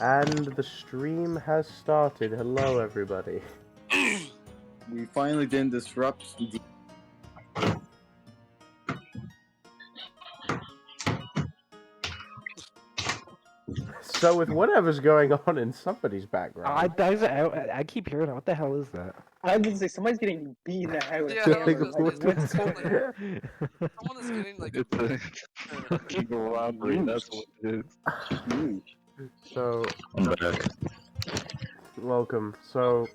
And the stream has started. Hello, everybody. We finally didn't disrupt the... So, with whatever's going on in somebody's background, I keep hearing it. What the hell is that? I was gonna say somebody's getting beat in the head with a Yeah, hammer. I was Like, gonna what's say, going on? Someone is getting like a It's a fucking robbery. That's what it is. so I'm back. welcome. So,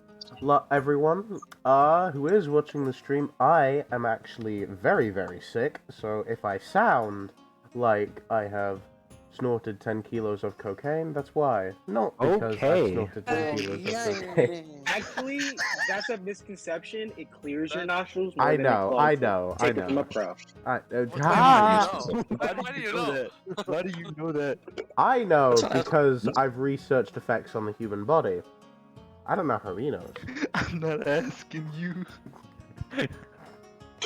everyone, who is watching the stream, I am actually very, very sick. So, if I sound like I have snorted 10 kilos of cocaine, that's why. Not because Okay. I snorted 10 kilos of cocaine. Actually, that's a misconception. It clears your nostrils I more than it know, clogs I them. know, I Take it from know. a pro. Why do you know? that? Why do you know that? I know because I've researched effects on the human body. I don't know how he knows, I'm not asking you.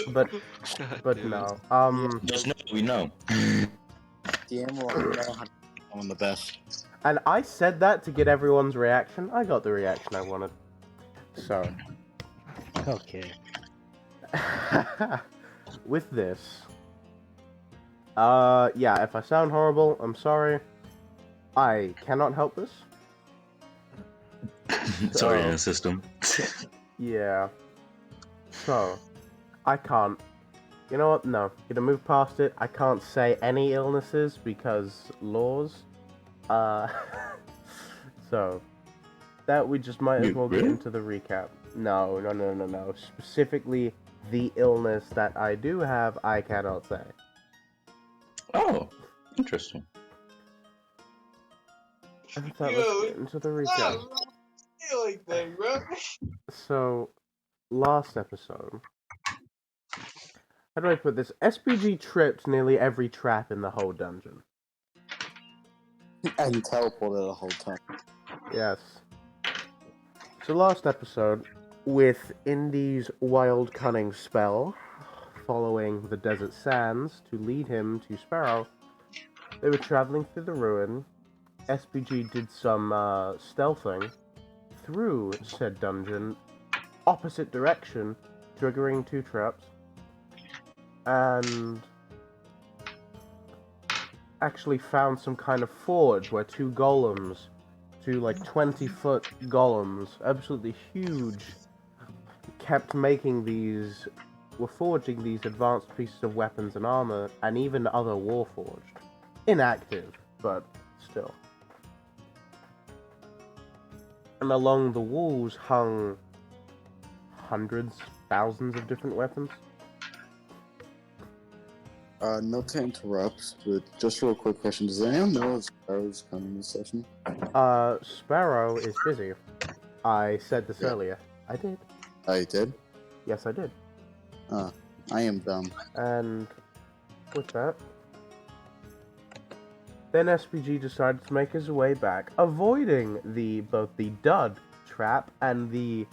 but God, no. Just know we know. DM will know how to on the best. And I said that to get everyone's reaction. I got the reaction I wanted. So, Okay. with this, yeah, if I sound horrible, I'm sorry. I cannot help this. Sorry, in the system. Yeah. So, I can't. You know what? No. Gonna move past it. I can't say any illnesses because laws. So, that we just might as well get into the recap. No. Specifically, the illness that I do have, I cannot say. Oh, interesting. And so let's get into the recap. Like that, bro. So, last episode. How do I put this? SPG tripped nearly every trap in the whole dungeon. And teleported the whole time. Yes. So last episode, with Indy's wild cunning spell, following the desert sands to lead him to Sparrow, they were traveling through the ruin. SPG did some stealthing through said dungeon, opposite direction, triggering 2 traps, and actually found some kind of forge where 2 golems, 2 like 20-foot golems, absolutely huge, kept making these, were forging these advanced pieces of weapons and armor, and even other warforged. Inactive, but still. And along the walls hung hundreds, thousands of different weapons. Not to interrupt, but just a real quick question. Does anyone know if Sparrow's coming this session? Sparrow is busy. I said this earlier. I did. I did? Yes, I did. I am dumb. And with that, then SPG decided to make his way back, avoiding both the dud trap and the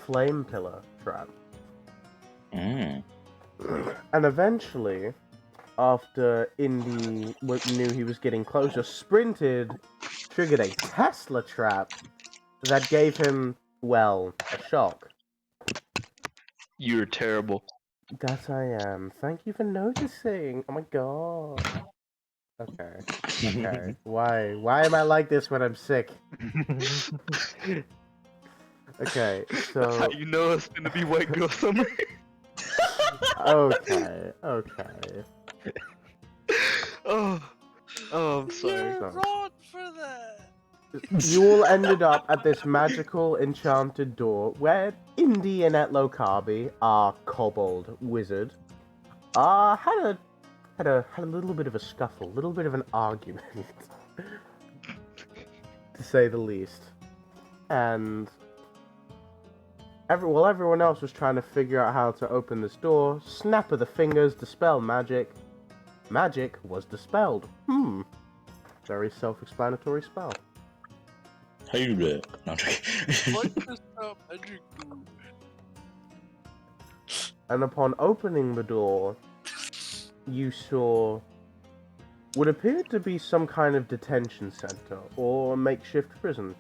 flame pillar trap. Mm. And eventually, after Indy knew he was getting closer, sprinted, triggered a Tesla trap that gave him, well, a shock. You're terrible. That I am. Thank you for noticing. Oh my god. Okay. Why am I like this when I'm sick? Okay, so... You know it's gonna be white girl summer. Okay. Oh, I'm sorry. You're wrong for that. You all ended up at this magical, enchanted door where Indy and Etlo Kabi, our kobold wizard, had a little bit of a scuffle, a little bit of an argument, to say the least. And while everyone else was trying to figure out how to open this door, snap of the fingers, dispel magic. Magic was dispelled. Very self-explanatory spell. How you do that? No, I'm joking. What does magic do? And upon opening the door, you saw would appear to be some kind of detention center or makeshift prison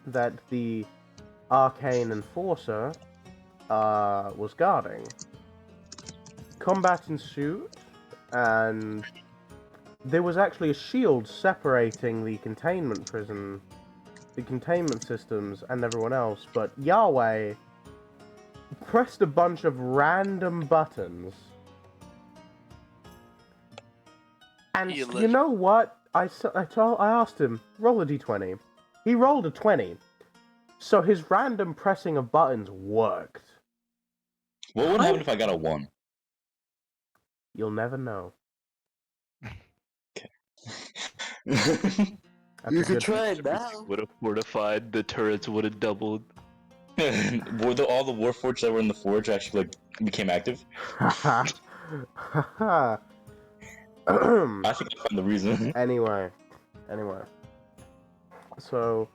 that the arcane enforcer was guarding. Combat ensued, and there was actually a shield separating the containment prison, the containment systems, and everyone else, but Yahweh pressed a bunch of random buttons. And you know what? I asked him, roll a d20. He rolled a 20. So his random pressing of buttons worked. What would happen if I got a 1? You'll never know. You could try it now. Would have fortified. The turrets would have doubled. Were all the warforged that were in the forge actually like became active? Haha. I think I found the reason. Anyway. So,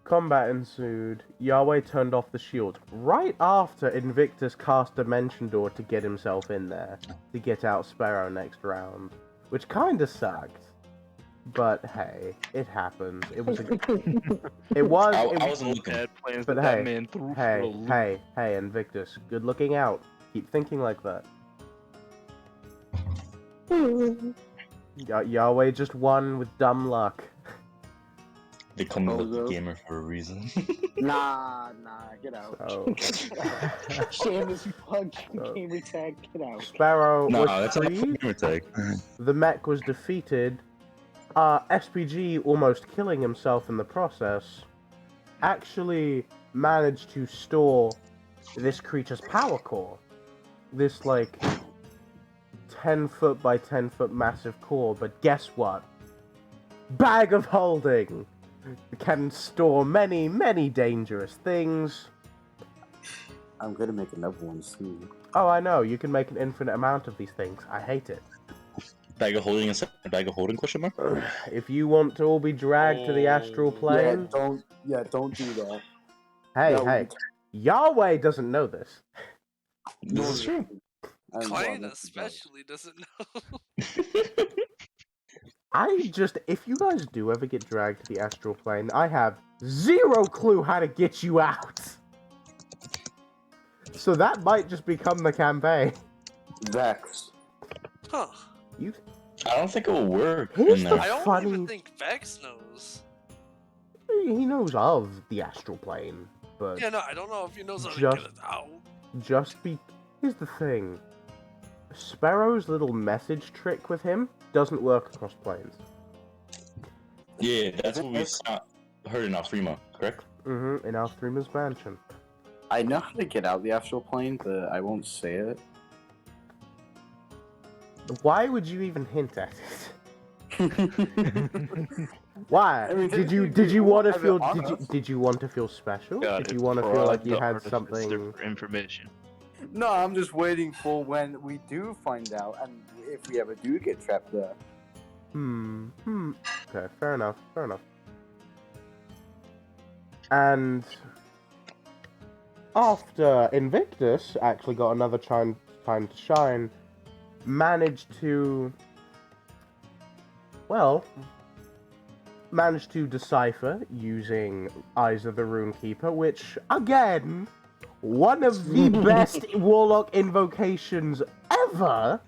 combat ensued. Yahweh turned off the shield right after Invictus cast Dimension Door to get himself in there to get out Sparrow next round, which kinda sucked. But hey, it happens. It was. I wasn't looking. Bad plans But that hey, that man threw for a loop. hey, Invictus, good looking out. Keep thinking like that. Yahweh just won with dumb luck. They call me Oh, Lucky no. Gamer for a reason. Nah, get out. So, Shamus punch So- gamer tag, get out. Sparrow No, was that's not freed. gamer tag. The mech was defeated. SPG almost killing himself in the process. Actually managed to store this creature's power core. This, like, 10-foot by 10-foot massive core, but guess what? Bag of holding! Can store many, many dangerous things. I'm gonna make another one soon. Oh, I know, you can make an infinite amount of these things. I hate it. Bag of holding inside a bag of holding question mark? If you want to all be dragged to the astral plane... Don't do that. Hey, No, hey. Yahweh doesn't know this. This is true. Klein especially doesn't know. If you guys do ever get dragged to the astral plane, I have zero clue how to get you out. So that might just become the campaign. Vex. Huh. I don't think it will work Here's in the there. I don't Funny- even think Vex knows. He knows of the astral plane, but Yeah, no, I don't know if he knows how to Just- get it out. here's the thing. Sparrow's little message trick with him doesn't work across planes. Yeah, that's what we heard in Alfrema, correct? In Althrima's mansion. I know how to get out the astral plane, but I won't say it. Why would you even hint at it? Why? I mean, did you technically, want to have it feel? on Did you, us. did you want to feel special? Got Did it. you want to For feel all like you the had artificer something? for information. No, I'm just waiting for when we do find out, and if we ever do get trapped there. Okay, fair enough. And after Invictus actually got another time to shine, managed to decipher using Eyes of the Runekeeper, which, again, one of the best Warlock invocations ever!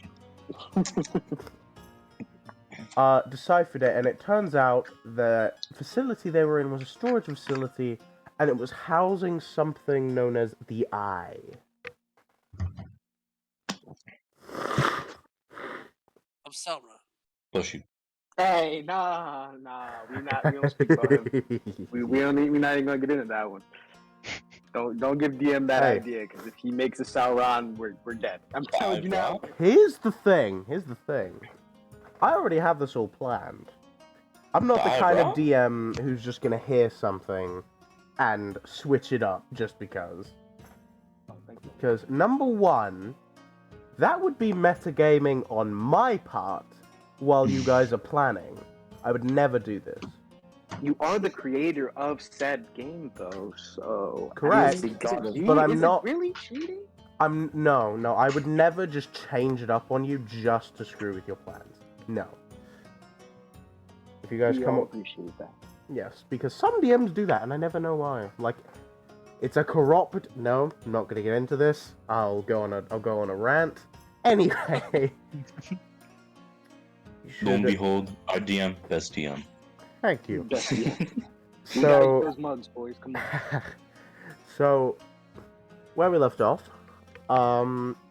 Deciphered it, and it turns out the facility they were in was a storage facility, and it was housing something known as the Eye. I'm Selma. Bless you. Hey, nah, we don't speak about him. We're not even gonna get into that one. Don't give DM that Hey. idea, because if he makes a Sauron, we're dead. I'm telling you now. Here's the thing. I already have this all planned. I'm not the kind of DM who's just gonna hear something and switch it up just because. Because, number one, that would be metagaming on my part while you guys are planning. I would never do this. You are the creator of said game, though, so... Correct, but I'm is not- it really cheating? No, I would never just change it up on you just to screw with your plans. No. if you guys We come all up, appreciate that. yes, because some DMs do that, and I never know why. Like, it's a corrupt. No, I'm not gonna get into this. I'll go on a rant. Anyway, Lo and behold, our DM, best DM. thank you. Best DM. We gotta get So, those mugs, boys. Come on. so where we left off,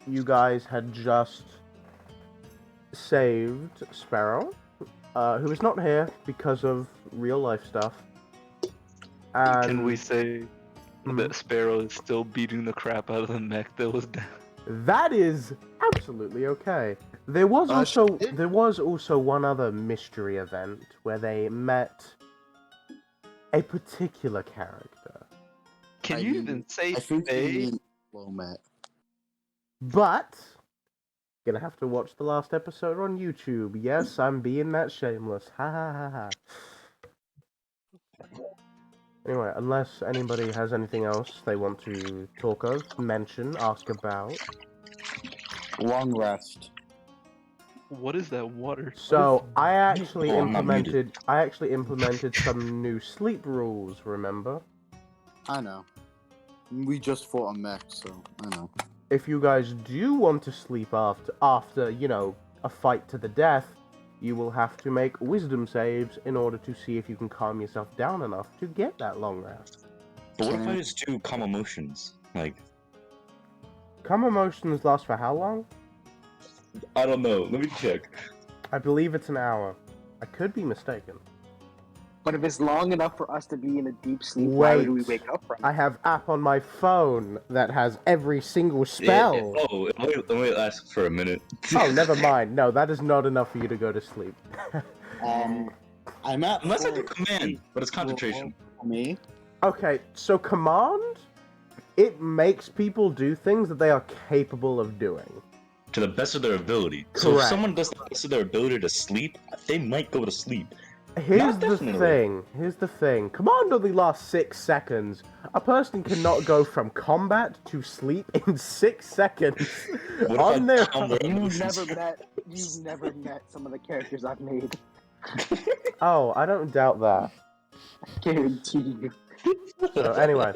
you guys had just saved Sparrow, who is not here because of real life stuff. And Can we say that Sparrow is still beating the crap out of the mech that was down? that is absolutely okay. There was also one other mystery event where they met a particular character. Can you even say I think Faye? you mean Lomet. But gonna have to watch the last episode on YouTube. Yes, I'm being that shameless. Ha ha ha ha. Anyway, unless anybody has anything else they want to talk of, mention, ask about. Long rest. What is that water? So I actually Oh, I'm not muted. implemented some new sleep rules, remember? I know. We just fought a mech, so I know. If you guys do want to sleep after, you know, a fight to the death, you will have to make wisdom saves in order to see if you can calm yourself down enough to get that long rest. But what if I just do calm emotions? Like, Calm emotions last for how long? I don't know. Let me check. I believe it's an hour. I could be mistaken. But if it's long enough for us to be in a deep sleep, why would we wake up from it? I have app on my phone that has every single spell. Oh, it only lasts for a minute. Oh, never mind. No, that is not enough for you to go to sleep. I'm at Unless I full do command, but it's concentration. for me. Okay, so command, it makes people do things that they are capable of doing. To the best of their ability. So if Correct. someone does the best of their ability to sleep, they might go to sleep. Here's Not the definitely. thing. Command only lasts 6 seconds. A person cannot go from combat to sleep in 6 seconds What if on I their calm their own. emotions? You've never met some of the characters I've made. Oh, I don't doubt that. I guarantee you. So anyway.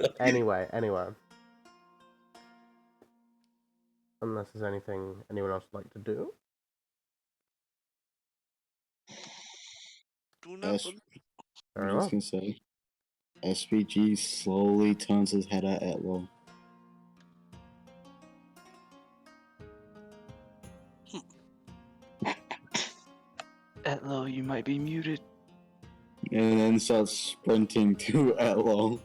Unless there's anything anyone else would like to do. Do not Yes. believe. Very I was well. gonna say. SPG slowly turns his head at Etlo. Etlo, you might be muted. And then starts sprinting to Etlo.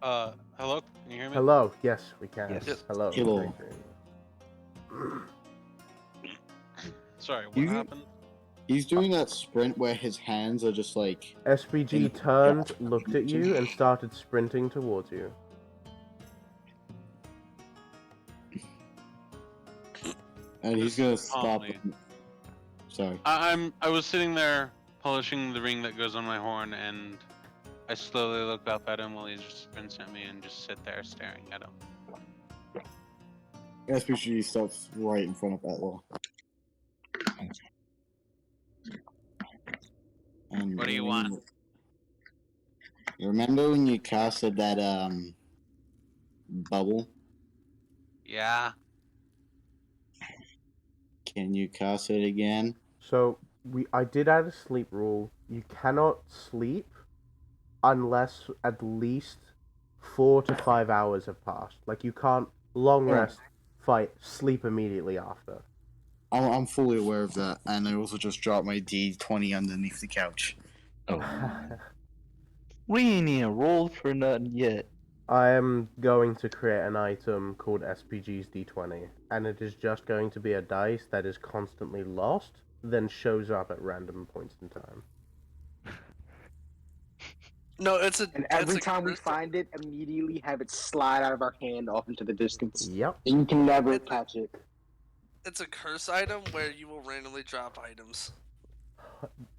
Hello? Can you hear me? Hello. Yes, we can. Yes. Hello. Hello. Sorry, what You- happened? He's doing that sprint where his hands are just like. SPG turned, looked at you, and started sprinting towards you. And he's gonna stop. Calmly. Sorry. I was sitting there polishing the ring that goes on my horn, and I slowly look up at him while he just sprints at me and just sit there staring at him. SPG stops right in front of Etlo. And What do you want? You remember when you casted that bubble? Yeah. Can you cast it again? So I did add a sleep rule. You cannot sleep unless at least 4 to 5 hours have passed. Like you can't long rest, fight, sleep immediately after. I'm fully aware of that, and I also just dropped my D20 underneath the couch. Oh. We ain't even rolled for nothing yet. I am going to create an item called SPG's D20, and it is just going to be a dice that is constantly lost, then shows up at random points in time. No, it's a. And it's every a time we curse- find it, immediately have it slide out of our hand off into the distance. Yep. And you can never It's a- catch it. It's a curse item where you will randomly drop items.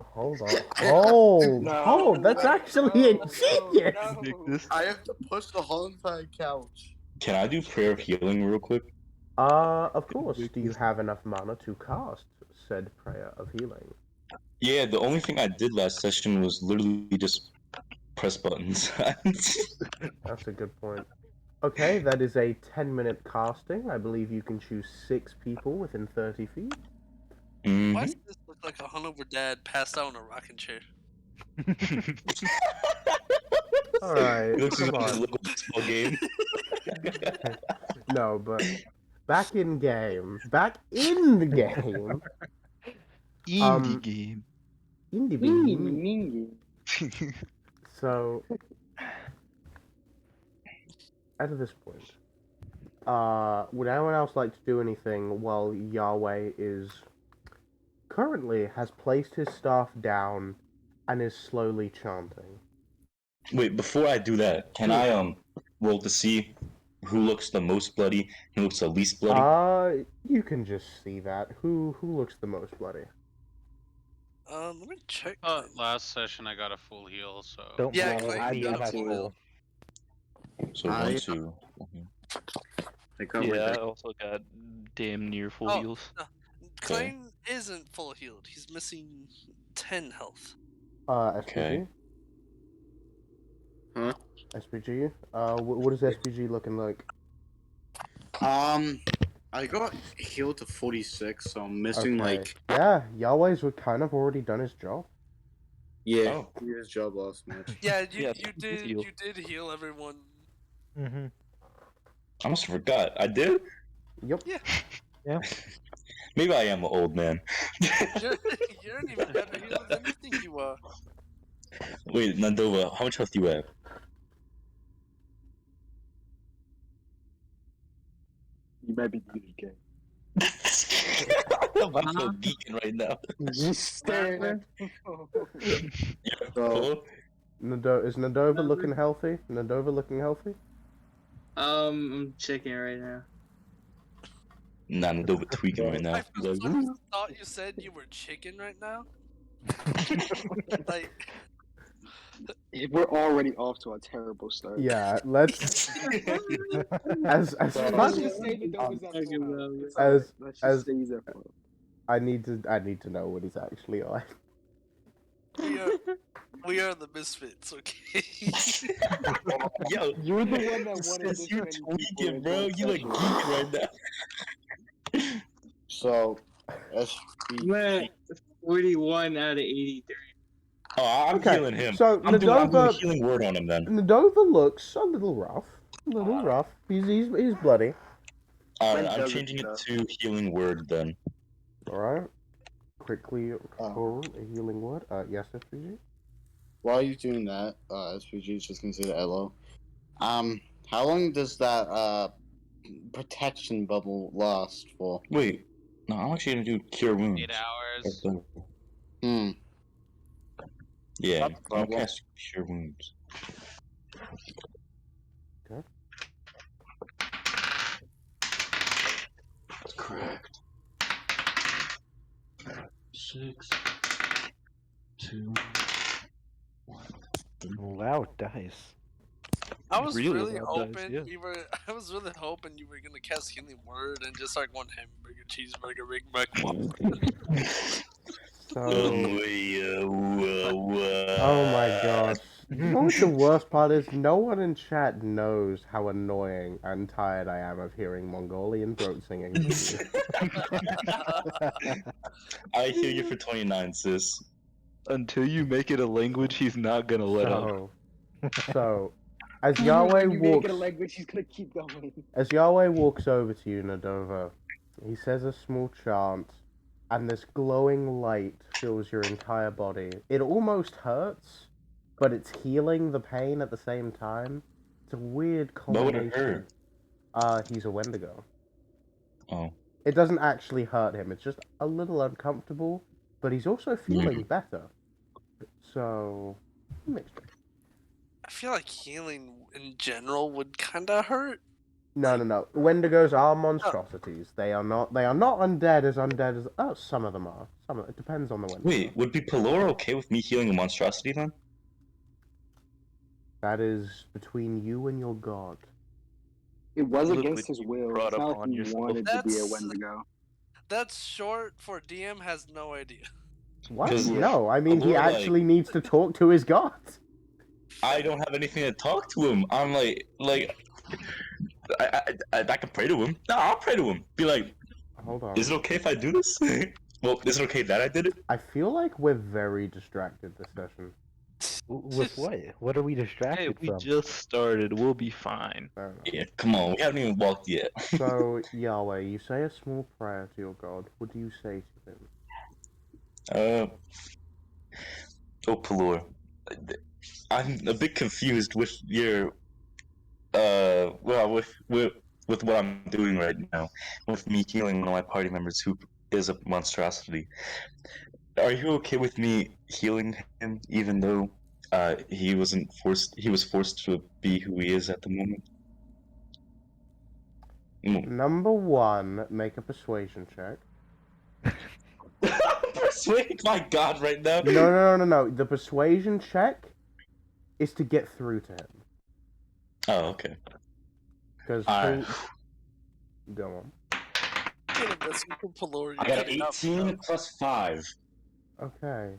Hold on. Oh, No, hold. That's no, actually no, ingenious. no. I have to push the whole entire couch. Can I do prayer of healing real quick? Of course. Do you have enough mana to cast said prayer of healing. Yeah, the only thing I did last session was literally just press buttons. That's a good point. Okay, that is a 10-minute casting. I believe you can choose 6 people within 30 feet. Why does this look like a hungover dad passed out in a rocking chair? Alright, Looks come like a on. little baseball game. No, but back in game. Back in the game. Indie game. Indie Mingy. bean. So, at this point, would anyone else like to do anything while Yahweh currently has placed his staff down and is slowly chanting? Wait, before I do that, can I roll to see who looks the most bloody, who looks the least bloody? You can just see that. Who looks the most bloody? Let me check. Last session I got a full heal, so. Don't Yeah, blow Clayton me got in a my full pool. So I- 1, 2. I got Yeah, I my also got damn near full Oh. heals. Clayton isn't full healed. He's missing 10 health. SPG? Okay. Huh? SPG? What is SPG looking like? I got healed to 46, so I'm missing Okay. like Yeah, Yahweh's kind of already done his job. yeah. Oh. He did his job last match. Yeah, Yeah, you heal. did heal everyone. Mm-hmm. I must have forgot. I did? Yep. Yeah. Maybe I am an old man. You're an even better healer than you think you are. Wait, Nandova, how much health do you have? You might be really gay. I'm so geeking right now. Just staring. So Is Nadova looking healthy? Nadova looking healthy? I'm checking right now. Nah, Nandova tweaking right now. I He's like, fucking thought you said you were chicken right now. Like, We're already off to a terrible start. Yeah, let's as Let's fun just say that Nova's at Talking full about health. it. It's alright. as- Let's as- just say he's at full health. I need to know what he's actually on. we are the misfits, okay? yo, You're the one that wanted sis, this you many people tweaking, in bro. one You like session. geeking right now. so I'm at 41 out of 83. Oh, I'm Okay, healing him. so I'm doing a Nadova healing word on him then. Nadova looks a little rough. He's bloody. Alright, When I'm does it changing it though? to healing word then. Alright. Quickly roll a healing word. Yes, SPG? while you're doing that, SPG is just gonna say to Elo. How long does that protection bubble last for? Wait, no, I'm actually gonna do cure wounds. 8 hours. Hmm. Yeah, Not a I'm gonna problem. cast cure wounds. Okay. That's correct. 6, 2, 1. Loud dice. I was Really really loud dice, hoping yeah. I was really hoping you were gonna cast healing word and just like one hamburger, cheeseburger, Big Mac, Whopper. So Oh oh my gosh. You know what the worst part is? No one in chat knows how annoying and tired I am of hearing Mongolian throat singing from you. I hear you for 29, sis. Until you make it a language, he's not gonna let up. So, as Yahweh When you make walks, it a language, he's gonna keep going. as Yahweh walks over to you, Nadova, he says a small chant, and this glowing light fills your entire body. It almost hurts, but it's healing the pain at the same time. It's a weird What would it combination. hurt? He's a Wendigo. Oh. It doesn't actually hurt him. It's just a little uncomfortable, but he's also feeling better. So, mixed. I feel like healing in general would kinda hurt. No. Wendigos are monstrosities. They are not undead as oh, some of them are. It depends on the Wendigo. Wait, would be Pelor okay with me healing a monstrosity then? That is between you and your god. It was Look against what his you will. brought It's not up like on he yourself. wanted to be a That's- Wendigo. That's short for DM has no idea. What? 'Cause No, I mean he Allure, like- actually needs to talk to his god. I don't have anything to talk to him. I'm like I can pray to him. No, I'll pray to him. Be like, Hold on. is it okay if I do this? Well, is it okay that I did it? I feel like we're very distracted this session. With what? What are we Hey, distracted we from? just started. We'll be fine. Fair enough. Yeah, come on. We haven't even walked yet. So, Yahweh, you say a small prayer to your god. What do you say to him? Oh, Pelor. I'm a bit confused with your well, with what I'm doing right now, with me healing one of my party members who is a monstrosity. Are you okay with me healing him, even though he wasn't forced? He was forced to be who he is at the moment. Number one, make a persuasion check. Persuade my god right now. No. The persuasion check is to get through to him. Oh, okay. Because Alright. Go on. Get a message from Pelor, I you're got cutting up, 18 bro. plus 5. Okay.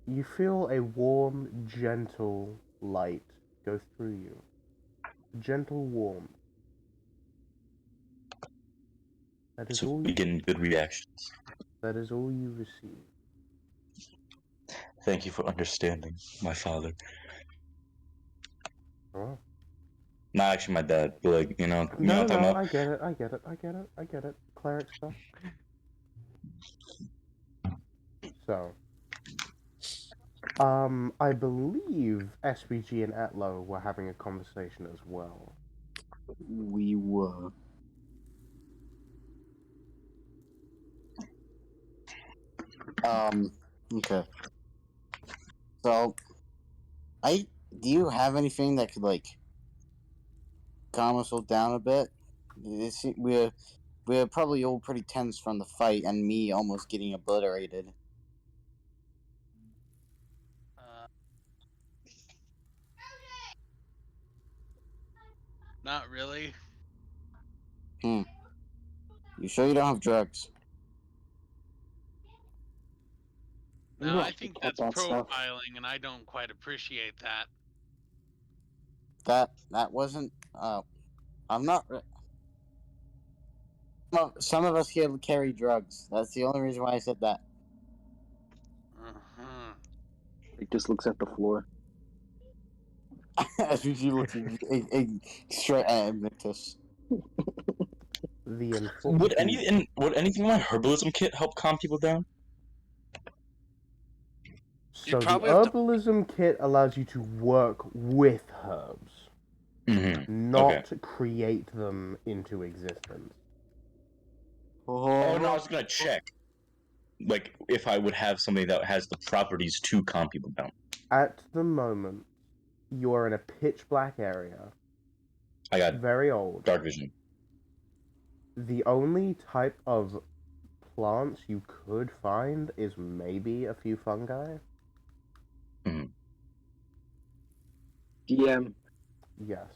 You feel a warm, gentle light go through you. Gentle warmth. That is So all. we getting good reactions. That is all you receive. Thank you for understanding, my father. Oh. Not actually my dad, but like, you know what I'm talking No, about? I get it. Cleric stuff. So, I believe SPG and Atlo were having a conversation as well. We were. Okay. So, do you have anything that could like calm us all down a bit? We're probably all pretty tense from the fight and me almost getting obliterated. Not really. You sure you don't have drugs? No, No, I think cut that's that stuff. profiling, and I don't quite appreciate that. That wasn't. I'm not. Some of us here carry drugs. That's the only reason why I said that. Uh-huh. He just looks at the floor. As you looking straight at Invictus. The Would anything in my herbalism kit help calm people down? So the probably have to- herbalism kit allows you to work with herbs, not create them into existence. Oh no, I was gonna check, like if I would have something that has the properties to calm people down. At the moment, you are in a pitch black area. I got very old. dark vision. The only type of plants you could find is maybe a few fungi. DM, Yes.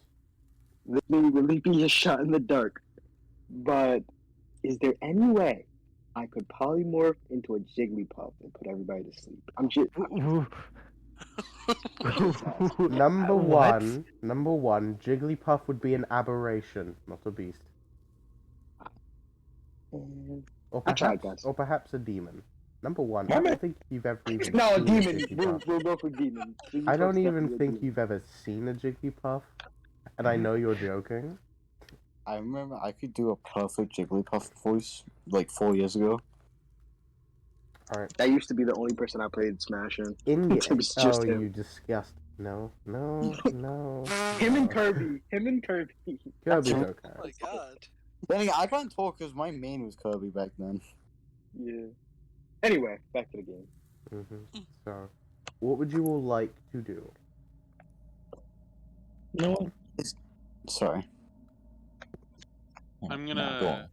this may really be a shot in the dark, but is there any way I could polymorph into a Jigglypuff and put everybody to sleep? I'm just. Number What? one, Jigglypuff would be an aberration, not a beast. Or I tried, perhaps, guys. or perhaps a demon. Number one, My I man- don't think you've ever even No, seen demon. a Jigglypuff. We'll go for demon. I don't Jigglypuff's even definitely a think demon. you've ever seen a Jigglypuff, and I know you're joking. I remember I could do a perfect Jigglypuff voice like 4 years ago. Alright. That used to be the only person I played Smash in. In It was just him. you disgust. No. Him and Kirby. Kirby's Oh okay. my god. Then again, I can't talk because my main was Kirby back then. Yeah. Anyway, back to the game. So, what would you all like to do? No. Sorry. I'm Go gonna, on.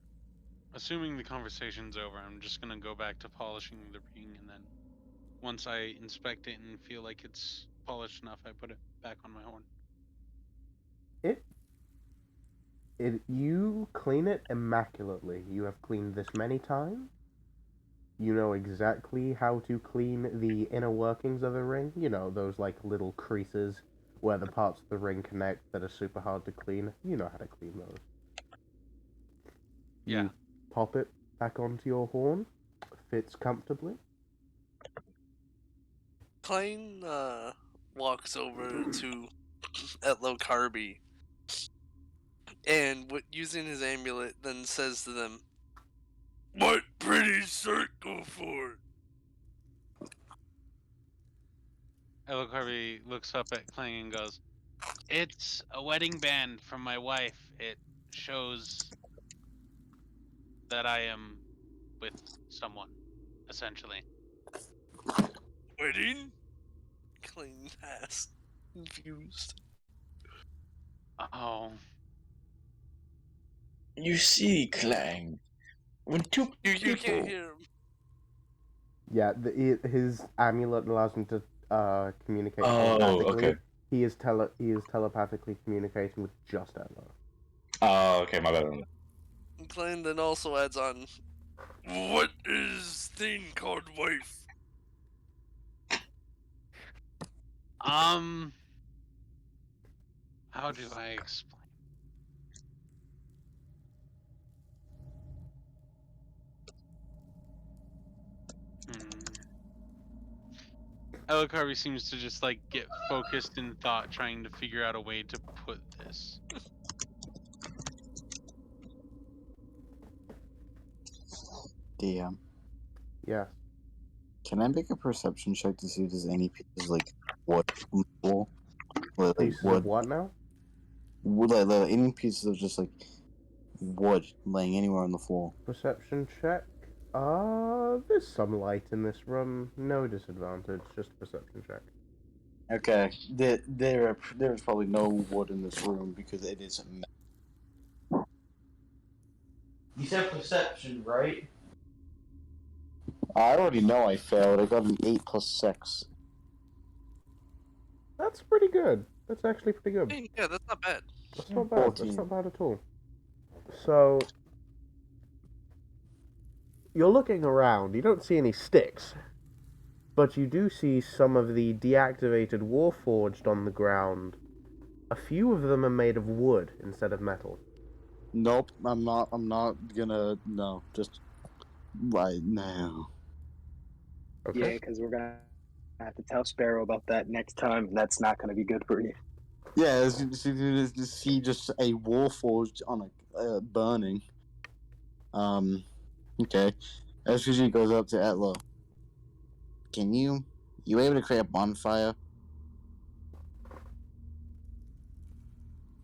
assuming the conversation's over, I'm just gonna go back to polishing the ring, and then once I inspect it and feel like it's polished enough, I put it back on my horn. You clean it immaculately. You have cleaned this many times. You know exactly how to clean the inner workings of a ring. You know, those like little creases where the parts of the ring connect that are super hard to clean. You know how to clean those. Yeah. You pop it back onto your horn. Fits comfortably. Klein walks over to Etlo Carby and using his amulet then says to them, "What pretty circle for?" Elocarby looks up at Clang and goes, "It's a wedding band from my wife. It shows that I am with someone, essentially." Wedding? Klein asked, confused. Oh. You see, Clang, when two You people... can't hear him. Yeah, his amulet allows him to communicate Oh, telepathically. okay. He is telepathically communicating with just Etlo. Oh, okay, my bad. And Klein then also adds on, "What is thing called wife?" How do I explain? Elocarby seems to just like get focused in thought, trying to figure out a way to put this. DM. Yeah. Can I make a perception check to see if there's any pieces like wood on the floor? Like Pieces wood. of what now? Wood, like any pieces of just like wood laying anywhere on the floor. Perception check. There's some light in this room. No disadvantage, just a perception check. Okay, there's probably no wood in this room because it is. You said perception, right? I already know I failed. I got an 8 plus 6. That's pretty good. That's actually pretty good. Yeah, that's not bad. That's not bad. 14. That's not bad at all. So, you're looking around. You don't see any sticks. But you do see some of the deactivated Warforged on the ground. A few of them are made of wood instead of metal. Nope, I'm not gonna. No, just right now. Okay. Yeah, because we're gonna have to tell Sparrow about that next time. And that's not gonna be good for you. Yeah, see just a Warforged on a burning. Okay. SVG goes up to Etlo. Can you able to create a bonfire?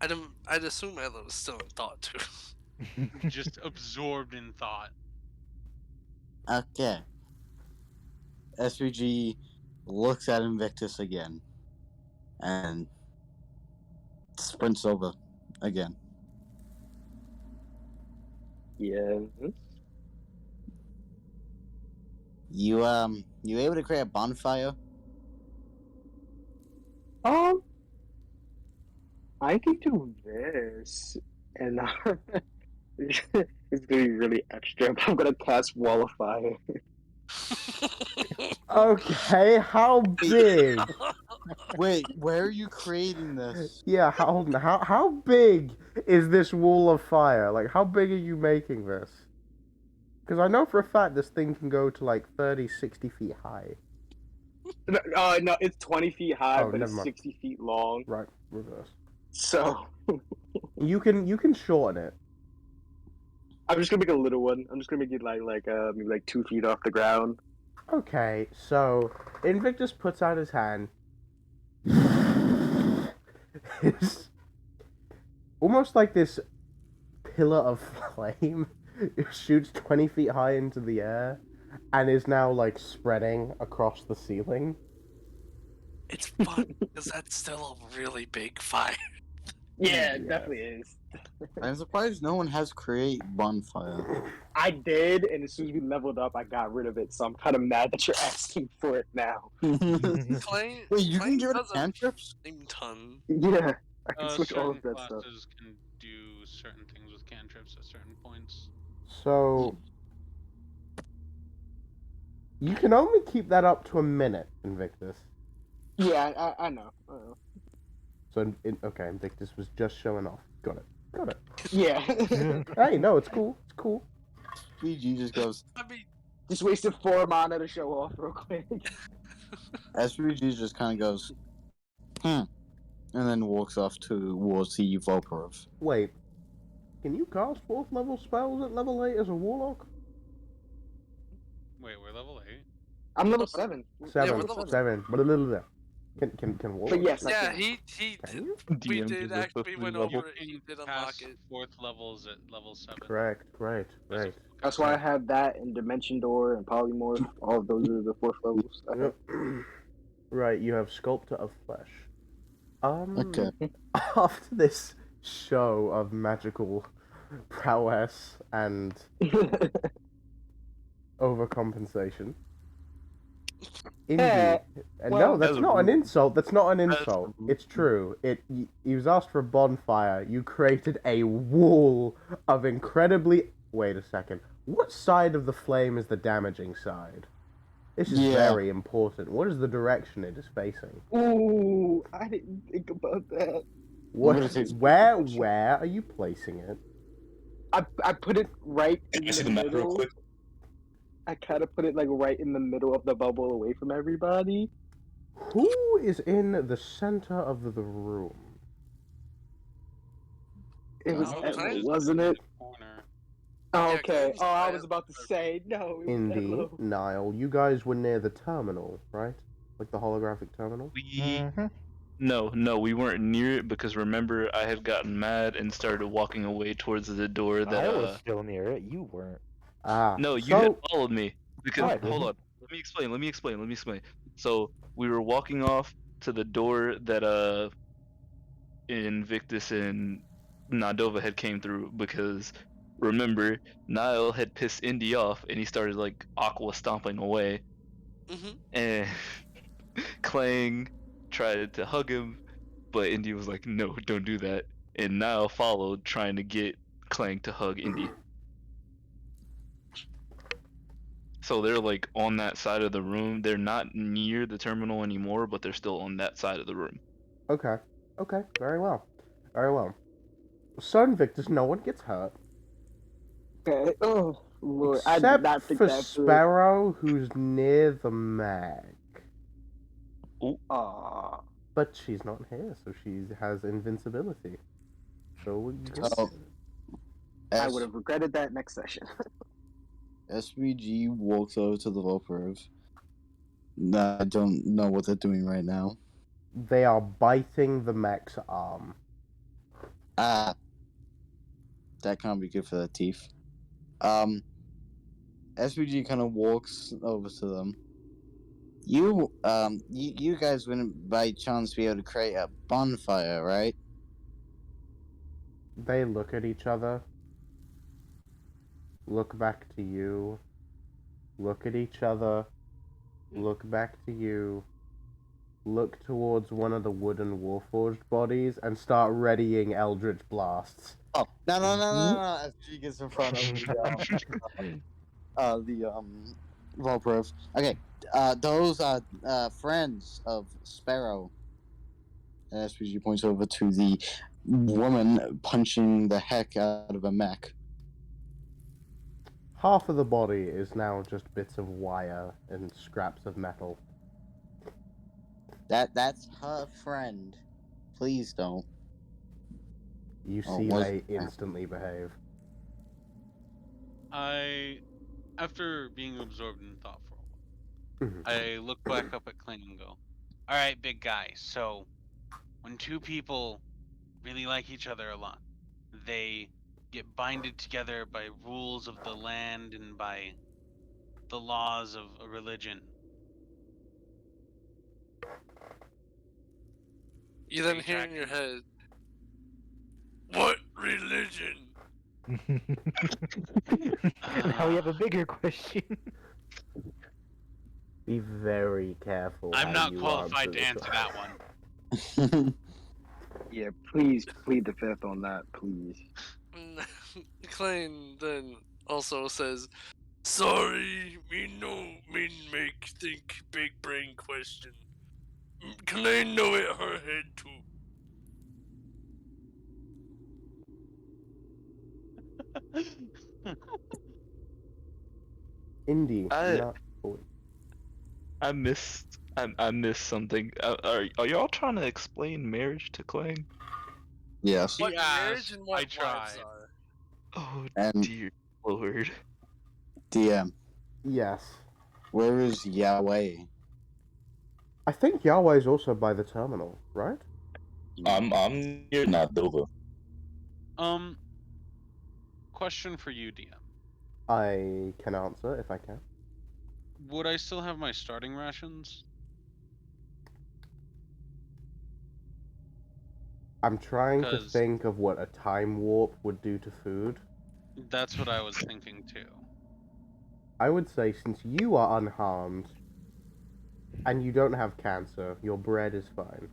I'd assume Etlo was still in thought too. Just absorbed in thought. Okay. SVG looks at Invictus again and sprints over again. Yeah. You able to create a bonfire? I can do this, and it's gonna be really extra. But I'm gonna cast Wall of Fire. Okay, how big? Wait, where are you creating this? Yeah, how big is this wall of fire? Like, how big are you making this? Because I know for a fact this thing can go to like 30, 60 feet high. No, it's 20 feet high, Oh, but never it's mind. 60 feet long. Right, reverse. So You can shorten it. I'm just gonna make a little one. I'm just gonna make it maybe like 2 feet off the ground. Okay, so Invictus puts out his hand. It's almost like this pillar of flame. It shoots 20 feet high into the air and is now like spreading across the ceiling. It's fun because that's still a really big fire. Yeah, it definitely is. I'm surprised no one has create bonfire. I did, and as soon as we leveled up, I got rid of it. So I'm kind of mad that you're asking for it now. Klein, Wait, you can Klein get rid of does a cantrips? flame ton. Yeah, I can switch all Certain of that stuff. classes can do do certain things with cantrips at certain points. So you can only keep that up to a minute, Invictus. Yeah, I know. I know. So okay, Invictus was just showing off. Got it. Yeah. Hey, no, it's cool. It's cool. SVG just goes. I mean, Just wasted 4 mana to show off real quick. SVG just kind of goes, and then walks off towards the Volporov. Wait, can you cast 4th level spells at level 8 as a warlock? Wait, we're level 8? I'm level 7. we're 7. level 7. Blah, blah, blah. Can warlocks? But yes, I yeah, can. he Can you? we DM did gives us actually the we went free level. over it and he did unlock Cast it. 4th levels at level 7. Correct. Right. That's why I have that and Dimension Door and Polymorph. All of those are the 4th levels. I have. Right, you have Sculptor of Flesh. Okay. After this show of magical prowess and overcompensation, Indy. Eh, No, well, that's that's not an rude. insult. That's not an That's insult. rude. It's true. He was asked for a bonfire. You created a wall of incredibly. Wait a second. What side of the flame is the damaging side? This is Yeah. very important. What is the direction it is facing? Ooh, I didn't think about that. What? gonna say- Where are you placing it? I put it right in Can I see the the map real middle. quick? I kind of put it like right in the middle of the bubble, away from everybody. Who is in the center of the room? It was Oh, Edlo, right. wasn't it? Corner. Oh, Yeah, okay. Glenn's Oh, I right was at about to the say no. It was Indy, Edlo. Niall, you guys were near the terminal, right? Like the holographic terminal? No, we weren't near it because remember I had gotten mad and started walking away towards the door that I was still near it. You weren't. Ah, No, you had so followed me because I hold didn't. on. Let me explain. So we were walking off to the door that Invictus and Nadova had came through because remember Niall had pissed Indy off and he started like aqua stomping away Mm-hmm. and Clang tried to hug him, but Indy was like, "No, don't do that." And Niall followed, trying to get Clang to hug Indy. So they're like on that side of the room. They're not near the terminal anymore, but they're still on that side of the room. okay, very well. So Invictus, no one gets hurt. Okay. Oh, Lord. I did Except not think for that through. Sparrow, who's near the mag. Aw. But she's not here, so she has invincibility. So we get Oh. I would have regretted that next session. SVG walks over to the Volporov. I don't know what they're doing right now. They are biting the mech's arm. Ah. That can't be good for their teeth. SVG kind of walks over to them. You guys wouldn't by chance be able to create a bonfire, right? They look at each other. Look back to you. Look at each other. Look back to you. Look towards one of the wooden warforged bodies and start readying eldritch blasts. Oh, no. SVG gets in front of the Volporov. Okay, those are friends of Sparrow. And SVG points over to the woman punching the heck out of a mech. Half of the body is now just bits of wire and scraps of metal. That's her friend. Please don't. You Oh, see was- they instantly behave. After being absorbed in thought for a while, Mhm. I look back up at Clang and go, "Alright, big guy, so when two people really like each other a lot, they get binded together by rules of the land and by the laws of a religion. You then hear in your head, "What religion?" Now we have a bigger question. Be very careful. I'm how not you qualified to this answer one. that one." Yeah, please plead the fifth on that, please. Klein then also says, "Sorry, me no mean make think big brain question. Klein know it her head too." Indy, I not. Oh, I missed something. Are y'all trying to explain marriage to Clang? Yes. What Yes, marriage and what I wives tried. are. Oh And dear lord. DM, yes. where is Yahweh? I think Yahweh is also by the terminal, right? I'm near Nadova. Question for you, DM. I can answer if I can. Would I still have my starting rations? I'm trying to 'Cause- think of what a time warp would do to food. That's what I was thinking too. I would say since you are unharmed and you don't have cancer, your bread is fine.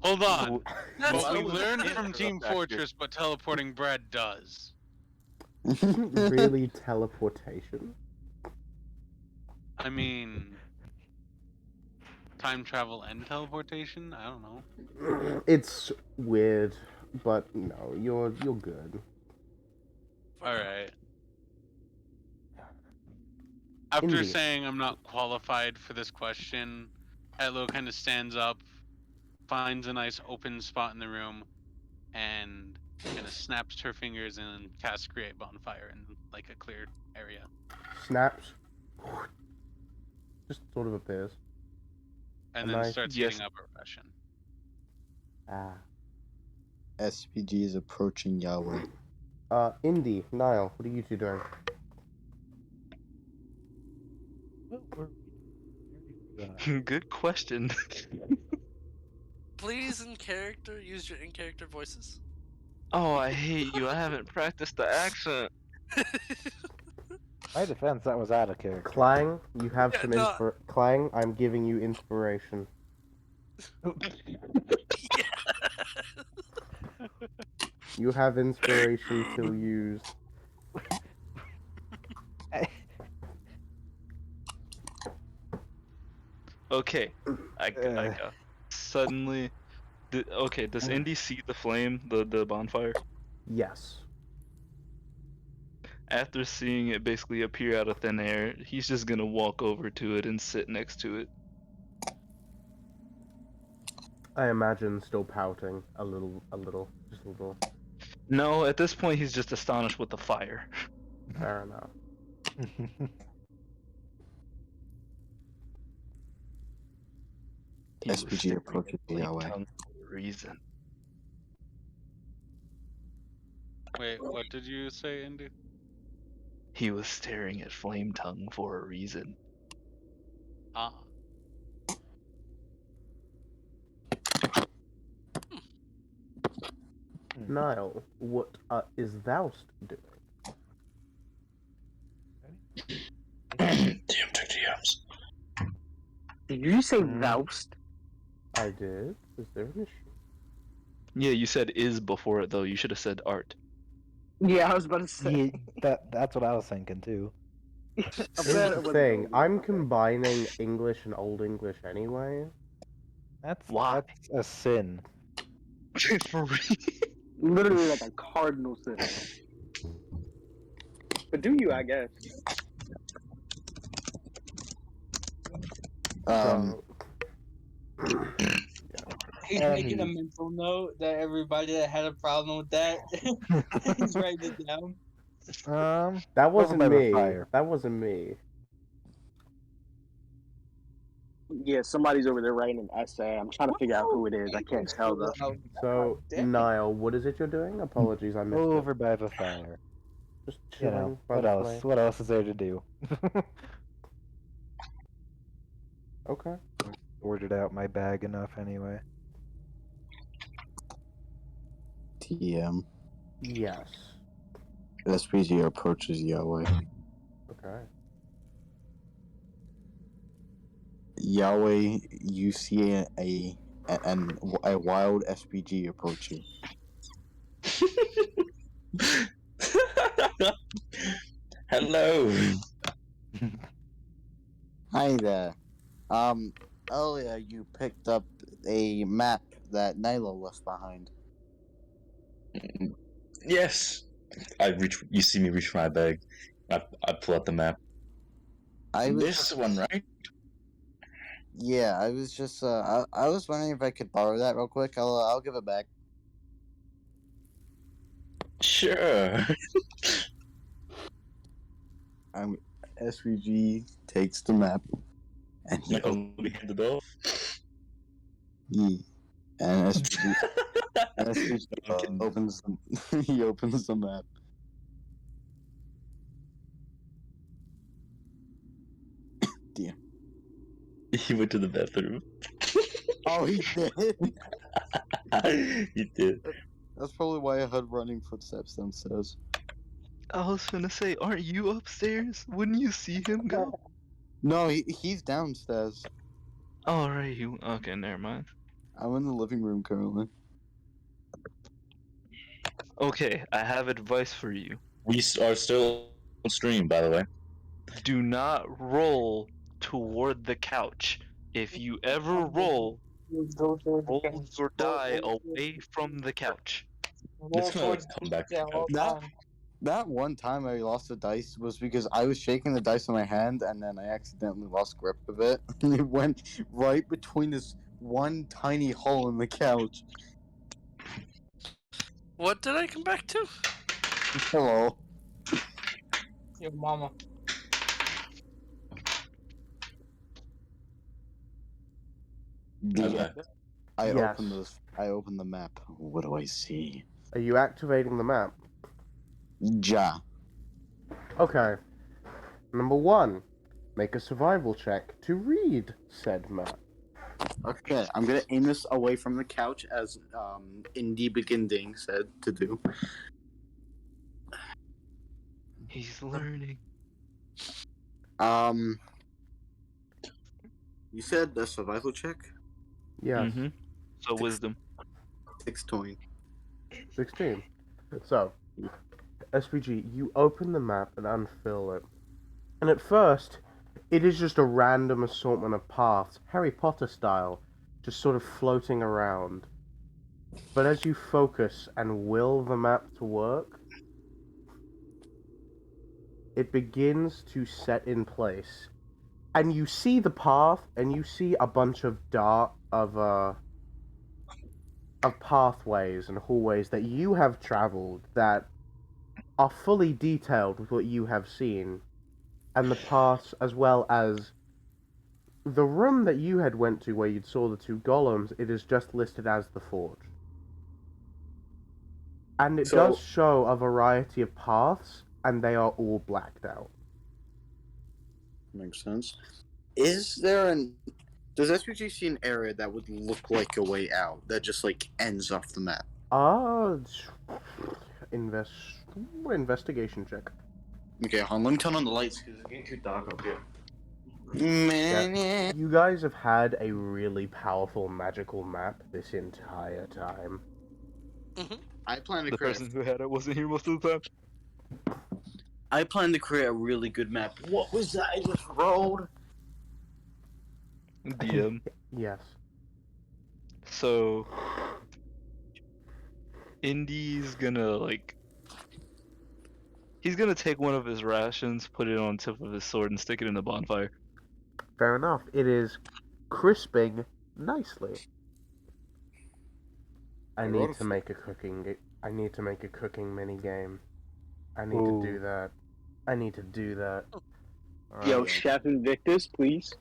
Hold on. That's What we what learned can't from interrupt Team back here. Fortress, but teleporting bread does. Isn't really teleportation? I mean, time travel and teleportation? I don't know. It's weird, but no, you're good. Alright. After Indeed. saying I'm not qualified for this question, Hello kind of stands up, finds a nice open spot in the room, and kind of snaps her fingers and casts Create Bonfire in like a clear area. Snaps. Just sort of appears. And A then nice- starts Yes. heating up her ration. Ah. SPG is approaching Yahweh. Indy, Niall, what are you two doing? What were we doing? Good question. Please, in character, use your in-character voices. Oh, I hate you. I haven't practiced the accent. My defense, that was out of character. Clang, you have Yeah, some no. Clang, I'm giving you inspiration. You have inspiration to use. Okay, I got. Suddenly, okay. Does Indy see the flame, the bonfire? Yes. After seeing it basically appear out of thin air, he's just gonna walk over to it and sit next to it. I imagine still pouting a little, just a little. No, at this point he's just astonished with the fire. Fair enough. He was SPG staring approaches at Flame Yahweh. Tongue for a reason. Wait, what did you say, Indy? He was staring at Flame Tongue for a reason. Ah. Niall, what is thou'st doing? DMs. Did you say Mm. Voust? I did. Is there an issue? Yeah, you said is before it though. You should have said art. Yeah, I was about to say. That's what I was thinking too. I'm Here's glad it the wasn't thing, over. I'm Okay. combining English and Old English anyway. Why? That's a sin. For real? Literally like a cardinal sin. But do you, I guess. Um, He's making a mental note that everybody that had a problem with that, he's writing it down. That Over wasn't by the me. fire. That wasn't me. Yeah, somebody's over there writing an essay. I'm trying to figure out who it is. I can't tell though. So, Dang. Niall, what is it you're doing? Apologies, I missed Over by the fire. it. Just You chilling know, by what the else? flame. What else is there to do? Okay. Ordered out my bag enough anyway. TM. Yes. SPG approaches Yahweh. Okay. Yahweh, you see a and a wild SPG approaches. Hello. Hi there. Earlier you picked up a map that Nyla left behind. Yes. You see me reach for my bag. I pull out the map. I was This one, right? Yeah, I was just I was wondering if I could borrow that real quick. I'll give it back. Sure. SVG takes the map and he Let me hand it off. and SVG I'm kidding. opens he opens the map. Dear. He went to the bathroom. Oh, he did. He did. That's probably why I heard running footsteps downstairs. I was gonna say, aren't you upstairs? Wouldn't you see him go? No, he's downstairs. Oh, right. Okay, never mind. I'm in the living room currently. Okay, I have advice for you. We are still on stream, by the way. Do not roll toward the couch. If you ever roll your die away from the couch. It's gonna come back to the couch. That one time I lost a dice was because I was shaking the dice in my hand and then I accidentally lost grip of it. It went right between this one tiny hole in the couch. What did I come back to? Hello. Your mama. Okay. Yes. I open the map. What do I see? Are you activating the map? Ja. Okay. Number 1. Make a survival check to read said map. Okay, I'm gonna aim this away from the couch as Indie Beginning said to do. He's learning. You said a survival check? Yes. Mm-hmm. So wisdom. 16. 16. So, SPG, you open the map and unfill it. And at first, it is just a random assortment of paths, Harry Potter style, just sort of floating around. But as you focus and will the map to work, it begins to set in place. And you see the path, and you see a bunch of pathways and hallways that you have traveled that are fully detailed with what you have seen, and the paths as well as the room that you had went to where you saw the 2 golems. It is just listed as the forge, and it does show a variety of paths, and they are all blacked out. Makes sense. Does SPG see an area that would look like a way out that just like ends off the map? Investigation check. Okay, hold on, let me turn on the lights because it's getting too dark up here. Yeah. You guys have had a really powerful magical map this entire time. I plan to The create. person who had it wasn't here most of the time. I plan to create a really good map. What was that I just rolled? DM. Yes. So, Indy's gonna he's gonna take one of his rations, put it on the tip of his sword, and stick it in the bonfire. Fair enough. It is crisping nicely. I need to make a cooking mini game. I need to do that. Yo, Chef Invictus, please.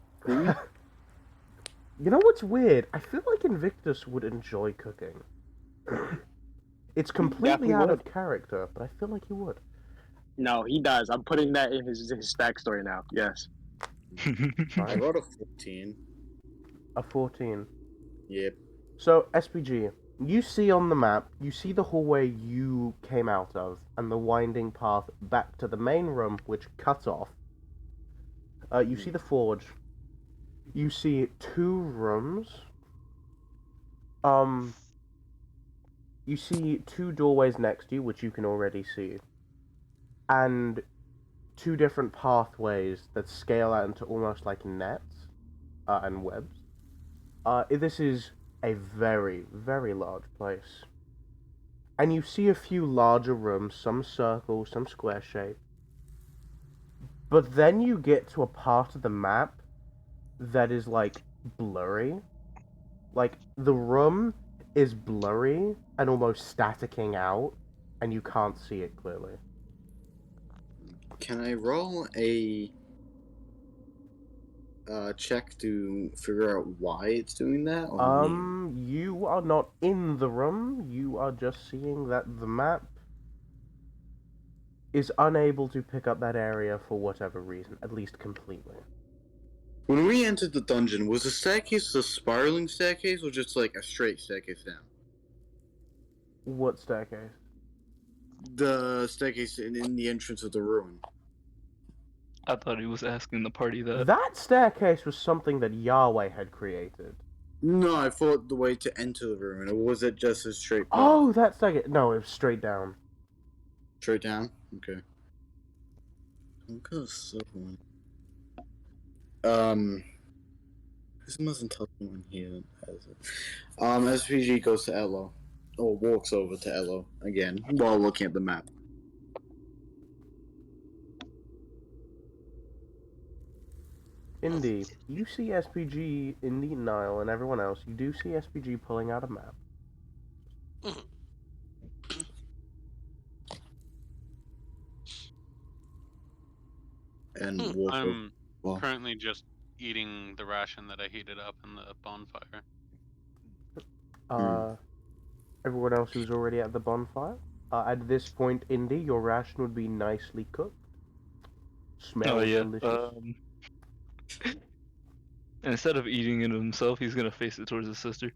You know what's weird? I feel like Invictus would enjoy cooking. It's completely out of character, but I feel like he would. No, he does. I'm putting that in his backstory now. Yes. I rolled a 14. A 14. Yep. So, SPG, you see on the map, you see the hallway you came out of, and the winding path back to the main room, which cuts off. You see the forge. You see 2 rooms You see two doorways next to you, which you can already see, and two different pathways that scale out into almost like nets and webs. This is a very, very large place. And you see a few larger rooms, some circle, some square shape. But then you get to a part of the map that is like blurry. Like the room is blurry and almost staticking out, and you can't see it clearly. Can I roll a check to figure out why it's doing that? Or You are not in the room. You are just seeing that the map is unable to pick up that area for whatever reason, at least completely. when we entered the dungeon, was the staircase a spiraling staircase or just like a straight staircase down? What staircase? The staircase in the entrance of the ruin. I thought he was asking the party that. That staircase was something that Yahweh had created. No, I thought the way to enter the ruin, or was it just a straight path? Oh, that staircase. No, it was straight down. Straight down? Okay. This mustn't tell anyone here that has it. SPG goes to Elo. Or walks over to Elo again while looking at the map. Indy, you see SPG, Indy, Nile, and everyone else. You do see SPG pulling out a map. And walk I'm over. currently just eating the ration that I heated up in the bonfire. Everyone else who's already at the bonfire. At this point, Indy, your ration would be nicely cooked. Smells delicious. Instead of eating it himself, he's gonna face it towards his sister.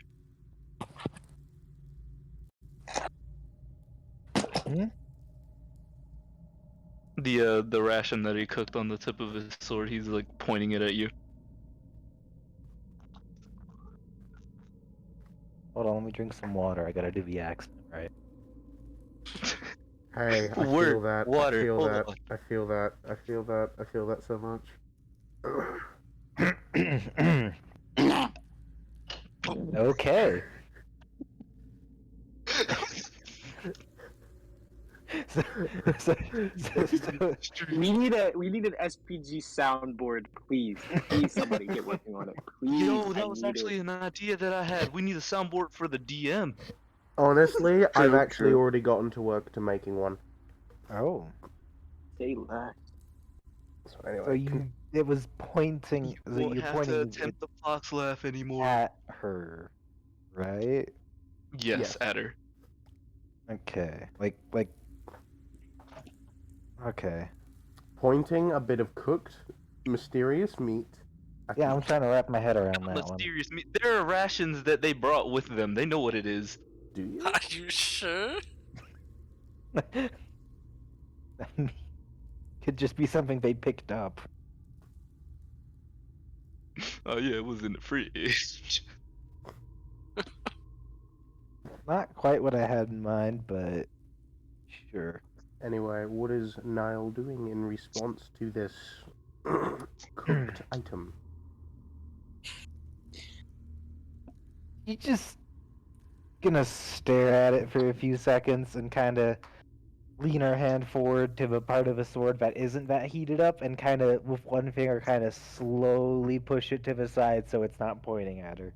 The ration that he cooked on the tip of his sword, he's like pointing it at you. Hold on, let me drink some water. I gotta do the accent, right? Hey, I Word, feel that. water, I feel hold that. on. I feel that. I feel that. I feel that so much. Okay. so, We need an SPG soundboard, please. Please, somebody get working on it. Please. Yo, that was actually an idea that I had. We need a soundboard for the DM. Honestly, I've actually true. already gotten to work to making one. Oh. Say less. So anyway, So it was pointing. You So won't you're have pointing to attempt the fox laugh anymore. at her, right? Yes, at her. Okay. Like. Okay. pointing a bit of cooked, mysterious meat. Yeah, I'm trying to wrap my head around that one. Mysterious meat. There are rations that they brought with them. They know what it is. Do you? Are you sure? Could just be something they picked up. Oh yeah, it was in the fridge. Not quite what I had in mind, but sure. Anyway, what is Niall doing in response to this cooked item? He's just gonna stare at it for a few seconds and kind of lean her hand forward to the part of the sword that isn't that heated up and kind of, with one finger, kind of slowly push it to the side so it's not pointing at her.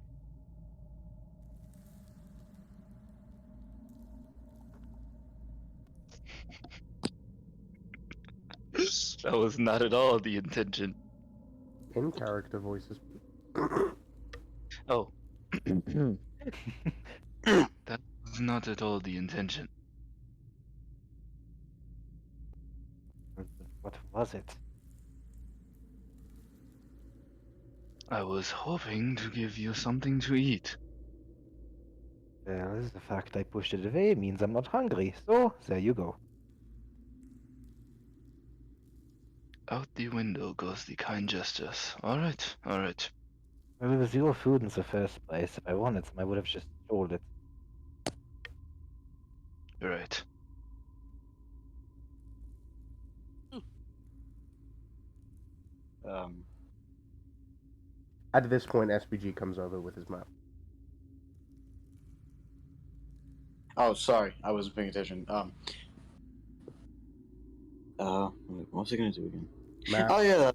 That was not at all the intention. In character voices. Oh. That was not at all the intention. What was it? I was hoping to give you something to eat. Well, the fact I pushed it away means I'm not hungry, so there you go. Out the window goes the kind gestures. Alright, alright. Well, it was your food in the first place. If I wanted some, I would have just stole it. Right. At this point, SPG comes over with his map. Oh, sorry, I wasn't paying attention. What was I gonna do again? Map. Oh yeah.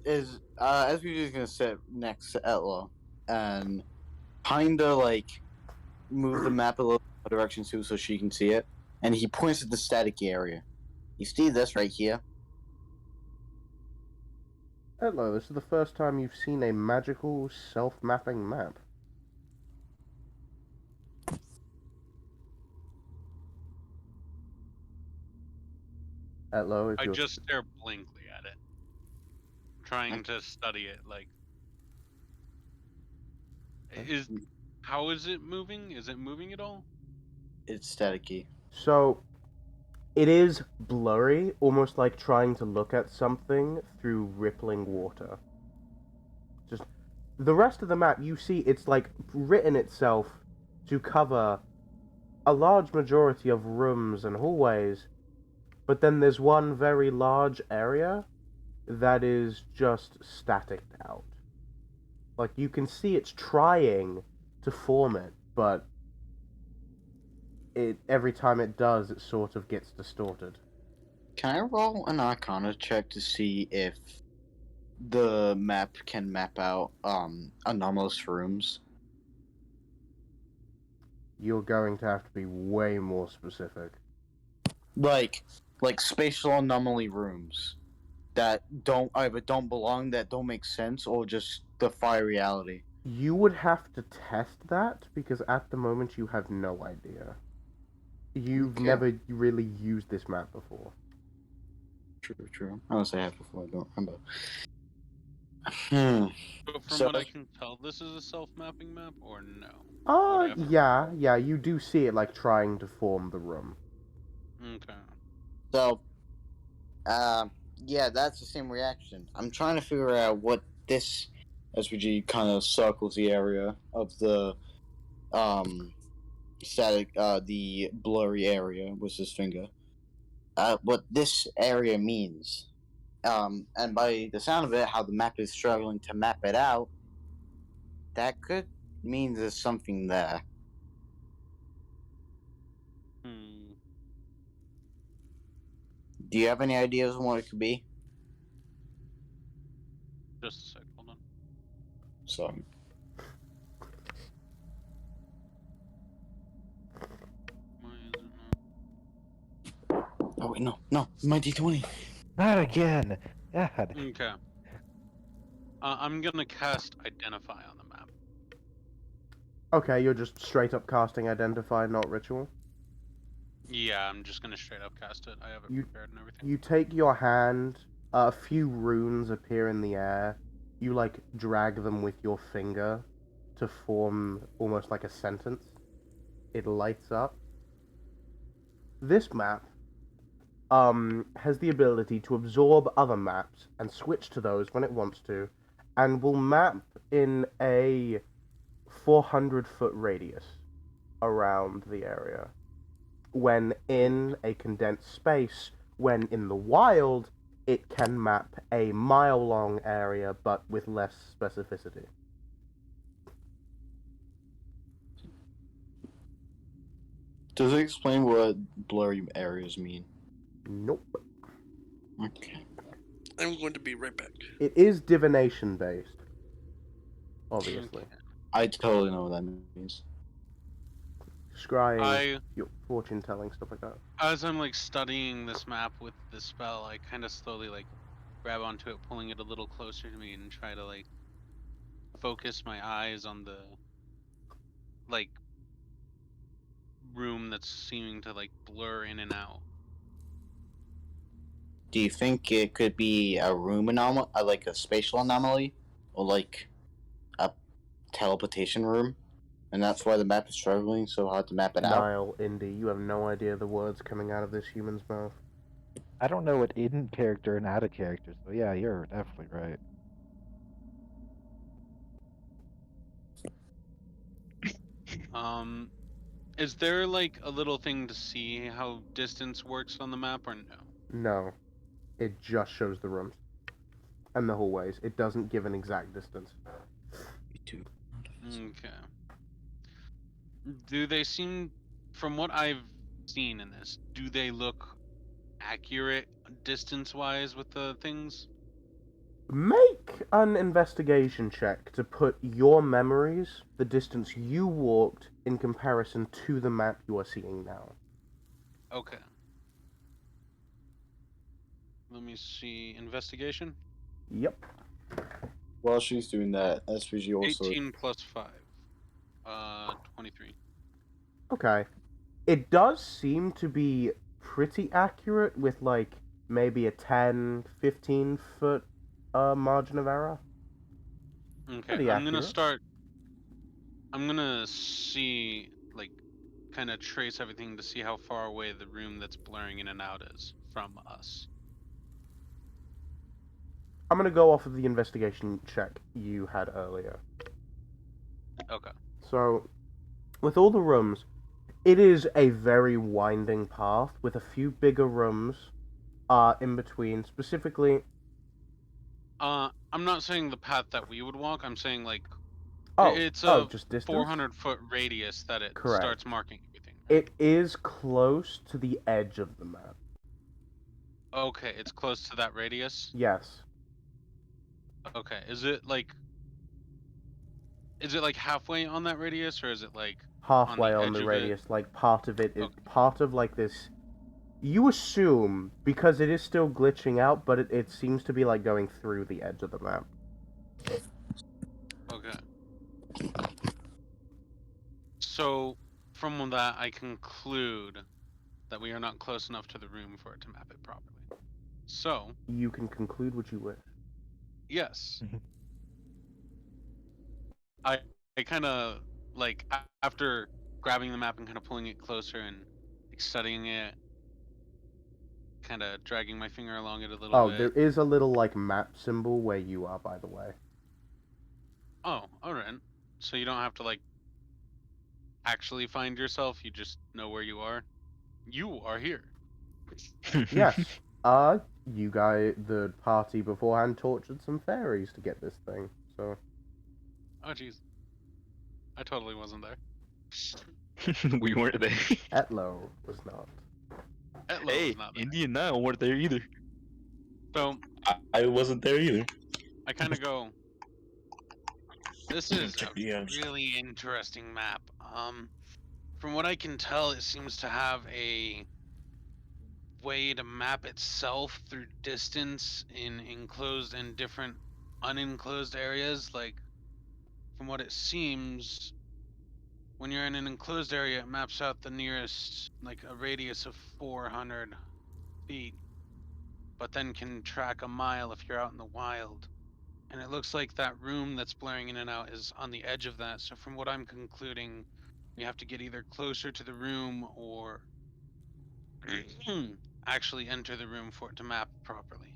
Is SPG is gonna sit next to Etla and kinda like move the map a little direction too, so she can see it. And he points at the static area. You see this right here? Hello, this is the first time you've seen a magical self-mapping map. Hello, if I you're... just stare blankly at it, trying to study it. Like, how is it moving? Is it moving at all? It's staticky. So, it is blurry, almost like trying to look at something through rippling water. Just the rest of the map, you see, it's like written itself to cover a large majority of rooms and hallways, but then there's one very large area that is just staticked out. Like, you can see it's trying to form it, but every time it does, it sort of gets distorted. Can I roll an Arcana check to see if the map can map out anomalous rooms? You're going to have to be way more specific. Like spatial anomaly rooms that either don't belong, that don't make sense, or just defy reality. You would have to test that, because at the moment you have no idea. You've Okay. never really used this map before. True. Unless I have before, I don't remember. But from So- what I can tell, this is a self-mapping map, or no? Would I have to Yeah, you do see it, like, trying to form the room. Okay. So, yeah, that's the same reaction. I'm trying to figure out what this SVG kind of circles the area of the static, the blurry area with his finger. What this area means. And by the sound of it, how the map is struggling to map it out, that could mean there's something there. Do you have any ideas on what it could be? Just a sec, hold on. So, Why is it not? oh wait, no, my D20. Not again. God. Okay. I'm gonna cast Identify on the map. Okay, you're just straight up casting Identify, not Ritual. Yeah, I'm just gonna straight up cast it. I have it prepared and everything. You take your hand, a few runes appear in the air. You, like, drag them with your finger to form almost like a sentence. It lights up. This map has the ability to absorb other maps and switch to those when it wants to, and will map in a 400-foot radius around the area. When in a condensed space, when in the wild, it can map a mile-long area, but with less specificity. Does it explain what blurry areas mean? Nope. Okay. I'm going to be right back. It is divination-based, obviously. I totally know what that means. Scrying, your fortune-telling, stuff like that. As I'm like studying this map with this spell, I kind of slowly like grab onto it, pulling it a little closer to me, and try to like focus my eyes on the like room that's seeming to like blur in and out. Do you think it could be a room anomaly, like a spatial anomaly, or like a teleportation room, and that's why the map is struggling so hard to map it out? Nile, Indy, you have no idea the words coming out of this human's mouth. I don't know what in character and out of character, so yeah, you're definitely right. Is there like a little thing to see how distance works on the map or no? No, it just shows the rooms and the hallways. It doesn't give an exact distance. Okay. Do they seem, from what I've seen in this, do they look accurate distance-wise with the things? Make an investigation check to put your memories, the distance you walked, in comparison to the map you are seeing now. Okay. Let me see. Investigation? Yep. While she's doing that, SPG also 18 plus 5. 23. Okay. It does seem to be pretty accurate with, like, maybe a 10, 15 foot margin of error. Okay, Pretty I'm gonna accurate. start. I'm gonna see, like, kind of trace everything to see how far away the room that's blurring in and out is from us. I'm gonna go off of the investigation check you had earlier. Okay. So, with all the rooms, it is a very winding path with a few bigger rooms in between. Specifically, I'm not saying the path that we would walk. I'm saying like it's oh, a just distance. 400-foot radius that it Correct. starts marking everything. Right? It is close to the edge of the map. Okay, it's close to that radius. Yes. Okay, is it like halfway on that radius, or is it like Halfway on edge the of it? radius. Like, part of it is Okay. part of, like, this. You assume, because it is still glitching out, but it seems to be, like, going through the edge of the map. Okay. So, from that, I conclude that we are not close enough to the room for it to map it properly. So, You can conclude what you wish. yes. I kind of, like, after grabbing the map and kind of pulling it closer and like, studying it, kind of dragging my finger along it a little bit. Oh, there is a little, like, map symbol where you are, by the way. Oh, alright. So you don't have to, like, actually find yourself, you just know where you are? You are here. Yes. You guys, the party beforehand tortured some fairies to get this thing, so. Oh, jeez. I totally wasn't there. We weren't there. Etlo was not. Etlo Hey, was not there. Indy and Niall weren't there either. So, I wasn't there either. I kind of go, this is Check a the edge. really interesting map. From what I can tell, it seems to have a way to map itself through distance in enclosed and different unenclosed areas. Like, from what it seems, when you're in an enclosed area, it maps out the nearest, like, a radius of 400 feet, but then can track a mile if you're out in the wild. And it looks like that room that's blaring in and out is on the edge of that. So from what I'm concluding, we have to get either closer to the room or actually enter the room for it to map properly.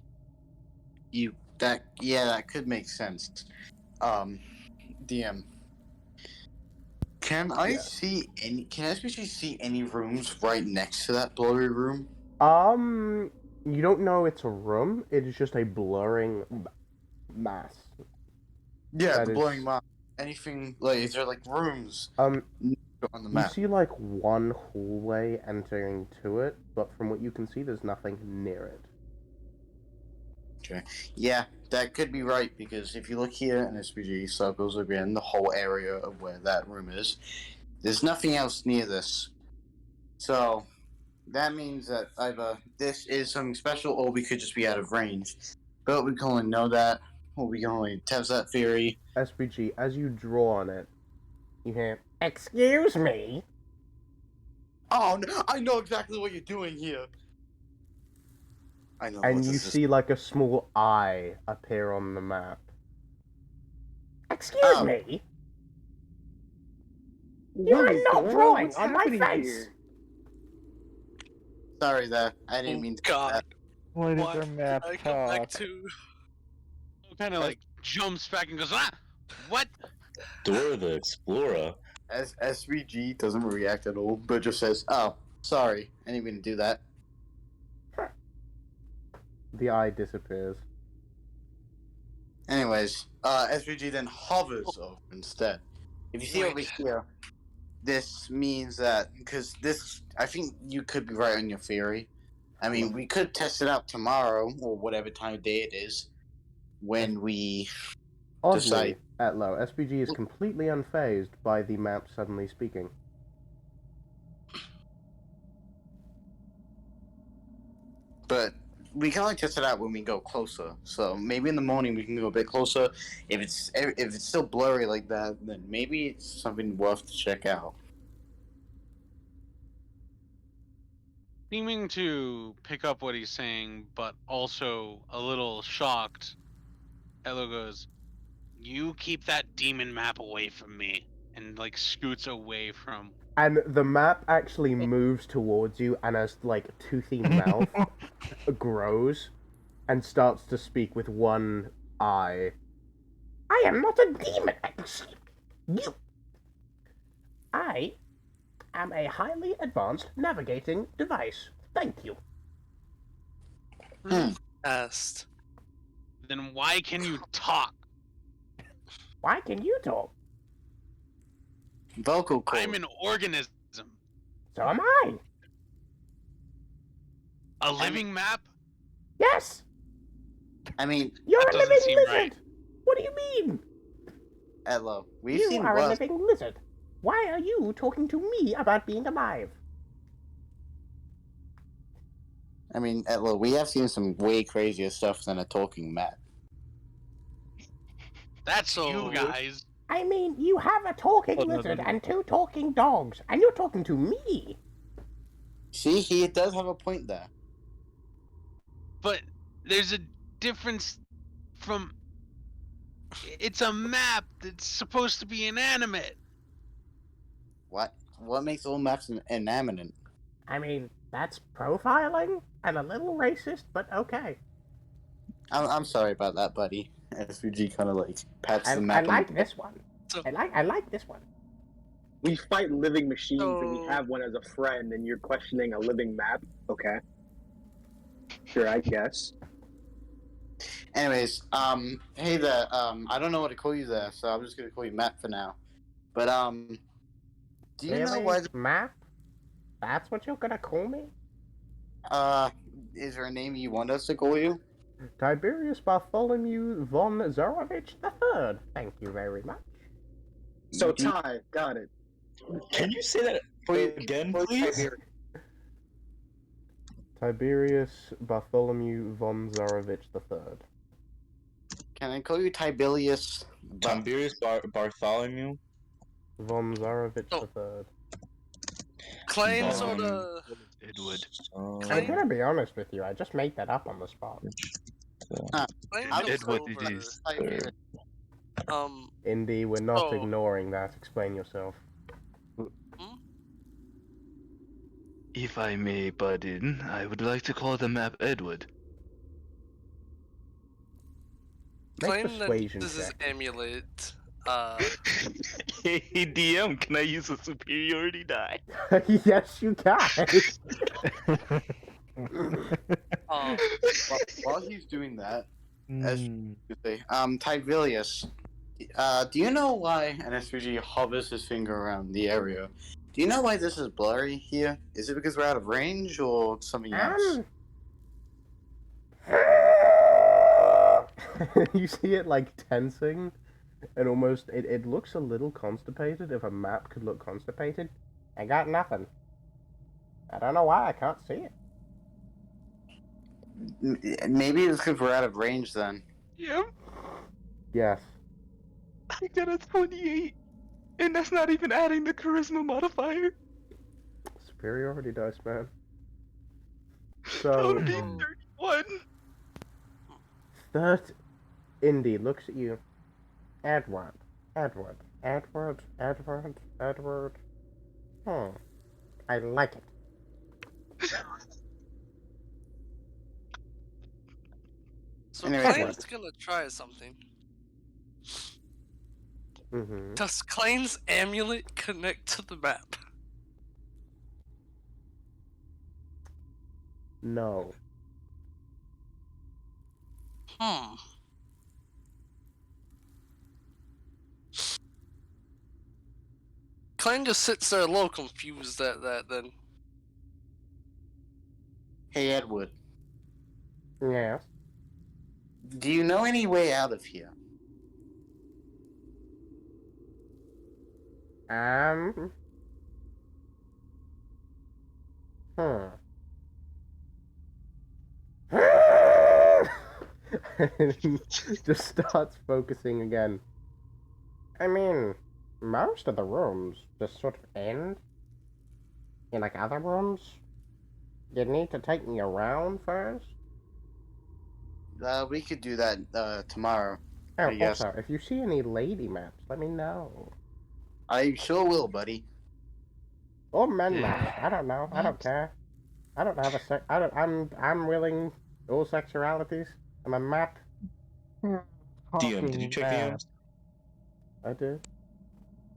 that could make sense. DM. Can I especially see any rooms right next to that blurry room? You don't know it's a room, it is just a blurring mass. Yeah, That the is- blurring map. Anything, like, is there, like, rooms on the You map? see, like, one hallway entering to it, but from what you can see, there's nothing near it. Okay. Yeah, that could be right, because if you look here in SPG circles again, the whole area of where that room is, there's nothing else near this. So, that means that either this is something special, or we could just be out of range. But we can only know that, or we can only test that theory. SPG, as you draw on it, you hear, "Excuse me?" Oh, no, I know exactly what you're doing here. I know. And what you this is. see, like, a small eye appear on the map. Excuse me? You What are is not going on? drawing What's on my happening face! here? Sorry, that I didn't mean to. God. Why does Why our map I come back talk? to? Kind of like jumps back and goes, ah! What? Dora the Explorer. SVG doesn't react at all, but just says, "Oh, sorry, I didn't mean to do that." The eye disappears. Anyways, SVG then hovers over instead. If you see over Wait. here, this means that because this, I think you could be right on your theory. I mean, we could test it out tomorrow or whatever time of day it is when we Oddly, decide. Etlo, SPG is completely unfazed by the map suddenly speaking. But we can only test it out when we go closer. So maybe in the morning we can go a bit closer. If it's still blurry like that, then maybe it's something worth to check out. Seeming to pick up what he's saying, but also a little shocked, Elo goes, "You keep that demon map away from me," and like scoots away from. And the map actually moves towards you, and as like toothy mouth grows and starts to speak with one eye. I am not a demon. You. I am a highly advanced navigating device. Thank you. Asked. Then why can you talk? Why can you talk? Vocal cord. I'm an organism. So am I. A living map? Yes. I mean, You're That a doesn't living seem lizard. right. What do you mean? Elo, we've You seen are a worse. living lizard. Why are you talking to me about being alive? I mean, Elo, we have seen some way crazier stuff than a talking map. That's So- you guys. I mean, you have a talking Oh, no, lizard no, no. and 2 talking dogs, and you're talking to me. See, he does have a point there. But there's a difference from. It's a map that's supposed to be inanimate. What makes all maps inanimate? I mean, that's profiling and a little racist, but okay. I'm sorry about that, buddy. SVG kind of like pats the I map. like this one. So- I like this one. We fight living machines and we So- have one as a friend, and you're questioning a living map. Okay. Sure, I guess. Anyways, hey there. I don't know what to call you there, so I'm just gonna call you Matt for now. But do you know Really? why? Map? That's what you're gonna call me? Is there a name you want us to call you? Tiberius Bartholomew von Zarovich III. Thank you very much. So Ty, got it. Can you say that again, please? Tiberius Bartholomew von Zarovich III. Can I call you Tiberius? Tiberius Bartholomew. Von Zarovich Oh. III. Claims Um, or the Edward. I'm gonna be honest with you, I just made that up on the spot. claims Edward over, it is. Tiberius. Indy, we're not Oh. ignoring that. Explain yourself. If I may butt in, I would like to call the map Edward. Make claim that persuasion this is check. amulet. Hey DM, can I use a superiority die? Yes, you can. While he's doing that, as Hmm. you say, Tiberius, do you know why an SVG hovers his finger around the area? Do you know why this is blurry here? Is it because we're out of range or something else? You see it like tensing, and almost it looks a little constipated. If a map could look constipated, I got nothing. I don't know why I can't see it. Maybe it's because we're out of range then. Yep, Yes. I got a 28. And that's not even adding the charisma modifier. Superiority dice, man. That So, would be 31. third Indy looks at you. Edward. Edward. Edward. Edward. Edward. I like it. So Anyway, claims gonna try something. Mm-hmm. Does Klein's amulet connect to the map? No. Hmm. Klein just sits there a little confused at that then. Hey, Edward, Yes. do you know any way out of here? Hmm. Just starts focusing again. I mean, most of the rooms just sort of end in like other rooms. You need to take me around first. We could do that tomorrow. Oh, I guess. also, if you see any lady maps, let me know. I sure will, buddy. Or men maps. I don't know. I don't care. I don't have a sex. I don't. I'm willing all sexualities. I'm a map. DM, did you check DMs? I do.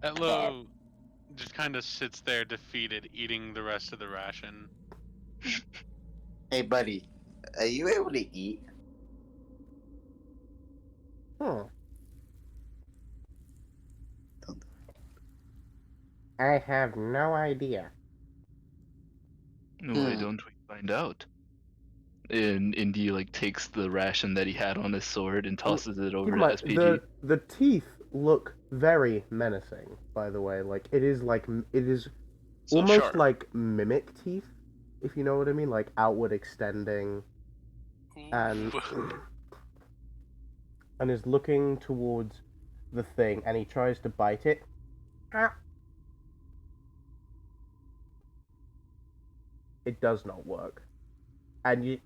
Etlo just kind of sits there defeated, eating the rest of the ration. Hey, buddy, are you able to eat? I have no idea. Why don't we find out? And Indy like takes the ration that he had on his sword and tosses it over to SPG. The teeth look very menacing. By the way, like it is So almost sharp. like mimic teeth, if you know what I mean, like outward extending, and is looking towards the thing, and he tries to bite it. It does not work. And you...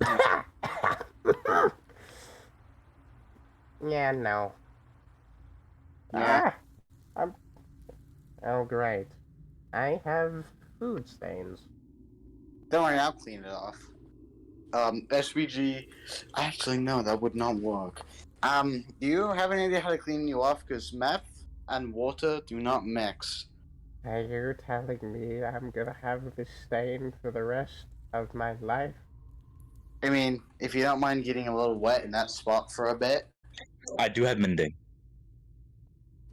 Yeah, no. Yeah. Oh, great. I have food stains. Don't worry, I'll clean it off. SVG. Actually, no, that would not work. Do you have any idea how to clean you off? Because meth and water do not mix. Are you telling me I'm gonna have this stain for the rest of my life? I mean, if you don't mind getting a little wet in that spot for a bit. I do have mending.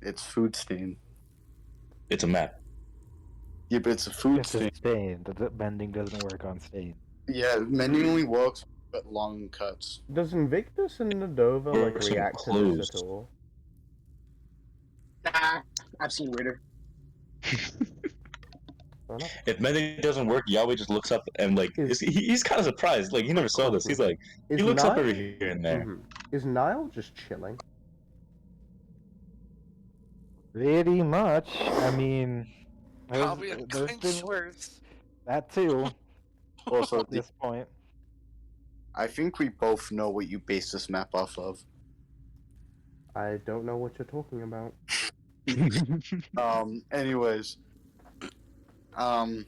It's food stain. It's a map. Yeah, but it's a food It's stain. a stain. The bending doesn't work on stain. Yeah, mending only works with long cuts. Does Invictus and Nadova like Works in react to this clothes. at all? Nah, I've seen weirder. If mending doesn't work, Yahweh just looks up and like he's kind of surprised. Like he never saw this. He's like he looks up over here and there. Is Niall just chilling? Pretty much. I mean, Probably a there's clinch been worse. that too. Also, At this point, I think we both know what you base this map off of. I don't know what you're talking about. Anyways. Sorry.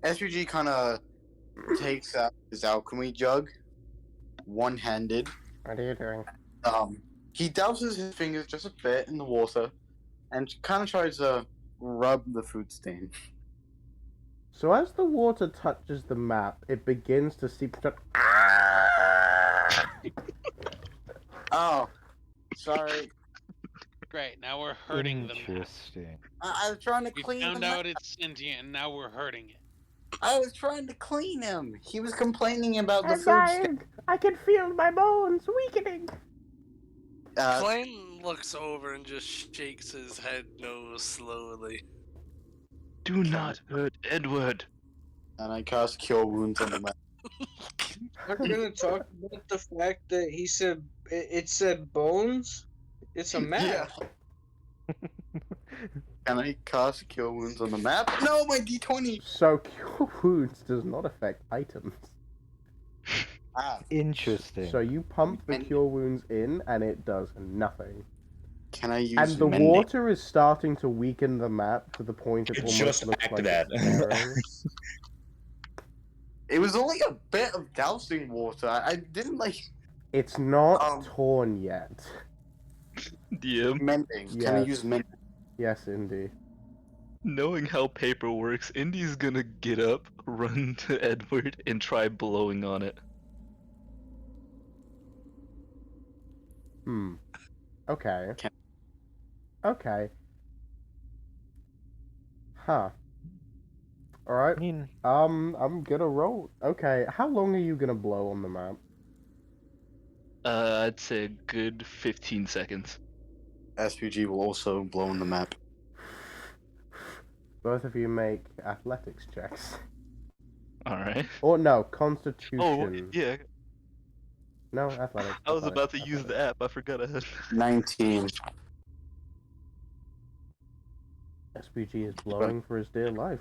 SVG kind of takes out his alchemy jug, one-handed. What are you doing? He douses his fingers just a bit in the water, and kind of tries to rub the food stain. So as the water touches the map, it begins to seep. Oh, sorry. Great, now we're hurting them. interesting. I was trying to We clean found him. out it's sentient, and now we're hurting it. I was trying to clean him. He was complaining about the I'm food dying. I can feel my bones weakening. stain. Klein looks over and just shakes his head no slowly. Do not hurt Edward. And I cast Cure Wounds on the map. We're gonna talk about the fact that he said it said bones. It's a map. Yeah. Can I cast Cure Wounds on the map? No, my D20! So Cure Wounds does not affect items. Ah, Interesting. So you pump the Cure Wounds in, and it does nothing. can I use And the mending? water is starting to weaken the map to the point it It almost just looks like acted it's that. tearing. It was only a bit of dousing water. I didn't like. It's not Um, torn yet. DM, Mending. Can I Yes. use mending? Yes, Indy. knowing how paper works, Indy's gonna get up, run to Edward, and try blowing on it. Okay. Can- Okay. Huh. Alright. I mean, I'm gonna roll. Okay, how long are you gonna blow on the map? I'd say a good 15 seconds. SPG will also blow on the map. Both of you make athletics checks. Alright. Or no, constitution. Oh, yeah. No, athletics. I was athletics, about to use athletics. the app. I forgot I had. 19. SPG is blowing for his dear life.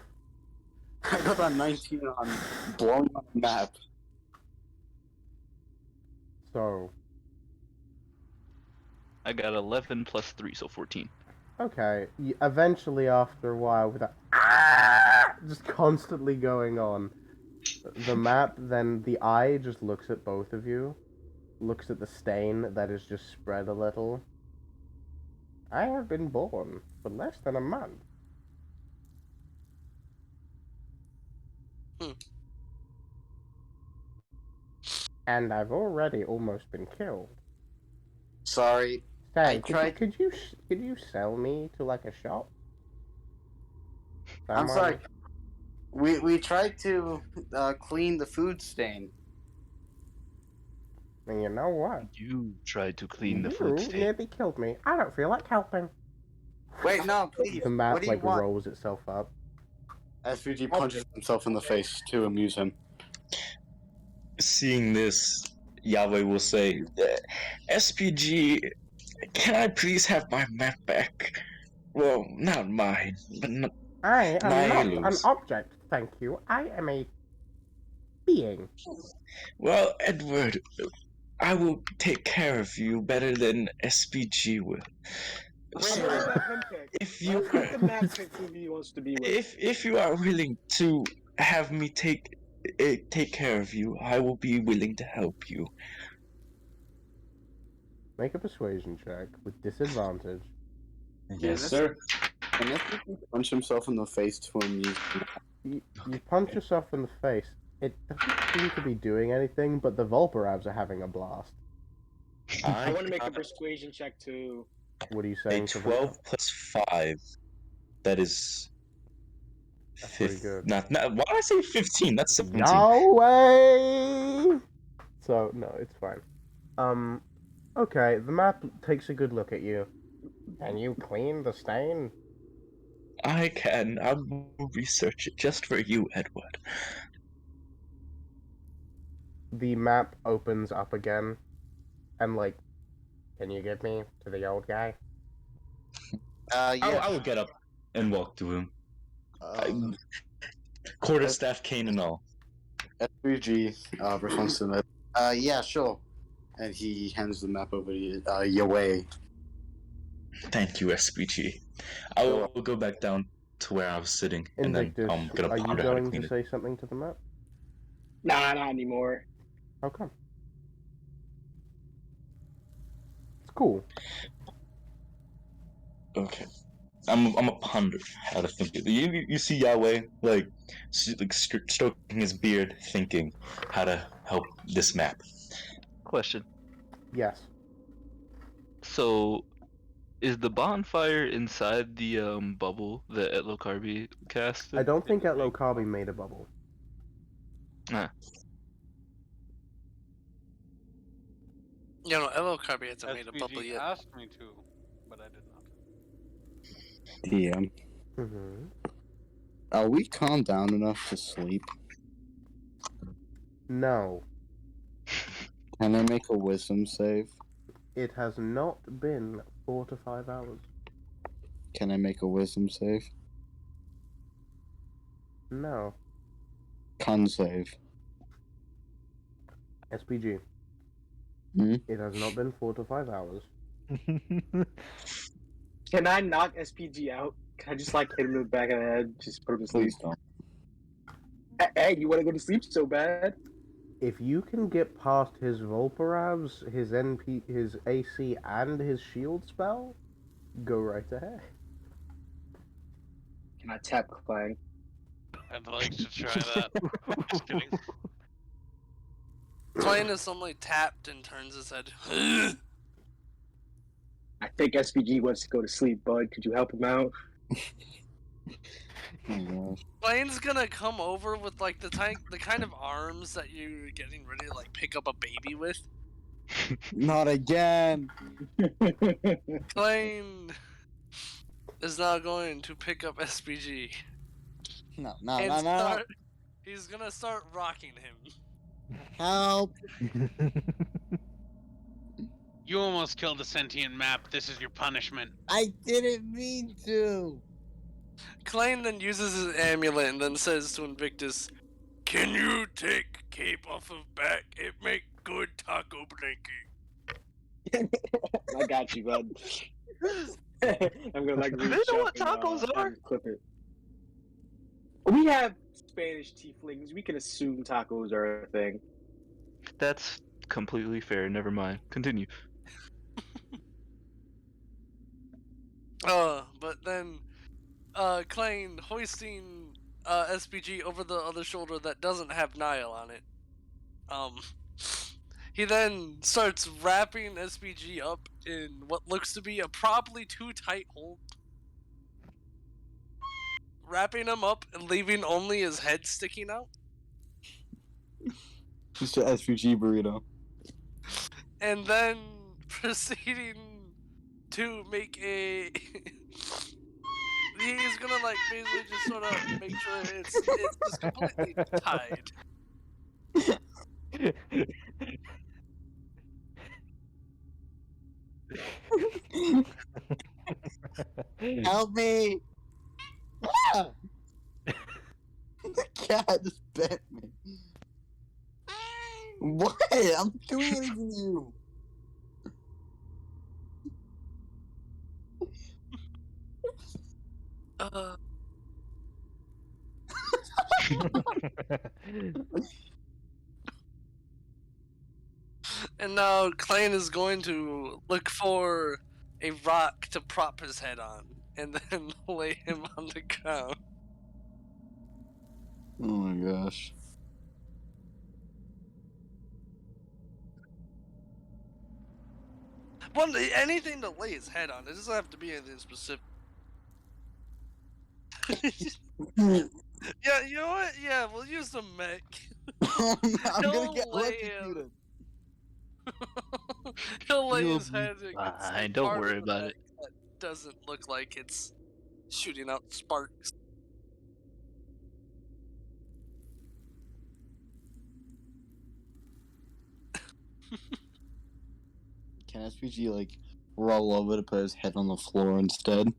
I got a 19 on blowing on the map. So, I got 11 plus 3, so 14. okay. Eventually, after a while, with that just constantly going on, the map, then the eye just looks at both of you, looks at the stain that is just spread a little. I have been born for less than a month. And I've already almost been killed. Sorry. Stan, tried- could you sell me to like a shop? I'm sorry. We tried to clean the food stain. And you know what? You tried to clean the You food stain. nearly killed me. I don't feel like helping. Wait, no, please. The map What do you like want? rolls itself up. SVG punches himself in the face to amuse him. Seeing this, Yahweh will say, SPG, can I please have my map back? Well, not mine, but not I am not an Nihilus. object, thank you. I am a being. Well, Edward, I will take care of you better than SPG will. Wait, let him pick. If you Let the map pick who he wants to be with. if you are willing to have me take care of you, I will be willing to help you. Make a persuasion check with disadvantage. Yes, sir. And SVG punch himself in the face to amuse him. You punch yourself in the face. It doesn't seem to be doing anything, but the Volperavs are having a blast. I want to make a persuasion check too. What are you A saying? to them? 12 plus 5. That is. That's pretty good. Not, why did I say 15? That's 17. Yahweh! So, no, it's fine. Okay, the map takes a good look at you. Can you clean the stain? I can. I will research it just for you, Edward. The map opens up again, and like, can you get me to the old guy? Yeah. I will get up and walk to him. Um, Quarterstaff cane and all. SVG responds to that. Yeah, sure. And he hands the map over to Yahweh. Thank you, SPG. I will go back down to where I was sitting, and then Invictus, I'm gonna are you ponder how to going clean to it. say something to the map? Nah, not anymore. How come? It's cool. Okay. I'm a ponder how to think it. You see Yahweh like stroking his beard, thinking how to help this map. Question. Yes. So, is the bonfire inside the bubble that Etlocarby casted? I don't think Etlocarby made a bubble. Ah. You know, Elo Carby hasn't made a bubble SPG yet. asked me to, but I did not. DM. Mm-hmm. Are we calmed down enough to sleep? No, Can I make a wisdom save? it has not been 4 to 5 hours. Can I make a wisdom save? No. Con save. SPG. Hmm? It has not been 4 to 5 hours. Can I knock SPG out? Can I just like hit him in the back of the head, just put him to sleep? Please don't. Hey, you want to go to sleep so bad? If you can get past his Volparavs, his his AC, and his shield spell, go right ahead. Can I tap Clang? I'd like to try that. Just kidding. Klein is suddenly tapped and turns his head. I think SPG wants to go to sleep, bud. Could you help him out? Oh, gosh. Klein's gonna come over with like the kind of arms that you're getting ready to like pick up a baby with. Not again. Klein is now going to pick up SPG No. and he's gonna start rocking him. Help. You almost killed a sentient map. This is your punishment. I didn't mean to. Klein then uses his amulet and then says to Invictus, "Can you take cape off of back? It make good taco blanket." I got you, bud. I'm gonna like. Do they know what tacos are? Clip it. We have Spanish tieflings. We can assume tacos are a thing. That's completely fair. Never mind. Continue. But then, Klein hoisting SPG over the other shoulder that doesn't have Niall on it. He then starts wrapping SPG up in what looks to be a probably too tight hold. Wrapping him up and leaving only his head sticking out. Just an SVG burrito. And then proceeding to make a... He's gonna like basically just sort of make sure it's just completely tied. Help me! Ah! The cat just bit me. What? I'm doing anything to you. And now Klein is going to look for a rock to prop his head on, and then lay him on the ground. Oh my gosh. Well, anything to lay his head on. It doesn't have to be anything specific. Yeah, you know what? Yeah, we'll use the mech. I'm He'll gonna get lay electrocuted. He'll lay You'll his be head against fine, the don't part worry of the about mech it. that doesn't look like it's shooting out sparks. Can SPG like roll over to put his head on the floor instead?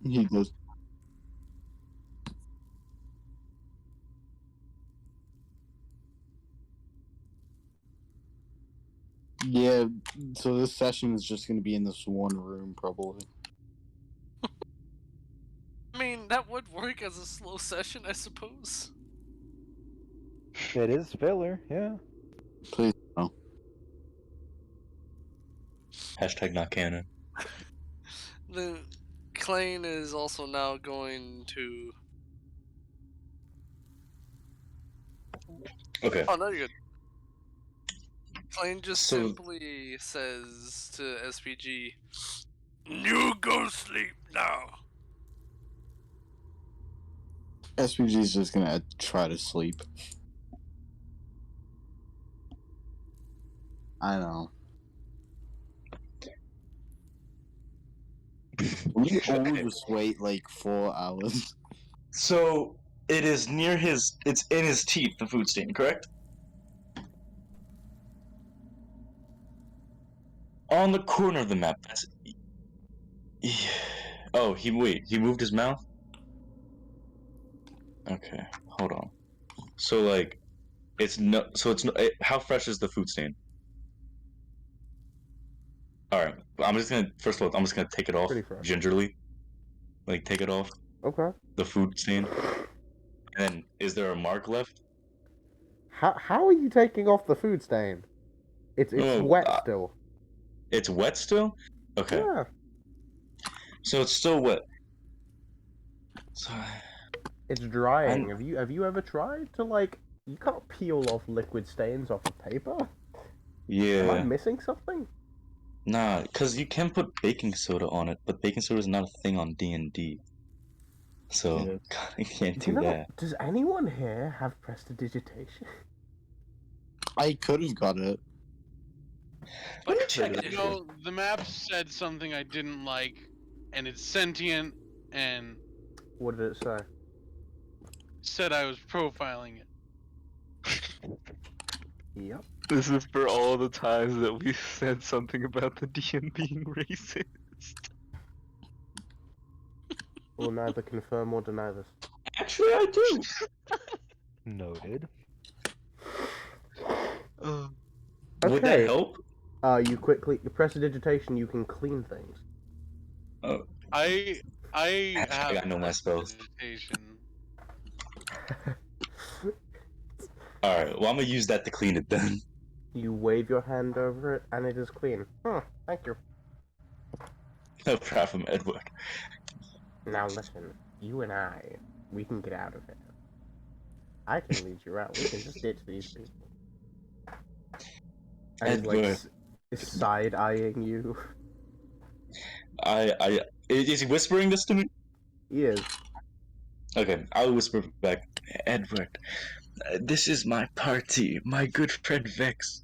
He goes. Yeah, so this session is just gonna be in this one room, probably. I mean, that would work as a slow session, I suppose. It is filler, yeah. Please no. Hashtag not canon. The Klein is also now going to... Okay. Oh, no, you're good. Klein just So- simply says to SPG, "You go sleep now." SPG's just gonna try to sleep. I know. We all Okay. just wait like 4 hours. So it is near his. It's in his teeth. The food stain, correct? On the corner of the map. That's. Oh, he moved his mouth. Okay, hold on. So like, it's no. So it's no. How fresh is the food stain? All right, I'm just gonna. First of all, I'm just gonna take it off Pretty fresh. gingerly. Like take it off Okay. the food stain. And then, is there a mark left? How are you taking off the food stain? It's Oh, wet still. It's wet still? Okay. Yeah. So it's still wet. So, It's drying. Have you ever tried to like? You can't peel off liquid stains off of paper. Am I yeah. missing something? Nah, because you can put baking soda on it, but baking soda is not a thing on D&D. So, Yeah. you can't Do do you know? that. Does anyone here have prestidigitation? I could have got it. Let me But, check you it. know, The map said something I didn't like, and it's sentient, and What did it say? said I was profiling it. Yep. This is for all the times that we said something about the DM being racist. We'll neither confirm or deny this. Actually, I do. Noted. Would that Okay. help? You prestidigitation. You can clean things. I Actually, I have gotta know my spells. prestidigitation. Alright, well, I'm gonna use that to clean it then. You wave your hand over it, and it is clean. Thank you. No problem, Edward. Now listen, you and I, we can get out of here. I can lead you out. We can just ditch these people. And he's like Edward. side-eyeing you. Is he whispering this to me? He is. Okay, I'll whisper back. Edward, this is my party. My good friend Vex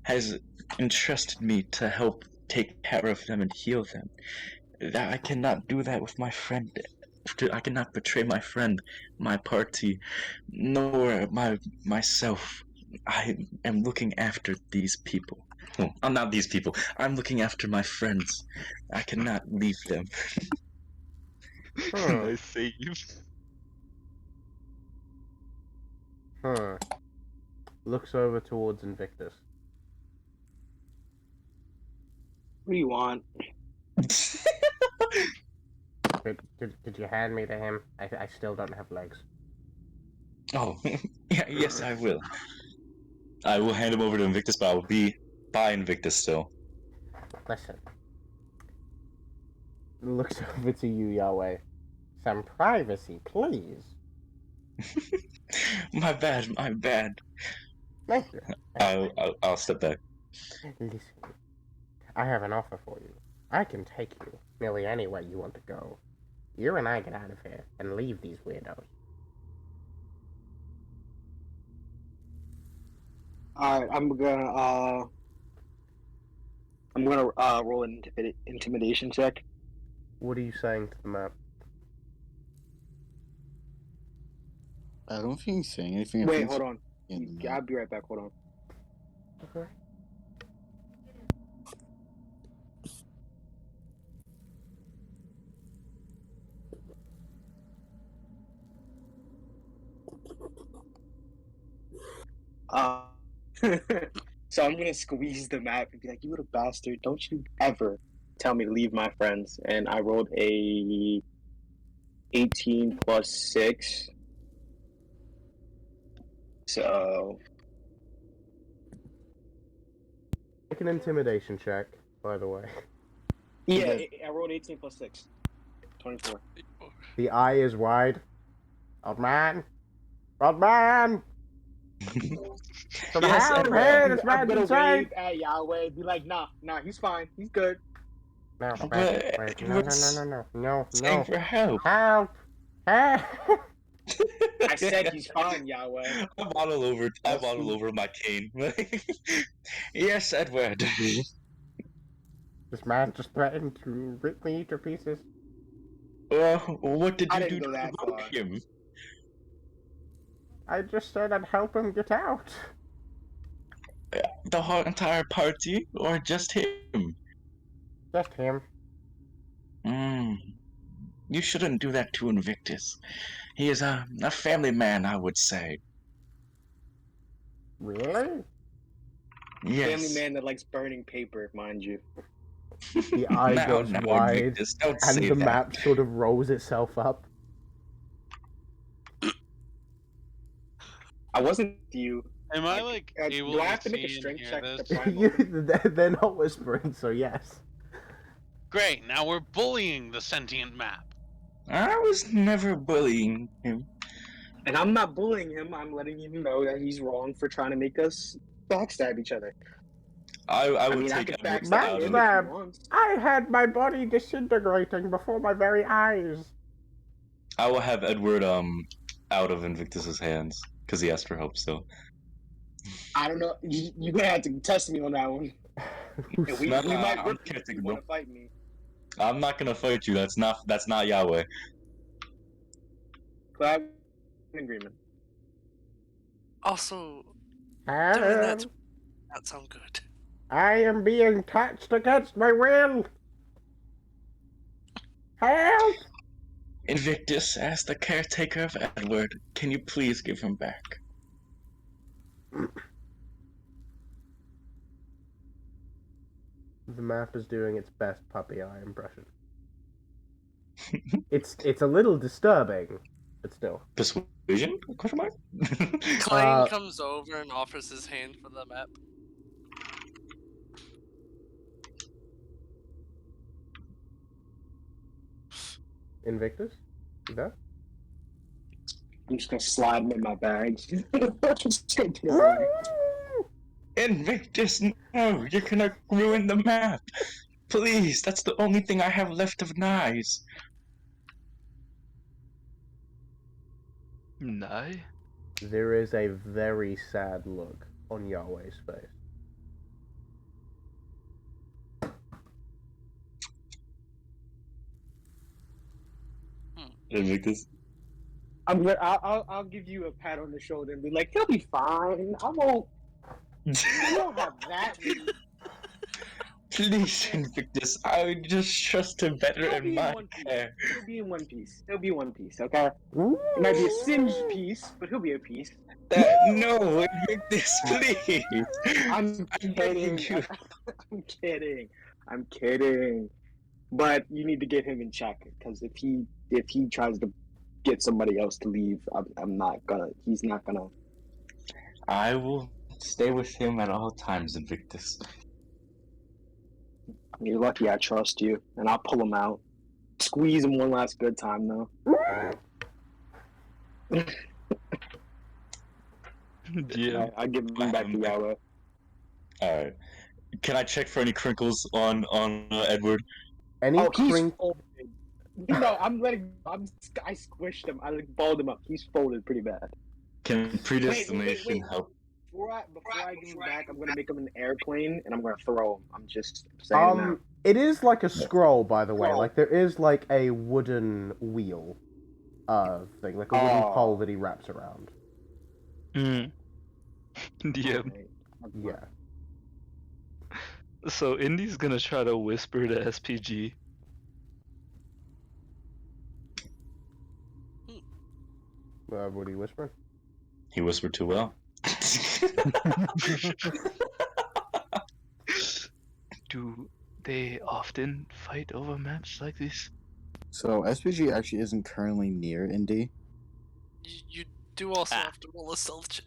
has entrusted me to help take care of them and heal them. That I cannot do that with my friend. I cannot betray my friend, my party, nor myself. I am looking after these people. Oh, I'm not these people. I'm looking after my friends. I cannot leave them. Nice save. Looks over towards Invictus. What do you want? Could you hand me to him? I still don't have legs. Oh, yeah, yes, I will. I will hand him over to Invictus, but I will be by Invictus still. Listen. Looks over to you, Yahweh. Some privacy, please. My bad, my bad. Thank you. I'll step back. Listen, I have an offer for you. I can take you nearly anywhere you want to go. You and I get out of here and leave these weirdos. Alright, I'm gonna roll an intimidation check. What are you saying to the map? I don't think he's saying anything. Wait, hold on. in the I'll be right back. Hold on. Okay. So I'm gonna squeeze the map and be like, "You little bastard! Don't you ever tell me to leave my friends." And I rolled a 18 plus 6. So Make an intimidation check, by the way. yeah, I rolled 18 plus 6. 24. The eye is wide. Old man! Old man! Some Yes, help Edward. here! This I'm man's gonna inside! wave at Yahweh. Be like, nah, he's fine. He's good. No, But wait, no, no. Saying for help. Help! Help! I said he's fine, Yahweh. I waddle over my cane. Yes, Edward. This man just threatened to rip me to pieces. What did I you didn't do go to that provoke far. him? I just said I'd help him get out. The whole entire party, or just him? Just him. You shouldn't do that to Invictus. He is a family man, I would say. Really? Yes. Family man that likes burning paper, mind you. The eye Now, goes now, wide, Invictus, don't and say the that. map sort of rolls itself up. wasn't you. Am I like able do I to have to make a see and strength hear check this? to pry him open? They're not whispering, so yes. Great, now we're bullying the sentient map. I was never bullying him. And I'm not bullying him. I'm letting him know that he's wrong for trying to make us backstab each other. I would mean, I take could Edward backstab out him of if he Backstab! wants. I had my body disintegrating before my very eyes. I will have Edward out of Invictus's hands because he asked for help. So I don't know. You're gonna have to test me on that one. And we might I'm rip the you if caretaker, you bro. want to fight me. I'm not gonna fight you. That's not Yahweh. Glad in agreement. Also, doing Help! that not sound good. I am being touched against my will. Help! Invictus, as the caretaker of Edward, can you please give him back? The map is doing its best puppy eye impression. It's a little disturbing, but still. Persuasion? Question mark? Clang comes over and offers his hand for the map. Invictus? You there? I'm just gonna slide him in my bag. Just gonna put it away. Invictus, no! You're gonna ruin the map! Please, that's the only thing I have left of knives. Nye? There is a very sad look on Yahweh's face. Invictus. I'll give you a pat on the shoulder and be like, he'll be fine. I won't. You don't have that. Please, Invictus, I would just trust him better He'll in be in my one piece. care. He'll be in one piece. He'll be one piece. Okay. It might be a singed piece, but he'll be a piece. No, Invictus, please! I'm begging kidding. you. I'm kidding. I'm kidding. But you need to get him in check because if he tries to get somebody else to leave, I'm not gonna. He's not gonna. I will stay with him at all times, Invictus. You're lucky I trust you, and I'll pull him out. Squeeze him one last good time though. Yeah. I give him back to Yahweh. Alright. Can I check for any crinkles on Edward? Any He's crink- folded. No, I squished him. I like balled him up. He's folded pretty bad. Can predestination wait. help? Before I give him back, I'm gonna make him an airplane and I'm gonna throw him. I'm just saying that. It is like a scroll, by the way. Like there is like a wooden wheel, thing, like a wooden pole that he wraps around. Mm. Yeah. Yeah. So Indy's gonna try to whisper to SPG. What are you whispering? He whispered too well. Do they often fight over maps like this? So SPG actually isn't currently near Indy. You do also have to roll a stealth check.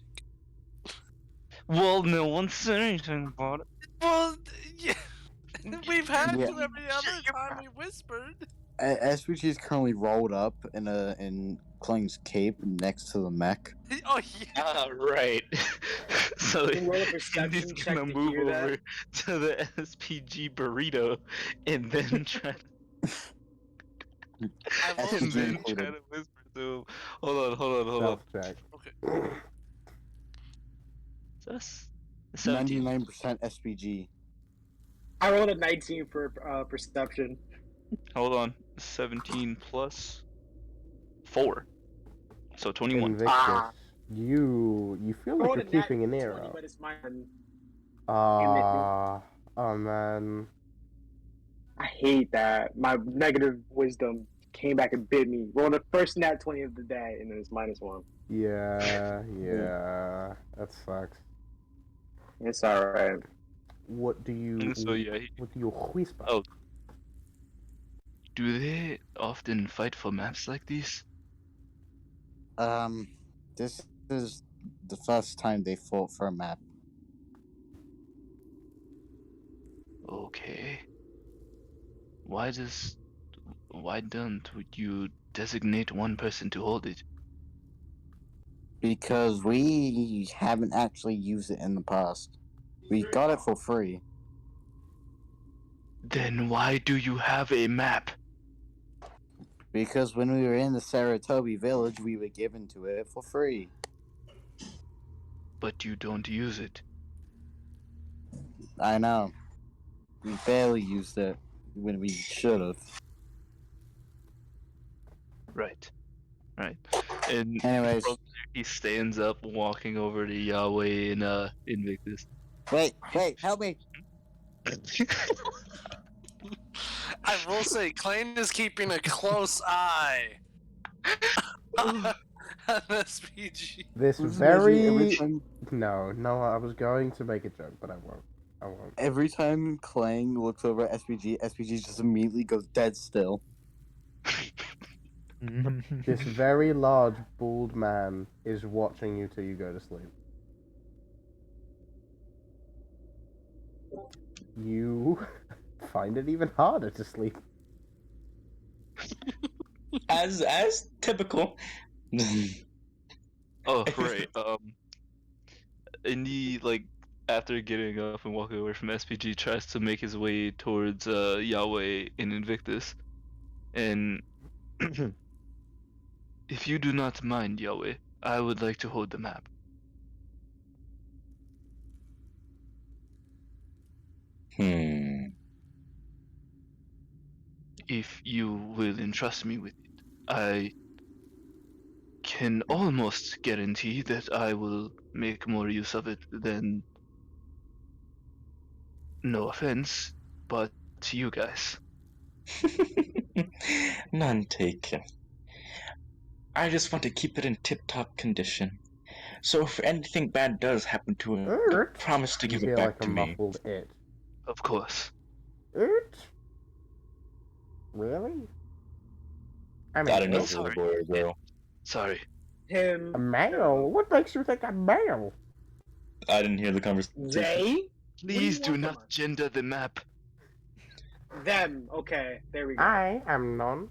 Well, no one said anything about it. Well, yeah. We've had Yeah. to every other time we whispered. SPG is currently rolled up in Kling's cape next to the mech. Oh yeah. Ah, right. So Can you roll a perception Indy's check gonna to move hear that? over to the SPG burrito and then try to, I've SPG and then included. try to whisper to him. Hold on. Stealth check. Okay. That's 17. 99% SPG. I rolled a 19 for perception. Hold on. 17 plus 4. So 21. Invictus, you feel like Rolled you're a nat keeping an 20, arrow. but it's mine. Oh man. I hate that. My negative wisdom came back and bit me. Rolled the first nat 20 of the day, and then it's -1. Yeah, that sucks. It's alright. What do you? And so yeah, What do you whisper? Oh. Do they often fight for maps like these? This is the first time they fought for a map. Okay. Why don't you designate one person to hold it? Because we haven't actually used it in the past. We got it for free. Then why do you have a map? Because when we were in the Saratobi village, we were given to it for free. But you don't use it. I know. We barely used it when we should have. Right. Right. And Anyways. from there, he stands up, walking over to Yahweh and Invictus. Wait, help me! I will say, Clayton is keeping a close eye on SPG. This This is very every time, no, I was going to make a joke, but I won't. every time Clang looks over at SPG, SPG just immediately goes dead still. This very large bald man is watching you till you go to sleep. You find it even harder to sleep. As typical. Oh, right. Indy, like, after getting up and walking away from SPG, tries to make his way towards Yahweh and Invictus. And if you do not mind, Yahweh, I would like to hold the map. If you will entrust me with it, I can almost guarantee that I will make more use of it than, no offense, but to you guys. None taken. I just want to keep it in tip-top condition. So if anything bad does happen to it, promise to give it back to me. Muffled it. Of course. Really? I don't know, Sorry. boy or girl. Sorry. Him. A male? What makes you think I'm male? I didn't hear the conversation. They? Please What do you do want not from us? gender the map. Them. Okay, there we go. I am none.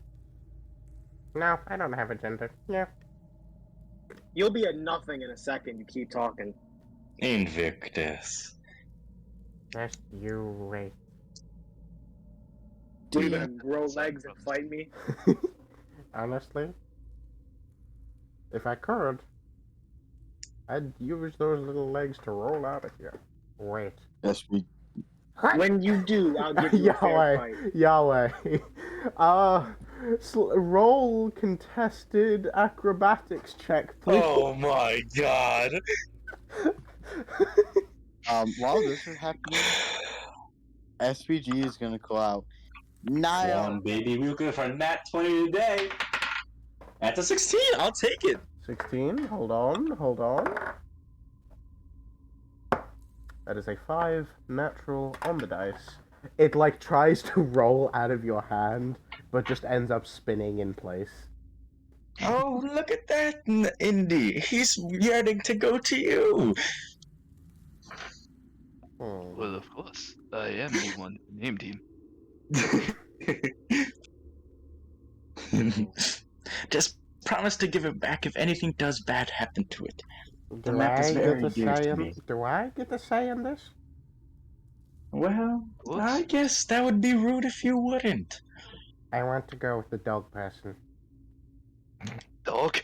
No, I don't have a gender. Yeah. You'll be a nothing in a second. You keep talking. Invictus. That's you, wait. What, you gonna grow legs and fight me? Honestly, if I could, I'd use those little legs to roll out of here. Wait. SPG. When you do, I'll give you a fair fight. Yahweh. Roll contested acrobatics check, please. Oh my god. While this is happening, SPG is gonna call out, Niall! Come on, baby. We were looking for a nat 20 today. That's a 16. I'll take it. 16. Hold on. That is a 5 natural on the dice. It, like, tries to roll out of your hand, but just ends up spinning in place. Oh, look at that, Indy. He's yearning to go to you. Well, of course. I am the one who named him. Just promise to give it back if anything does bad happen to it. The Do map is I very get to dear say to in, me. Do I get to say in this? Well, What? I guess that would be rude if you wouldn't. I want to go with the dog person. Dog?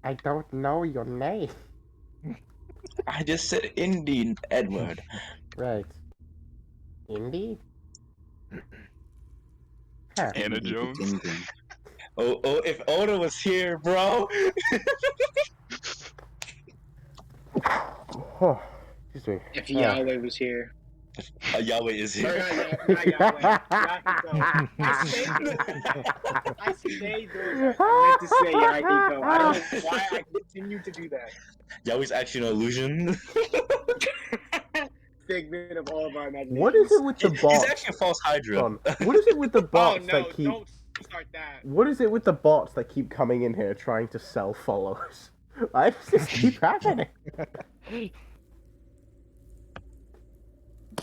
I don't know your name. I just said Indy, Edward. Right. Indy? Huh. Anna Jones? Oh, if Oda was here, bro. Oh, excuse me. If Yahweh was here. Yahweh is Or here. not Yahweh. Yahiko. I stayed doing that. I meant to say Yahiko. I don't know why I continue to do that. Yahweh's actually an illusion. Figment of all of our imaginations. What is it with the He's bots? actually a false Hydra. Hold on. What is it with the Oh bots no, that keep... don't start that. What is it with the bots that keep coming in here trying to sell followers? Why does this keep happening?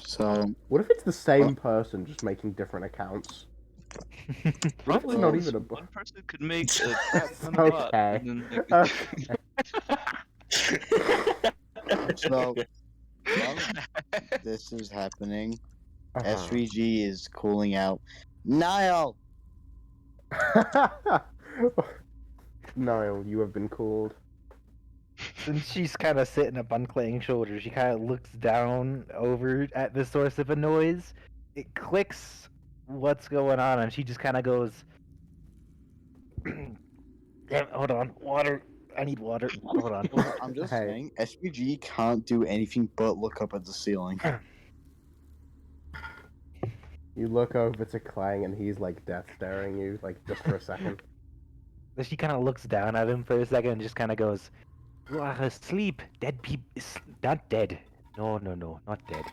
So, What if it's the same person just making different accounts? What if it's Probably not this even a one person could make a crap ton of bots. Okay. And then, like, so while this is happening, Uh-huh. SVG is cooling out. Niall! Niall, you have been called. Since she's kind of sitting up on Clay's shoulder, she kind of looks down over at the source of a noise. It clicks what's going on, and she just kind of goes, "Damn, hold on, water. I need water. Hold on." Well, I'm just Hey. saying, SVG can't do anything but look up at the ceiling. You look over to Clang and he's like death staring you, like just for a second. Then she kind of looks down at him for a second and just kind of goes, "You are asleep. Dead people. Not dead. No, not dead.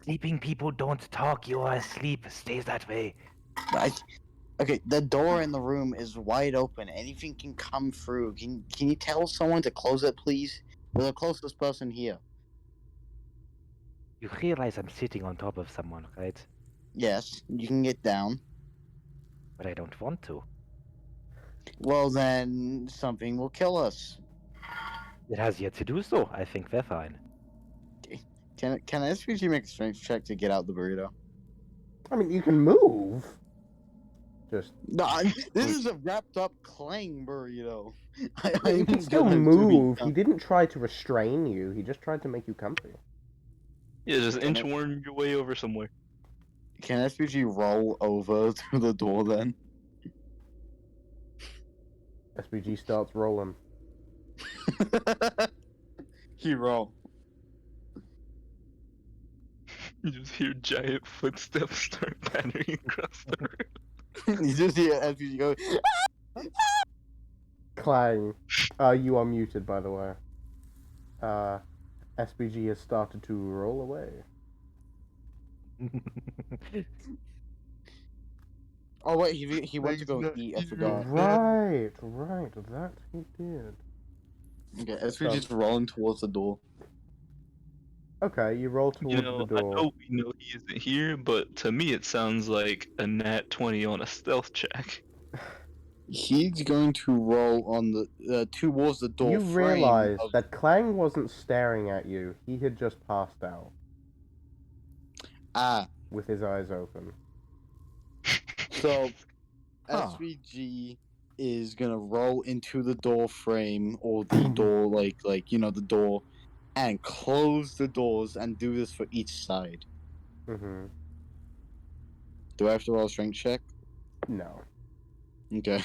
Sleeping people don't talk. You are asleep. Stays that way." Okay, the door in the room is wide open. Anything can come through. Can you tell someone to close it, please? We're the closest person here. You realize I'm sitting on top of someone, right? Yes, you can get down. But I don't want to. Well, then something will kill us. It has yet to do so. I think we're fine. Can SVG make a strength check to get out the burrito? I mean, you can move. Just No, this is a wrapped up Clang burrito. you can still move. He didn't try to restrain you. He just tried to make you comfy. yeah, just inchworm your way over somewhere. Can SVG roll over to the door then? SBG starts rolling. He roll. You just hear giant footsteps start pattering across the room. You just hear SVG go. Clang. You are muted, by the way. SBG has started to roll away. Oh wait, he went to go eat. I forgot. Right, that he did. Okay, SVG's rolling towards the door. Okay, you roll towards You know, the I door. know we know he isn't here, but to me it sounds like a nat 20 on a stealth check. He's going to roll on the towards the door. You frame realize of- that Clang wasn't staring at you. He had just passed out Ah, with his eyes open. so Huh. SVG is gonna roll into the door frame or the door, like you know the door, and close the doors and do this for each side. Mm-hmm. Do I have to roll a strength check? No. Okay.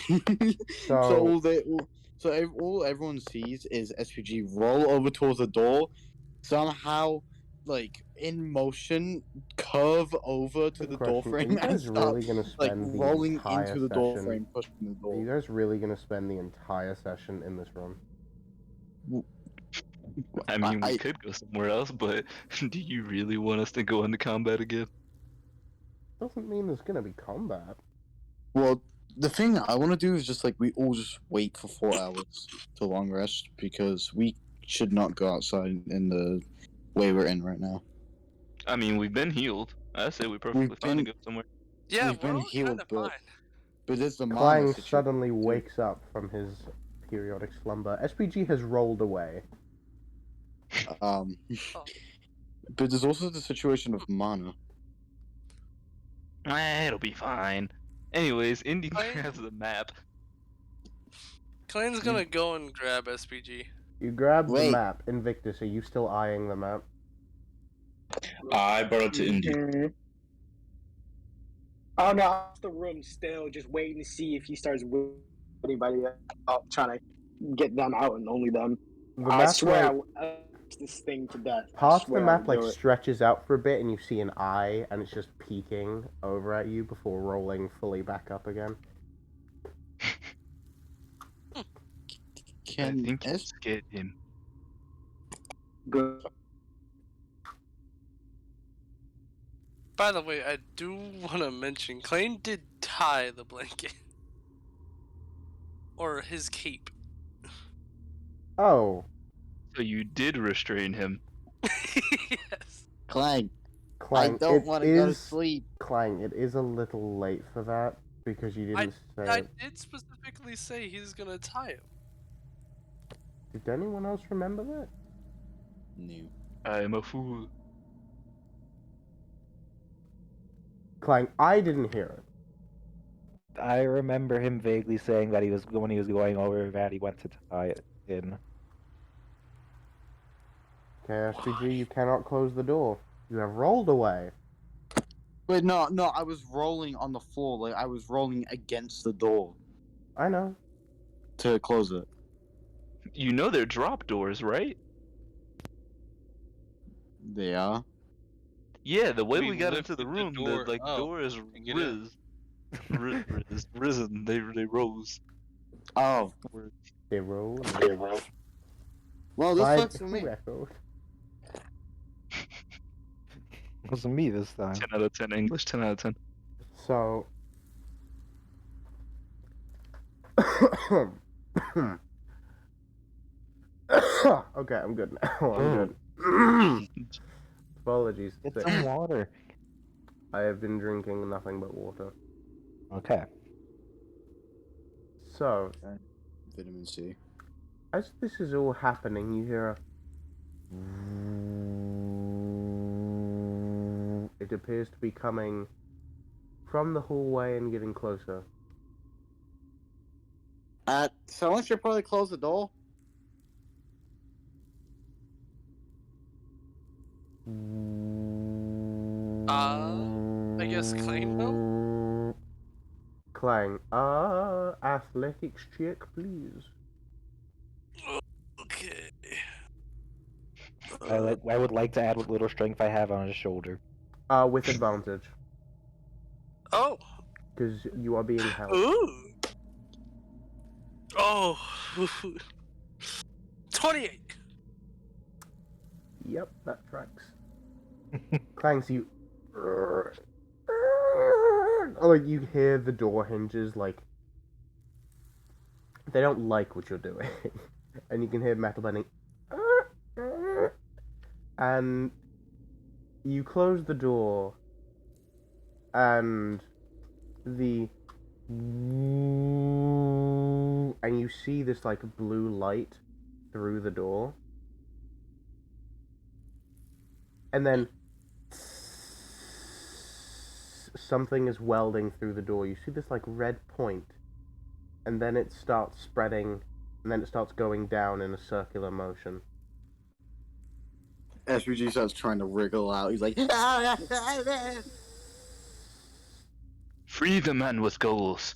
So- all everyone sees is SVG roll over towards the door, somehow, like in motion, curve over to the door Question, frame are you and guys start really gonna like spend the rolling entire into the door session? frame, pushing the Are you door. guys really gonna spend the entire session in this room? I mean, we could go somewhere else, but do you really want us to go into combat again? Doesn't mean there's gonna be combat. Well, the thing I want to do is just like we all just wait for 4 hours to long rest because we should not go outside in the way we're in right now. I mean, we've been healed. I say we're perfectly We've fine to been- go somewhere. Yeah, We've we're been all healed, kind of but- fine. But there's the Clang mana situation suddenly too. wakes up from his periodic slumber. SPG has rolled away. But there's also the situation of mana. It'll be fine. Anyways, Indy Fine. grabs the map. Klein's gonna go and grab SPG. You grab the Wait. map. Invictus, are you still eyeing the map? I brought it to Indy. Mhm. Oh no, I'm in the room still, just waiting to see if he starts with anybody out, trying to get them out and only them. The I map, swear, like, I this thing to death. I part of the swear I map would like do it. stretches out for a bit, and you see an eye, and it's just peeking over at you before rolling fully back up again. I Can think you S- scared him. Good. By the way, I do want to mention Klein did tie the blanket. Or his cape. Oh, So you did restrain him. Yes. Clang. Clang, I don't it want to go to is sleep. Clang. It is a little late for that because you didn't say I it. did specifically say he's gonna tie him. Did anyone else remember that? No. I am a fool. Clang, I didn't hear it. I remember him vaguely saying that when he was going over that he went to tie it in. Okay, SPG, you cannot close the door. You have rolled away. Wait, no, I was rolling on the floor. Like, I was rolling against the door I know. to close it. You know they're drop doors, right? They are. Yeah, the way We we got into the lifted the room, door the up door is to get in. risen. They rose. Oh. They rolled. Well, this By works for me. who echoed? It wasn't me this time. 10 out of 10 English. 10 out of 10. So. Okay, I'm good now. I'm good. Apologies. Get Sick. some water. I have been drinking nothing but water. Okay. So, Vitamin C. as this is all happening, you hear a... It appears to be coming from the hallway and getting closer. Someone should probably close the door. I guess Clang will? Clang. Athletics check, please. Okay. I would like to add what little strength I have on his shoulder. With advantage. Oh. Because you are being held. Ooh. Oh. 28. Yep, that tracks. Clangs you. Like you hear the door hinges, like they don't like what you're doing, and you can hear metal bending. And you close the door, and and you see this like blue light through the door. And then something is welding through the door. You see this like red point, and then it starts spreading, and then it starts going down in a circular motion. SPG starts trying to wriggle out. He's like, Free the man with goals.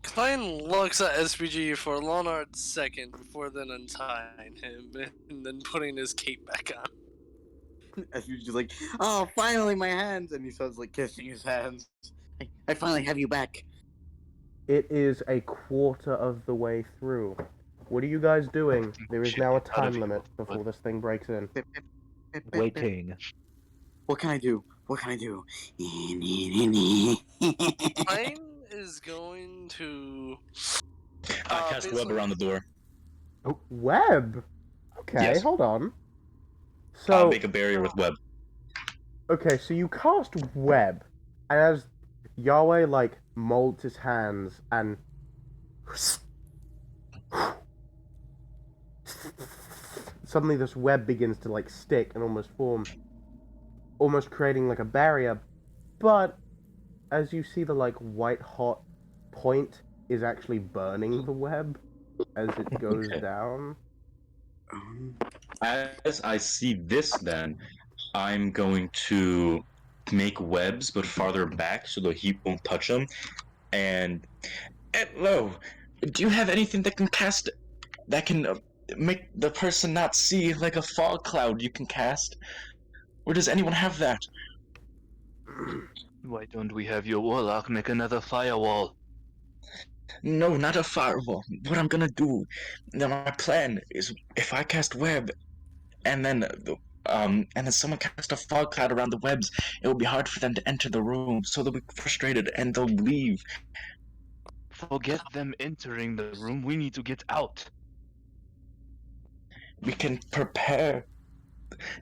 Klein looks at SPG for a long hard second before then untying him and then putting his cape back on. SPG's like, oh, finally my hands, and he starts like kissing his hands. I finally have you back. It is a quarter of the way through. What are you guys doing? There is now a time limit before this thing breaks in. Waiting. What can I do? What can I do? Klein is going to. I cast web around the door. Oh, web? Okay, Yes. hold on. So, Make a barrier with web. okay, so you cast web, and as Yahweh, like, molds his hands, and suddenly this web begins to, like, stick and almost form, almost creating, like, a barrier, but as you see the, like, white-hot point is actually burning the web as it goes down. As I see this, then, I'm going to make webs, but farther back so the heat won't touch them. And hello, do you have anything that can cast, that can make the person not see, like a fog cloud you can cast? Or does anyone have that? Why don't we have your warlock make another firewall? No, not a firewall. What I'm gonna do, now my plan is if I cast web, and then someone casts a fog cloud around the webs, it will be hard for them to enter the room, so they'll be frustrated and they'll leave. Forget them entering the room. We need to get out. we can prepare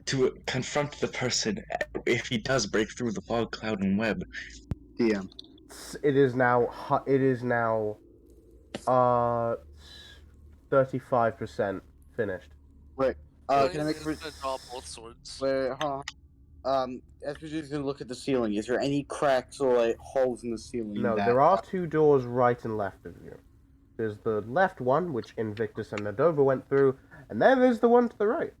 to confront the person if he does break through the fog cloud and web. DM. It is now 35% finished. Right. Clay Can I make is a gonna draw both swords. Wait, hold on. SPG is gonna look at the ceiling. Is there any cracks or like holes in the ceiling? No, that, there are two doors right and left of you. There's the left one, which Invictus and Nadova went through, and then there's the one to the right.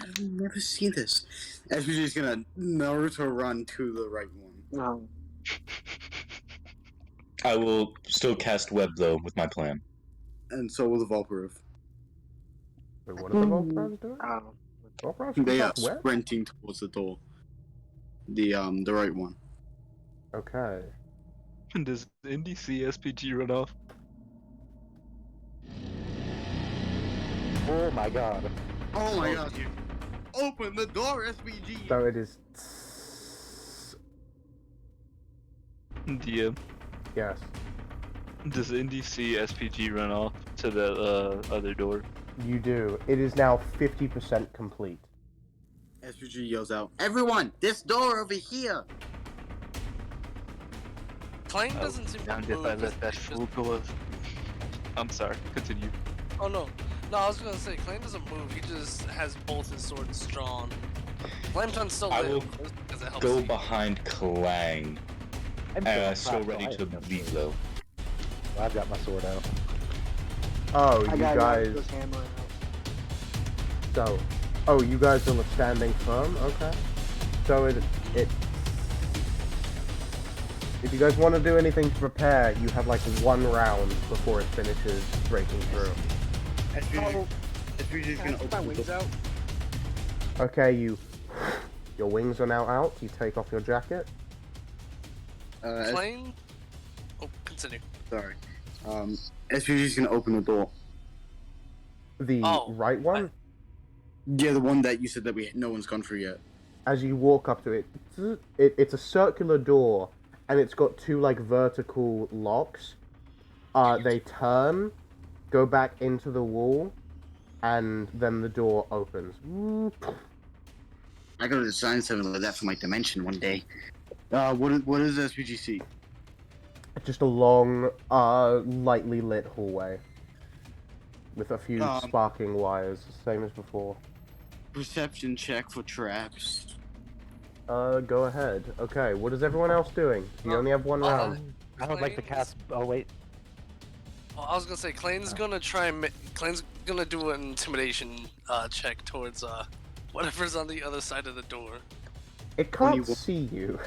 I've never seen this. SPG is gonna Naruto run to the right one. No. I will still cast web though with my plan. And so will the Volproof. Wait, what are the Voltrovs doing? Oh. Voltrovs can They are cast web? sprinting towards the door. The right one. Okay. Does NDC SPG run off? Oh my god. Oh my god. Open the door, SPG! So it is... DM. Yes. Does NDC SPG run off to the other door? You do. It is now 50% complete. SPG yells out, "Everyone, this door over here!" Klein doesn't seem to Damned move. if I let He's that just- fool go. I'm sorry. Continue. Oh no. No, I was gonna say, Klein doesn't move, he just has both his swords drawn. Flameton's still I lit, will of course, because it helps Go you. behind Clang. Still ready to bleed though. I've got my sword out. Oh, I you got guys... this hammer out. So... Oh, you guys are standing firm? Okay. So it... If you guys want to do anything to prepare, you have like one round before it finishes breaking through. SPG's gonna Cast my open the wings door. out. Okay, your wings are now out. You take off your jacket. Klein? Oh, continue. Sorry. SPG's gonna open the door. The Oh, right one. Yeah, the one that you said that no one's gone through yet. As you walk up to it, it's a circular door, and it's got two like vertical locks. They turn, go back into the wall, and then the door opens. I gotta design something like that for my dimension one day. What is SPG see? Just a long, lightly lit hallway with a few sparking wires, same as before. Perception check for traps. Go ahead. Okay, what is everyone else doing? You only have one round. I would like to cast. Oh wait. Well, I was gonna say, Klein's gonna try and Klein's gonna do an intimidation check towards whatever's on the other side of the door. It can't see you.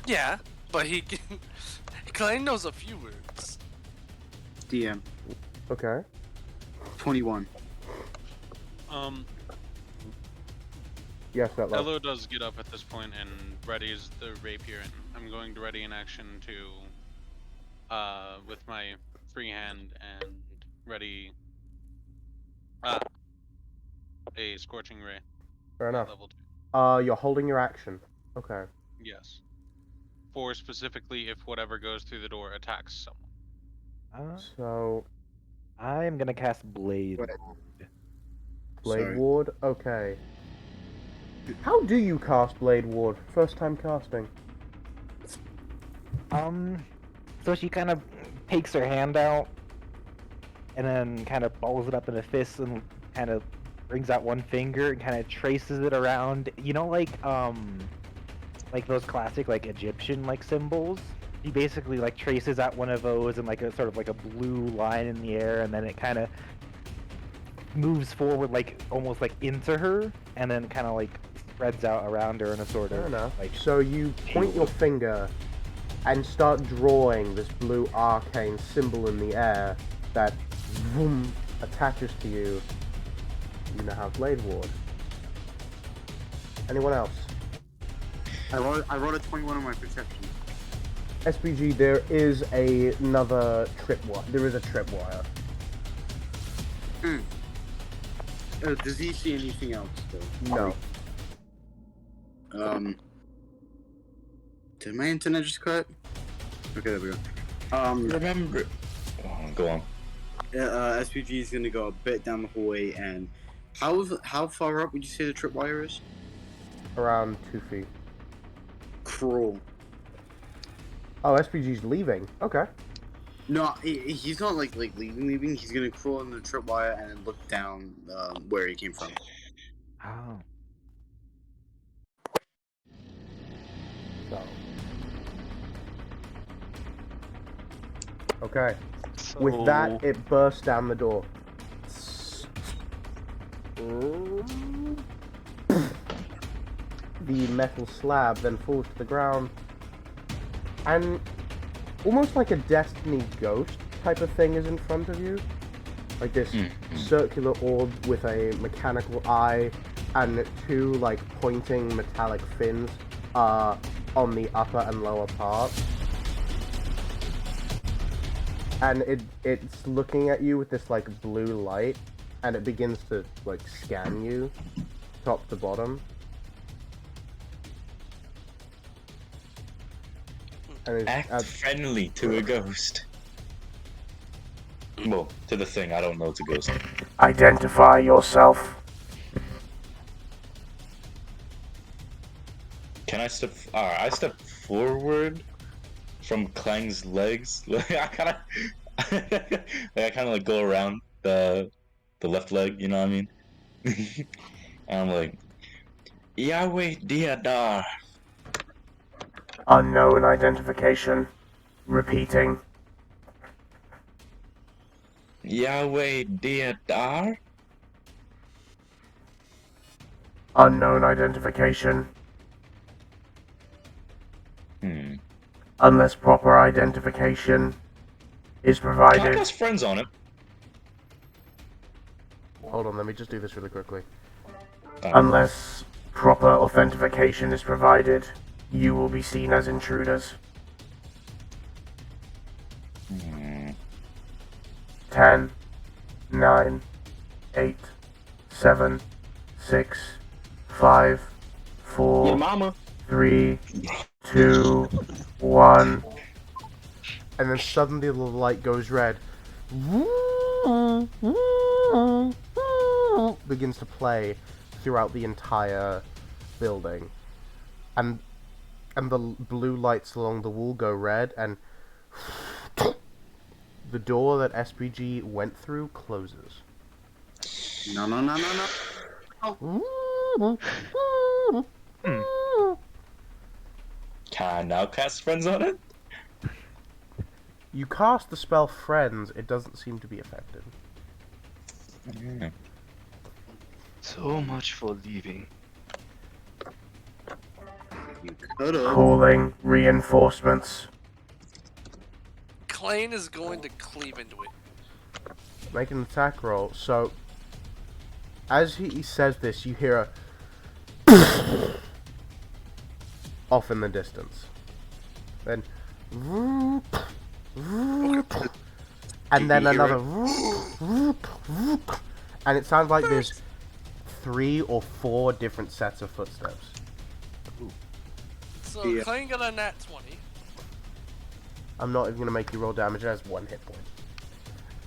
Yeah, but he can... Klein knows a few words. DM. Okay. 21. Yes, that love. Elo does get up at this point and readies the rapier, and I'm going to ready an action to, with my free hand and ready, a scorching ray. Fair enough. Level 2. You're holding your action. Okay. Yes. For specifically if whatever goes through the door attacks someone. So, I'm gonna cast Blade. Blade Sorry. Ward? Okay. How do you cast Blade Ward? First time casting. So she kind of takes her hand out, and then kind of balls it up in a fist, and kind of brings out one finger and kind of traces it around. You know, like those classic like Egyptian like symbols. He basically like traces out one of those and like a sort of like a blue line in the air, and then it kind of moves forward like almost like into her, and then kind of like spreads out around her in a sort Fair of enough. like. So you point your finger and start drawing this blue arcane symbol in the air that vroom, attaches to you. You now have Blade Ward. Anyone else? I rolled a 21 on my perception. SPG, there is another tripwire. There is a tripwire. Does he see anything else though? No. Did my internet just cut? Okay, there we go. Remember. Oh, go on. SPG is gonna go a bit down the hallway, and how far up would you say the tripwire is? Around 2 feet. Crawl. Oh, SPG's leaving. Okay. No, he's not like leaving. He's gonna crawl in the tripwire and then look down where he came from. Oh. So. Okay. With that, it bursts down the door. The metal slab then falls to the ground, and almost like a Destiny Ghost type of thing is in front of you. Like this circular orb with a mechanical eye and two like pointing metallic fins on the upper and lower part. And it's looking at you with this like blue light, and it begins to like scan you top to bottom. And Act friendly to a ghost. Well, to the thing, I don't know it's a ghost. Identify yourself. Can I step? I step forward from Klang's legs. Like I kind of like go around the left leg. You know what I mean? And I'm like, Yahweh Diadar. Unknown identification. Repeating. Yahweh Diadar. Unknown identification. Unless proper identification is Can I provided. cast friends on it? Hold on, let me just do this really quickly. Unless proper authentication is provided, you will be seen as intruders. 10, 9, 8, 7, 6, 5, 4, Your mama. 3, 2, 1. And then suddenly the light goes red. Begins to play throughout the entire building. And the blue lights along the wall go red, and the door that SPG went through closes. No. can I now cast friends on it? You cast the spell Friends, it doesn't seem to be effective. So much for leaving. Calling reinforcements. Klein is going to cleave into it. Make an attack roll. So, as he says this, you hear a off in the distance. Then, and then another, and it sounds like there's 3 or 4 different sets of footsteps. So Klein got a nat 20. I'm not even gonna make you roll damage. It has 1 hit point.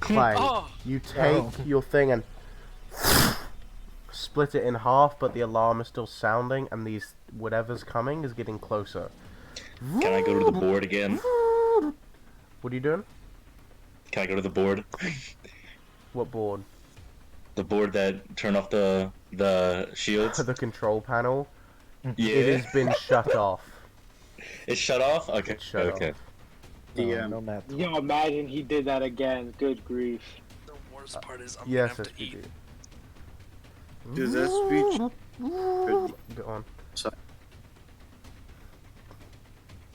Clang, Oh. you take your thing and split it in half, but the alarm is still sounding, and these whatever's coming is getting closer. Can I go to the board again? What are you doing? Can I go to the board? What board? The board that turned off the shields? The control panel. Yeah. It has been shut off. It's shut off? Okay. It's shut okay. off. No math. Yo, imagine he did that again. Good grief. The worst part is I'm Yes, gonna have to SPG. eat. Does that speech? Go on. Sorry.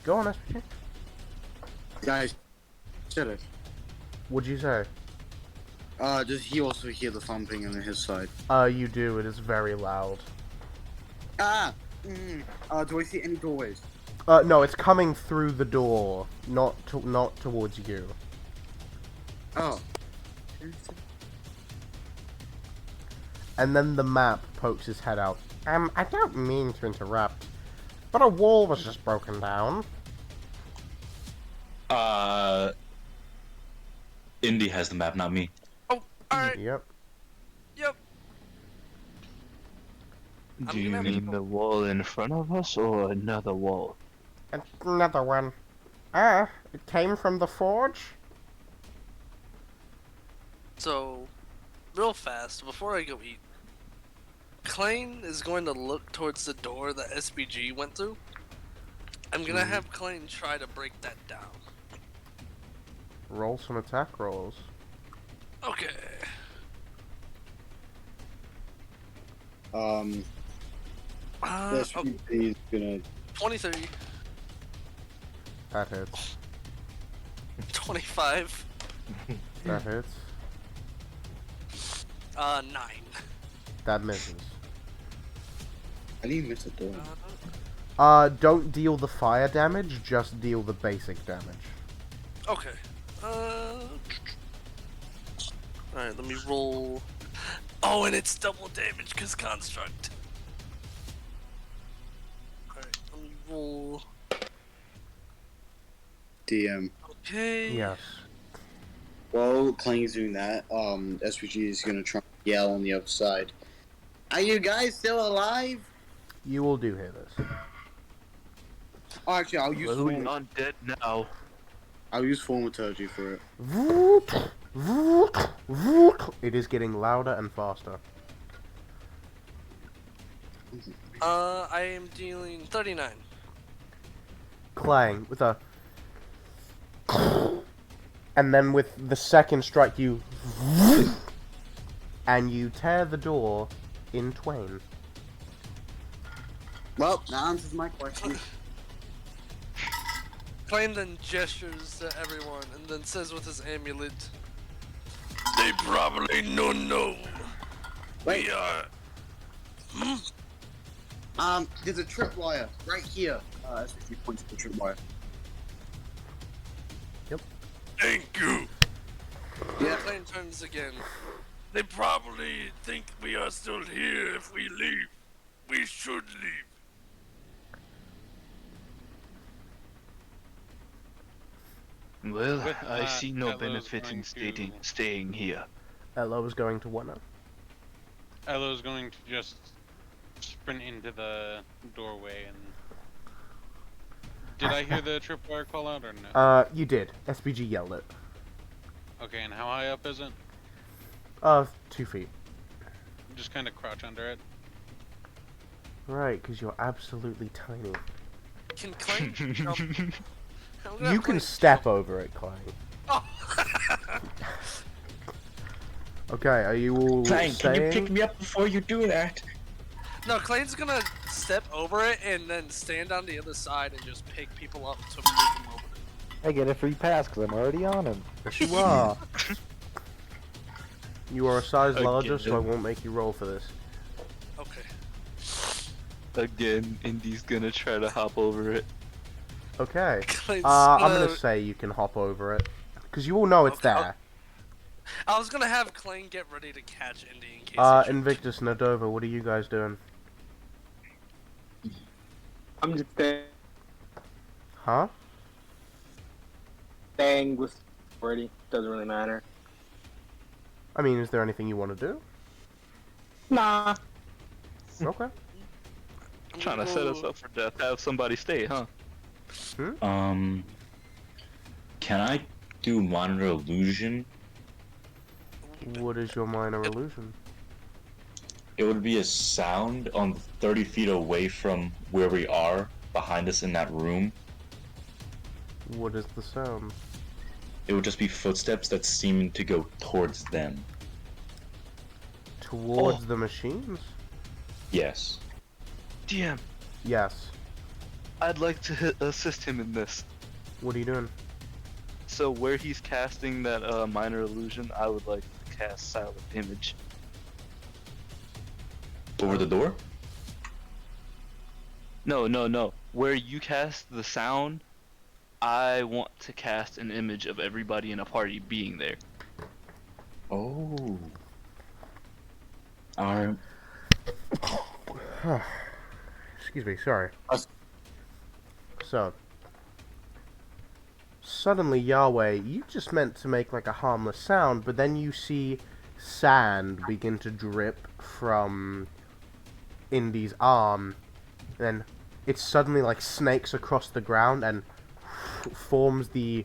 Go on, SPG. Guys, shut it. What'd you say? Does he also hear the thumping on his side? You do. It is very loud. Ah! Do I see any doorways? No, it's coming through the door, not towards you. Oh. And then the map pokes his head out. I don't mean to interrupt, but a wall was just broken down. Indy has the map, not me. Alright, Yep. yep. Do you gonna have to mean the wall in front of us or another wall? Another one. It came from the forge? So, real fast, before I go eat, Klein is going to look towards the door that SBG went through. I'm gonna have Klein try to break that down. Roll some attack rolls. Okay. This Okay. is gonna. 23, That hits. 25, That hits. 9. That misses. How do you miss a door? Don't deal the fire damage, just deal the basic damage. Okay. Alright, let me roll. Oh, and it's double damage because construct. Alright, let me roll. DM. Okay. Yes. While Kling's doing that, SPG is gonna try and yell on the other side. Are you guys still alive? You will do hear this. Oh, actually, I'll use Glowing undead now. thaumaturgy for it. Voot, voot, voot. It is getting louder and faster. I am dealing 39. Clang with a, and then with the second strike you, and you tear the door in twain. Well, that answers my question. Klein then gestures to everyone and then says with his amulet, "They probably don't know. Wait. We are." There's a tripwire right here. SPG points to the tripwire. Thank you. Yeah. Klein turns again. They probably think we are still here if we leave. We should leave. Well, With I that, see no Elo's benefit in going to- staying here. Ella was going to wanna. Elo's going to just sprint into the doorway and. Did I hear the tripwire call out or no? You did. SPG yelled it. Okay, and how high up is it? 2 feet. Just kind of crouch under it. Right, because you're absolutely tiny. Can Klein jump? I'm gonna You have can Klein step over it, Clang. Oh. Okay, are you all Clang, can you pick saying? me up before you do that? No, Klein's gonna step over it and then stand on the other side and just pick people up to move them over. I get a free pass because I'm already on him. Yes, you are. You are a size larger, Again. so I won't make you roll for this. Okay. Again, Indy's gonna try to hop over it. Okay. Klein's I'm gonna- gonna say you can hop over it. Because you all know it's Okay, there. I was gonna have Klein get ready to catch Indy in case he tripped. Invictus, Nadova, what are you guys doing? I'm just Huh? staying with Brady. Doesn't really matter. I mean, is there anything you want to do? Nah. Okay. I'm Trying to gonna set go- us up for death. Have somebody stay, huh? Can I do minor illusion? What is your minor illusion? It would be a sound on 30 feet away from where we are, behind us in that room. What is the sound? It would just be footsteps that seem to go towards them. Towards the machines? Yes. DM, Yes. I'd like to assist him in this. What are you doing? So where he's casting that minor illusion, I would like to cast silent image. Over the door? No. Where you cast the sound, I want to cast an image of everybody in a party being there. Oh. Alright. Excuse me, sorry. Us- So, suddenly, Yahweh, you just meant to make like a harmless sound, but then you see sand begin to drip from Indy's arm. Then it suddenly like snakes across the ground and forms the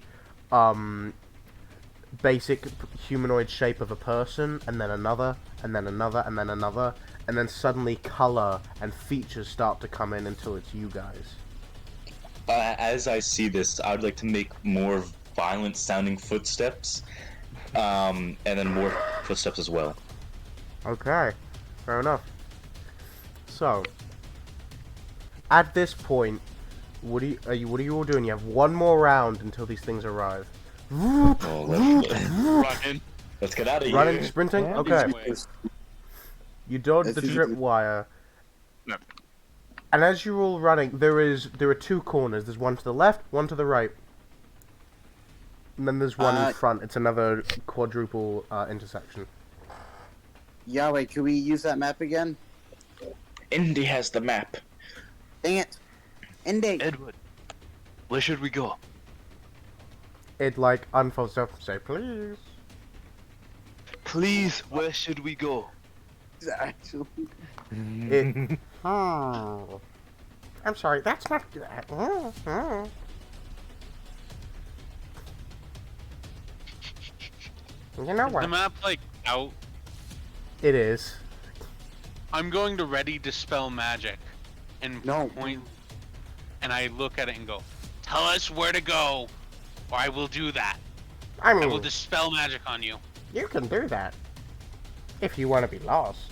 basic humanoid shape of a person, and then another, and then another, and then another, and then suddenly color and features start to come in until it's you guys. As I see this, I would like to make more violent sounding footsteps, and then more footsteps as well. Okay, fair enough. So, at this point, what are you all doing? You have one more round until these things arrive. Oh, let's get out of here. Running, sprinting. Yeah. Okay. You dodge the tripwire. No. And as you're all running, there are two corners. There's one to the left, one to the right. And then there's one in front. It's another quadruple intersection. Yahweh, can we use that map again? Indy has the map. Dang it. Indy. Edward, where should we go? It like unfolds stuff. Say please. Please, where should we go? Actually. It. Oh. I'm sorry. That's not. You know Is what? the map like out? It is. I'm going to ready dispel magic, and No. point, and I look at it and go, "Tell us where to go, or I will do that. I I will mean, dispel magic on you." you can do that if you want to be lost.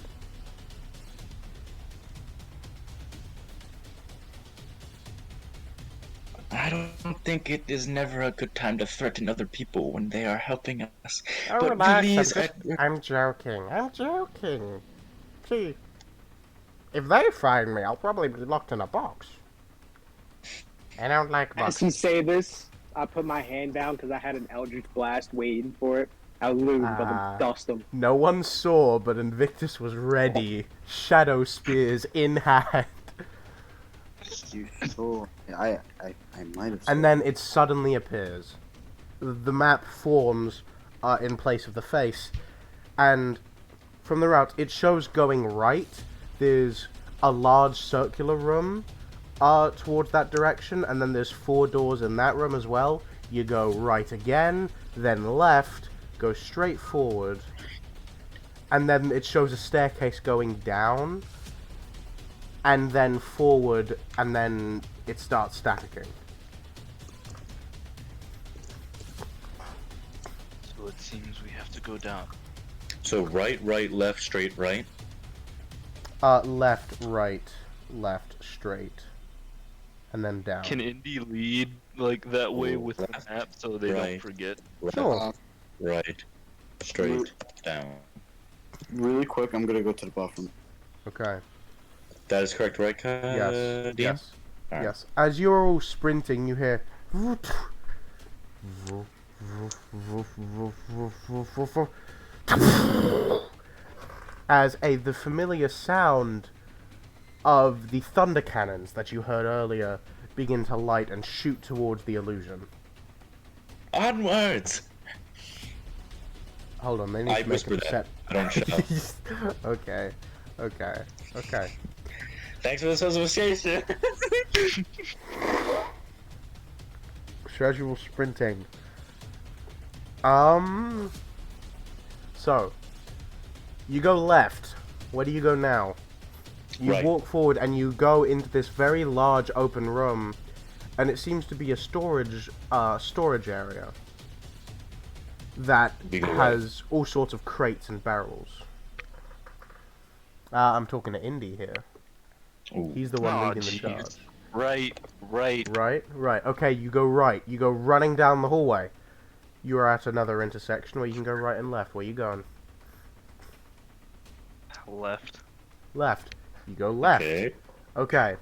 I don't think it is never a good time to threaten other people when they are helping us. Oh, But relax. please, I'm joking. I'm joking. See, if they find me, I'll probably be locked in a box. I don't like As boxes. he say this, I put my hand down because I had an Eldritch Blast waiting for it. I was literally about to dust him. No one saw, but Invictus was ready. Shadow spears in hand. You saw. I might have. And then it suddenly appears. The map forms in place of the face. And from the route, it shows going right. There's a large circular room towards that direction. And then there's 4 doors in that room as well. You go right again, then left, go straight forward. And then it shows a staircase going down. And then forward, and then it starts staticking. So it seems we have to go down. So right, left, straight, right. Left, right, left, straight, and then down. Can Indy lead like that way Ooh, with left, the map so they right. don't forget? Sure. Right, straight, down. Really quick, I'm gonna go to the bathroom. Okay. That is correct, right, Yes. Dean? Yes. Alright. Yes. As you're all sprinting, you hear. As the familiar sound of the thunder cannons that you heard earlier begin to light and shoot towards the illusion. Onwards! Hold on, they need I to make a whisper that. percep- I don't shout. Okay. Thanks for this association. Casual sprinting. So, you go left. Where do you go now? You Right. walk forward and you go into this very large open room, and it seems to be a storage area that You go has all sorts of crates and barrels. I'm talking to Indy here. Ooh. He's the one Aw, leading the jeez. charge. Right. Right. Okay, you go right. You go running down the hallway. You are at another intersection where you can go right and left. Where you going? Left. Left. You go left. Okay. Okay.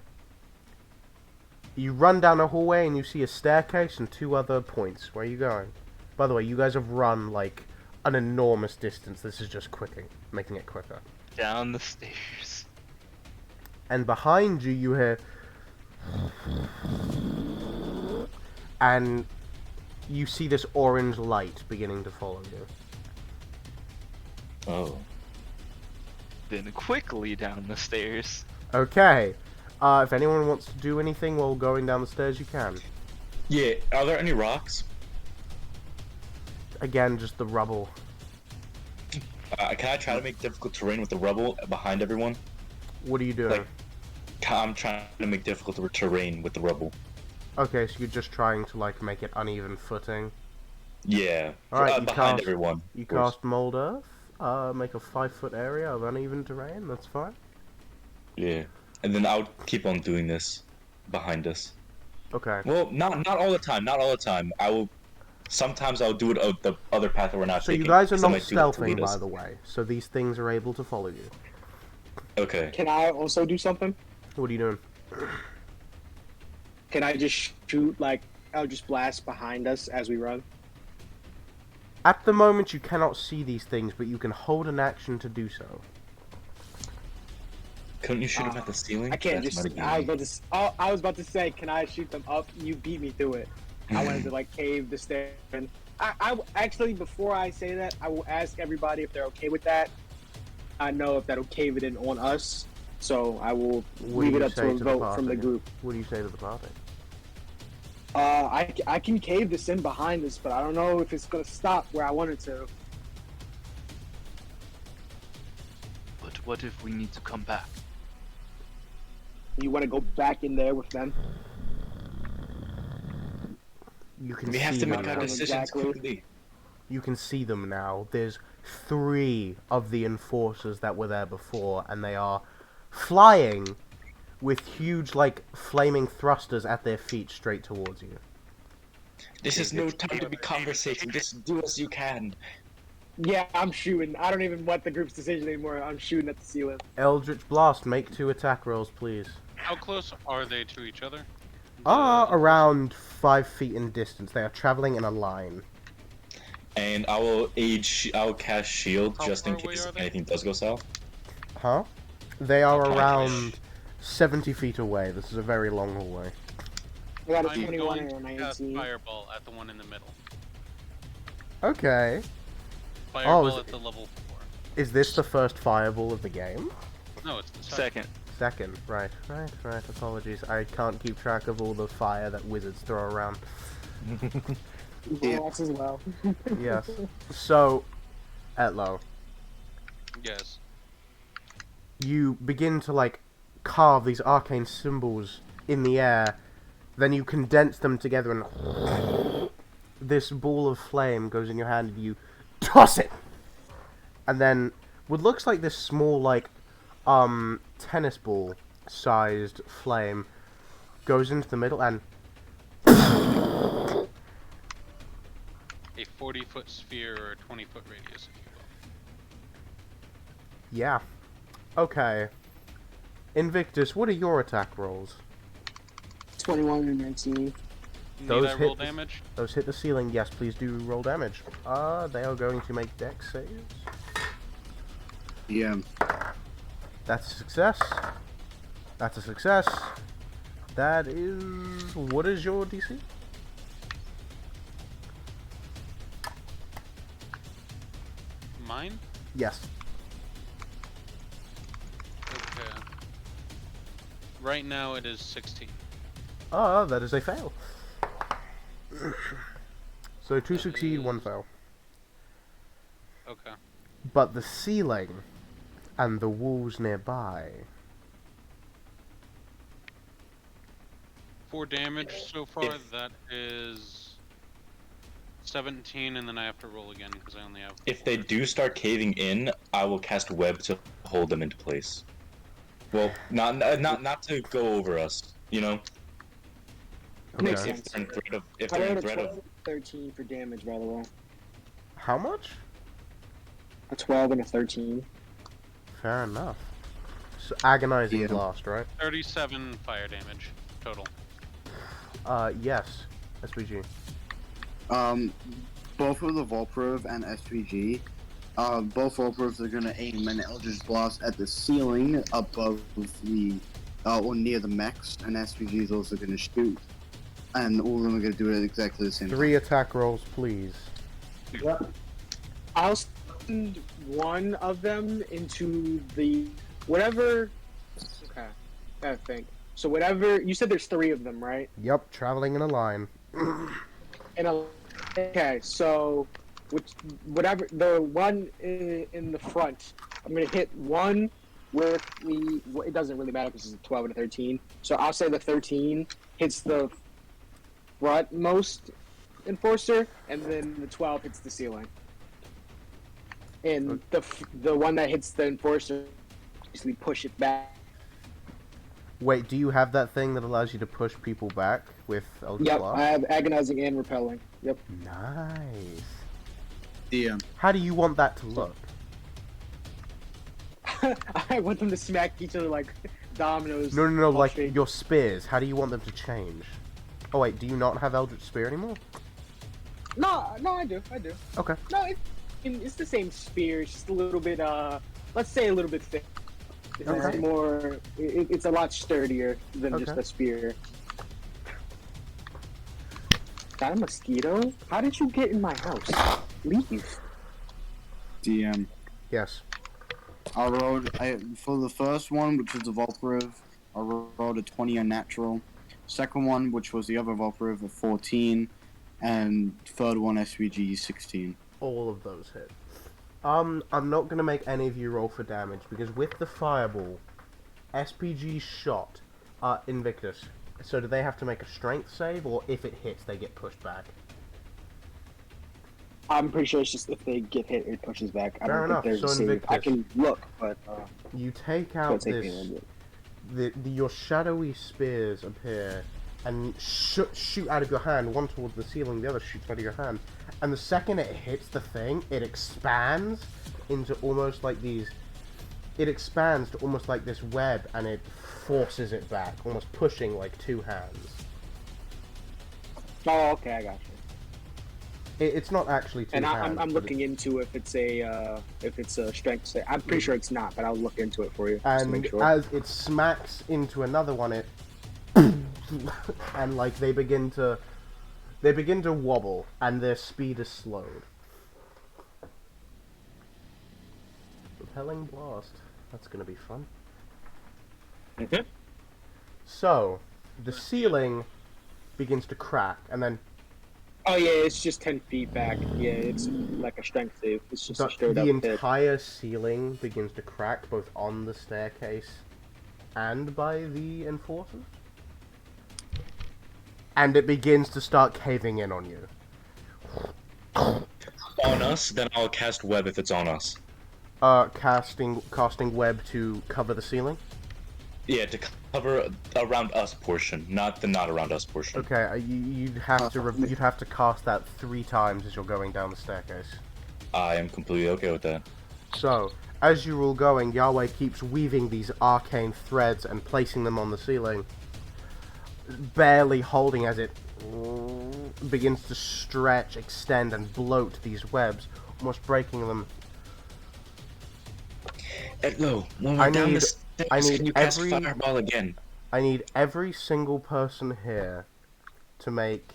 You run down a hallway and you see a staircase and 2 other points. Where are you going? By the way, you guys have run like an enormous distance. This is just making it quicker. Down the stairs. And behind you, you hear... And you see this orange light beginning to follow you. Oh. Then quickly down the stairs. Okay. If anyone wants to do anything while going down the stairs, you can. Yeah, are there any rocks? Again, just the rubble. Can I try to make difficult terrain with the rubble behind everyone? What are you doing? Like, I'm trying to make difficult terrain with the rubble. Okay, so you're just trying to, like, make it uneven footing. Yeah, Alright, you behind cast, everyone. You of course. cast Mold Earth. Make a 5-foot area of uneven terrain, that's fine. Yeah, and then I'll keep on doing this behind us. Okay. Well, not all the time. Not all the time. I will. Sometimes I'll do it the other path that we're not So taking. you guys are 'cause I not might do that to stealthing, lead by us. the way, so these things are able to follow you. Okay. Can I also do something? What are you doing? Can I just shoot, like, I'll just blast behind us as we run? At the moment, you cannot see these things, but you can hold an action to do so. Couldn't you shoot him at the ceiling? I can't That's just. mighty I was about to say, can I shoot them up? You beat me to it. I wanted to like cave the stair. And I actually, before I say that, I will ask everybody if they're okay with that. I know if that'll cave it in on us, so I will What do leave it you up say to a to the vote from the party? group. What do you say to the party? I can cave this in behind us, but I don't know if it's gonna stop where I want it to. But what if we need to come back? You want to go back in there with them? You can We have see to them make our now. decisions Exactly. quickly. You can see them now. There's 3 of the enforcers that were there before, and they are flying with huge, like, flaming thrusters at their feet straight towards you. This is no time to be conversating. Just do as you can. Yeah, I'm shooting. I don't even want the group's decision anymore. I'm shooting at the ceiling. Eldritch Blast, make 2 attack rolls, please. How close are they to each other? Around 5 feet in distance. They are traveling in a line. And I will cast shield How just in far away case are they? anything does go south. Huh? They are Okay. around 70 feet away. This is a very long hallway. I got a I'm 21 going and a to cast 19. fireball at the one in the middle. Okay. Fireball is at the level 4. Is this the first fireball of the game? No, it's the second. Second. Second. Right. Apologies. I can't keep track of all the fire that wizards throw around. Yes, as well. Yes. So, Etlo, Yes. you begin to, like, carve these arcane symbols in the air, then you condense them together and this ball of flame goes in your hand and you toss it! And then what looks like this small, like, tennis ball sized flame goes into the middle and A 40-foot sphere or a 20-foot radius, if you will. yeah. Okay. Invictus, what are your attack rolls? 21 and 19. Need Those I roll hit the- damage? Those hit the ceiling. Yes, please do roll damage. They are going to make dex saves. Yeah. That's a success. That's a success. That is... What is your DC? Mine? Yes. Okay. Right now it is 16. That is a fail. So 2 succeed, 1 fail. Okay. But the ceiling and the walls nearby... 4 damage so far. If- That is 17, and then I have to roll again because I only have. If they 4. do start caving in, I will cast web to hold them into place. Well, not to go over us, you know. Makes Okay. If sense. they're in threat of, if I they're in rolled a threat 12 of, 13 for damage, by the way. How much? A 12 and a 13. Fair enough. So, agonizing Yeah. blast, right? 37 fire damage total. Yes. SPG. Both of the Volprov and SVG, both Volprovs are gonna aim an Eldritch Blast at the ceiling above the, or near the mechs, and SVG is also gonna shoot. And all of them are gonna do it at exactly the same 3 attack rolls, please. I'll one of them into the whatever. Okay, I think. So whatever you said, there's 3 of them, right? Yep, traveling in a line. Okay, so whatever the one in the front, I'm gonna hit one with the. It doesn't really matter because it's a 12 and a 13. So I'll say the 13 hits the frontmost enforcer, and then the 12 hits the ceiling. And the one that hits the enforcer, basically push it back. Wait, do you have that thing that allows you to push people back with Eldritch Yep, Blast? I have agonizing and repelling. Yep. Nice. Yeah. How do you want that to look? I want them to smack each other like dominoes. No, all like straight. your spears. How do you want them to change? Oh wait, do you not have Eldritch Spear anymore? No, I do. Okay. No, it's the same spear. It's just a little bit, let's say a little bit thick. It's Okay. more. It's a lot sturdier than just Okay. a spear. Got a mosquito? How did you get in my house? Leave. DM. Yes. For the first one, which was the Volperiv, I rolled a 20 unnatural. Second one, which was the other Volperiv, a 14. And third one, SVG, 16. All of those hit. I'm not gonna make any of you roll for damage because with the fireball, SPG shot Invictus. So do they have to make a strength save, or if it hits, they get pushed back? I'm pretty sure it's just if they get hit, it pushes back. I Fair don't enough, think there's so a save. Invictus. I can look, but You take it's gonna out take me a little this. bit. Your shadowy spears appear and shoot out of your hand. One towards the ceiling, the other shoots out of your hand. And the second it hits the thing, it expands into almost like these. It expands to almost like this web, and it forces it back, almost pushing like 2 hands. Oh, okay, I got you. It's not actually 2 And hands. I'm but looking into if it's a strength save. I'm pretty sure it's not, but I'll look into it for you just to And make sure. as it smacks into another one, it and like they begin to wobble, and their speed is slowed. Repelling blast. That's gonna be fun. Okay. So, the ceiling begins to crack, and then Oh yeah, it's just 10 feet back. Yeah, it's like a strength save. It's just a straight the up hit. entire ceiling begins to crack, both on the staircase and by the enforcers. And it begins to start caving in on you. On us, then I'll cast web if it's on us. Casting web to cover the ceiling. Yeah, to cover around us portion, not the not around us portion. Okay, you'd have to cast that 3 times as you're going down the staircase. I am completely okay with that. So, as you're all going, Yahweh keeps weaving these arcane threads and placing them on the ceiling, barely holding as it begins to stretch, extend, and bloat these webs, almost breaking them. Edlo, when we're down the stairs, can you cast every- fireball again? I need every single person here to make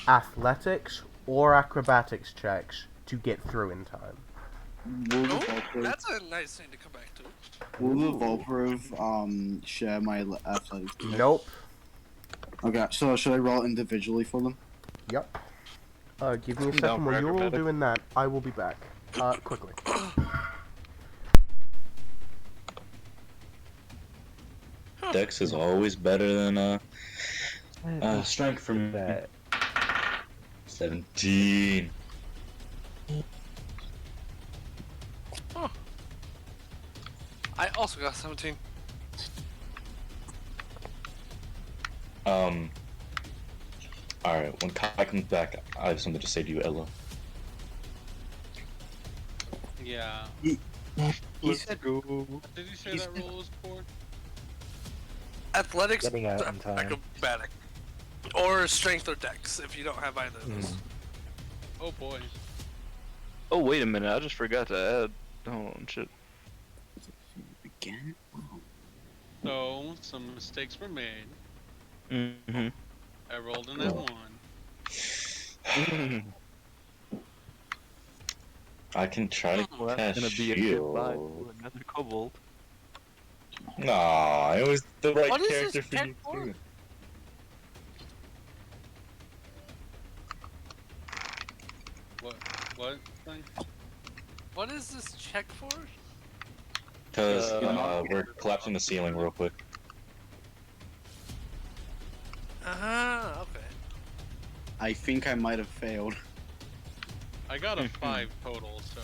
athletics or acrobatics checks to get through in time. Oh, that's a nice thing to come back to. Will the Volperiv share my athletics? Nope. Okay, so should I roll individually for them? Yep. Give me a I'm down second for while you're all acrobatics. doing that. I will be back. Quickly. Dex is always better than strength for me. That 17. I also got 17. Alright, when Kai comes back, I have something to say to you, Ella. Yeah. He said, What did you say He's- that roll was for? Athletics, Getting out in time. acrobatic, or strength or dex if you don't have either of those. Oh boy. Oh wait a minute, I just forgot to add. Hold on, shit. again? So some mistakes were made. Mm-hmm. I rolled in that one. I can try to Well, that's cast gonna be a goodbye shield. to another kobold. Nah, it was the right What is character this for check you for? too. What thing? What is this check for? Because Uh, we're collapsing the ceiling real quick. Okay. I think I might have failed. I got a 5 total, so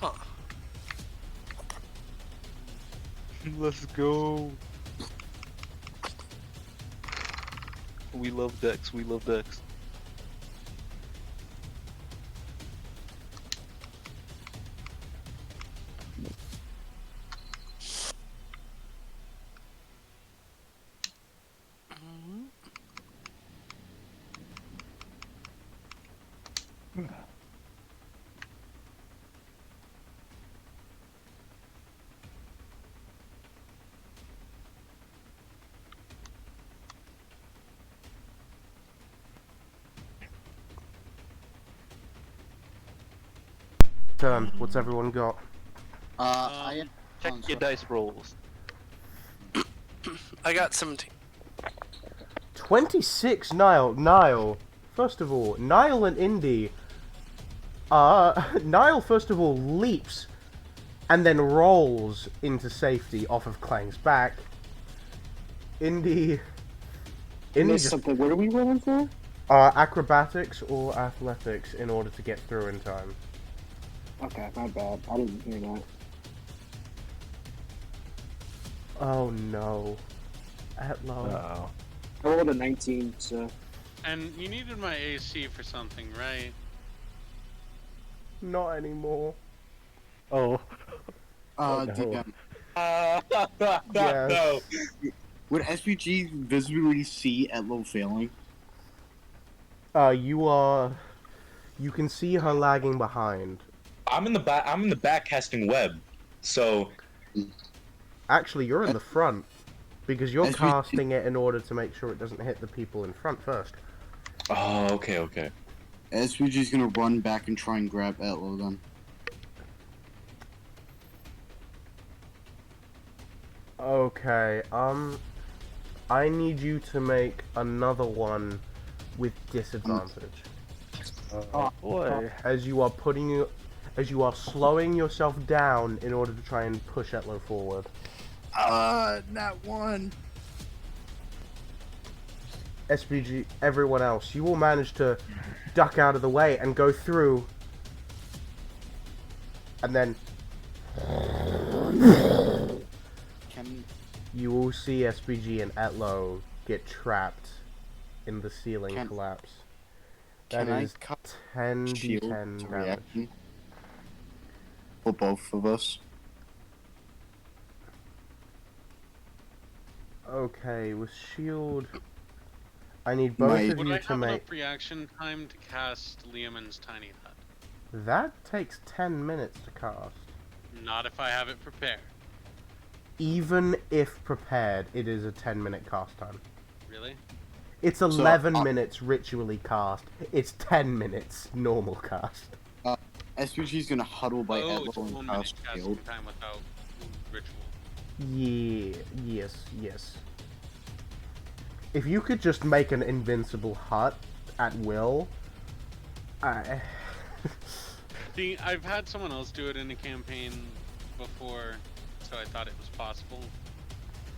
Huh. Let's go. We love decks. We love decks. Turn. What's everyone got? I Check your dice rolls. I got 17. 26, Nile. First of all, Nile and Indy. Nile first of all leaps and then rolls into safety off of Clang's back. Indy just something. What are we rolling for? acrobatics or athletics in order to get through in time. Okay, my bad. I didn't hear that. Oh no. Atlo. Uh-oh. I rolled a 19, so. and you needed my AC for something, right? Not anymore. Oh. no. DM. Yes. No. Would SPG visibly see Etlo failing? You can see her lagging behind. I'm in the back. I'm in the back casting web. So Actually, you're in the front. Because you're As we- casting it in order to make sure it doesn't hit the people in front first. oh, okay. SPG's gonna run back and try and grab Etlo then. Okay, I need you to make another one with disadvantage. Oh boy. As you are slowing yourself down in order to try and push Etlo forward. Not one. SPG, everyone else, you will manage to duck out of the way and go through. And then Can you will see SPG and Etlo get trapped in the ceiling Can- collapse. can That I is cut 10d10 shield to damage. reaction for both of us? Okay, with shield, I need both Might- of Would you I to have make. enough reaction time to cast Liamon's Tiny Hut? That takes 10 minutes to cast. Not if I have it prepared. Even if prepared, it is a 10-minute cast time. Really? It's 11 minutes ritually cast. It's 10 minutes normal cast. SPG's gonna huddle by Oh, it's Etlo 1 and minute cast casting shield. time without ritual. Yes. If you could just make an invincible hut at will, See, I've had someone else do it in a campaign before, so I thought it was possible.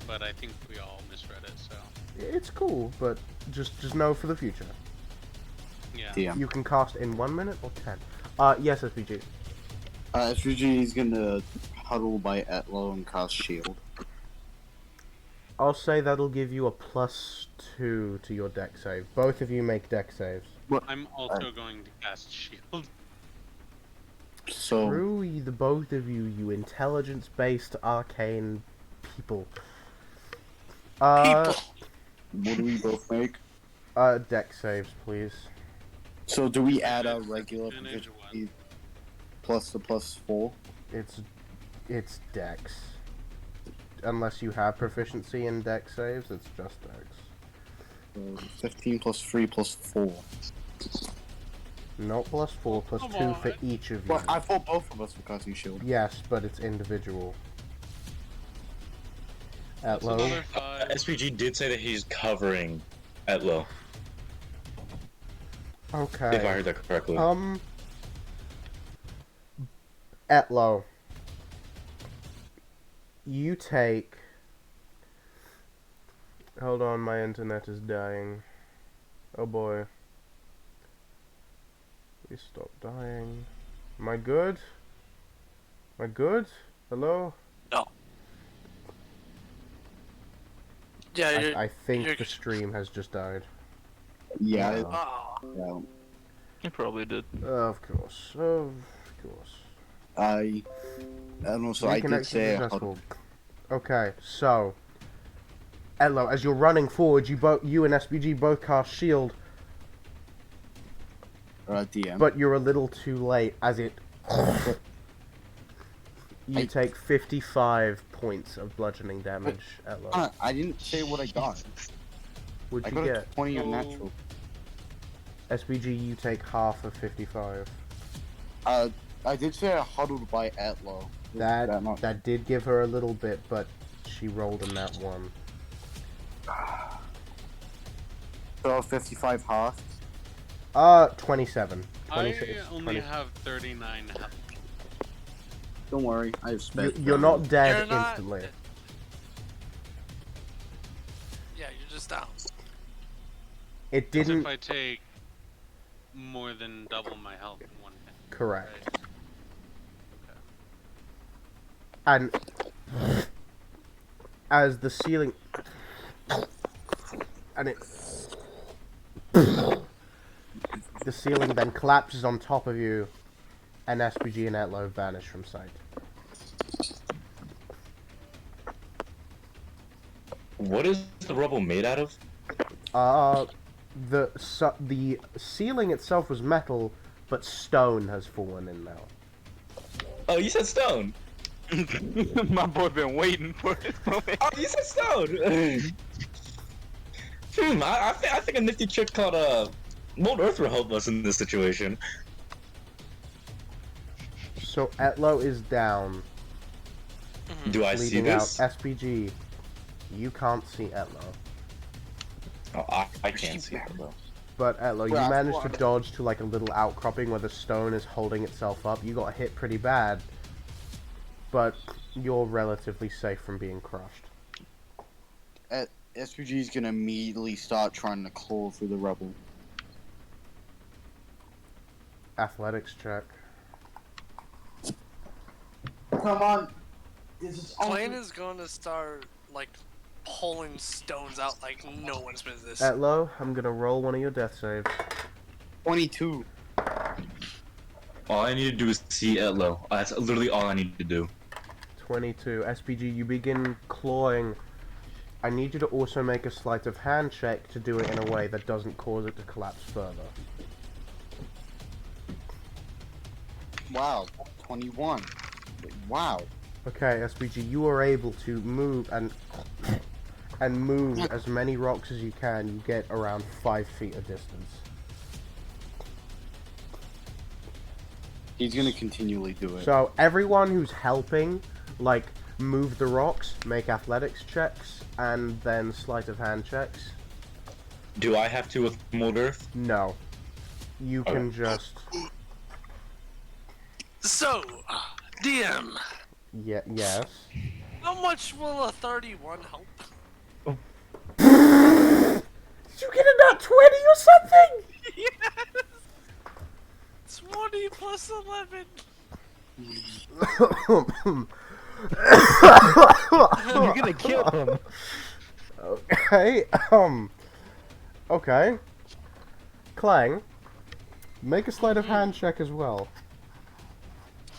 But I think we all misread it, so it's cool, but just know for the future. yeah. DM. You can cast in 1 minute or 10. Yes, SPG. SPG's gonna huddle by Etlo and cast shield. I'll say that'll give you a +2 to your deck save. Both of you make deck saves. I'm also going to cast shield. So Screw the both of you, you intelligence-based arcane people. what do we both make? Deck saves, please. So do we add a regular Advantage or proficiency plus the +4? It's dex. Unless you have proficiency in deck saves, it's just dex. 15 plus 3 plus 4. Not plus 4, plus Come 2 for on. each of you. Well, I thought both of us were casting shield. Yes, but it's individual. That's Atlo? another 5. SPG did say that he's covering Etlo, Okay. if I heard that correctly. Etlo. You take... Hold on, my internet is dying. Oh boy. Please stop dying. Am I good? Am I good? Hello? Yeah, I think you're- the stream has just died. Yeah, Oh. yeah. It probably did. Of course. Of course. I don't know, so I did Reconnection say successful. Okay, so... Etlo, as you're running forward, you and SBG both cast shield, DM. but you're a little too late as it... You take 55 points of bludgeoning damage, Etlo. I didn't say what I got. What'd I you got get? a 20 on natural. SBG, you take half of 55. I did say I huddled by Etlo. That did give her a little bit, but she rolled in that one. So 55 half. 27. I 26, only 20. have 39 health. Don't worry, I have spare. You're not dead You're not- instantly. Yeah, you're just down. It As didn't... if I take more than double my health in one hit. Correct. Right? And as the ceiling, and the ceiling then collapses on top of you, and SPG and Etlo vanish from sight. What is the rubble made out of? The ceiling itself was metal, but stone has fallen in now. Oh, you said stone! My boy been waiting for this moment. Oh, you said stone! I think a nifty trick called Mold Earth will help us in this situation. So Etlo is down, Do I see leaving out this? SPG. You can't see Etlo. Oh, I can't see it though. But Etlo, you Well, managed to dodge to like a little outcropping where the stone is holding itself up. You got hit pretty bad, but you're relatively safe from being crushed. SPG is gonna immediately start trying to claw through the rubble. Athletics check. Come on. This is Plane is going to start, like, pulling stones out like no one's business. Etlo, I'm gonna roll one of your death saves. 22. All I need to do is see Etlo. That's literally all I need to do. 22. SPG, you begin clawing. I need you to also make a sleight of hand check to do it in a way that doesn't cause it to collapse further. Wow. 21. Wow. Okay, SPG, you are able to move and move as many rocks as you can. You get around 5 feet of distance. He's gonna continually do it. So everyone who's helping, like, move the rocks, make athletics checks, and then sleight of hand checks. Do I have to with Mold Earth? No. You can Okay. just... So, DM, yes. how much will a 31 help? Did you get a nat 20 or something? Yes! 20 plus 11. You're gonna kill him. Okay, okay. Clang, make a sleight of hand check as well.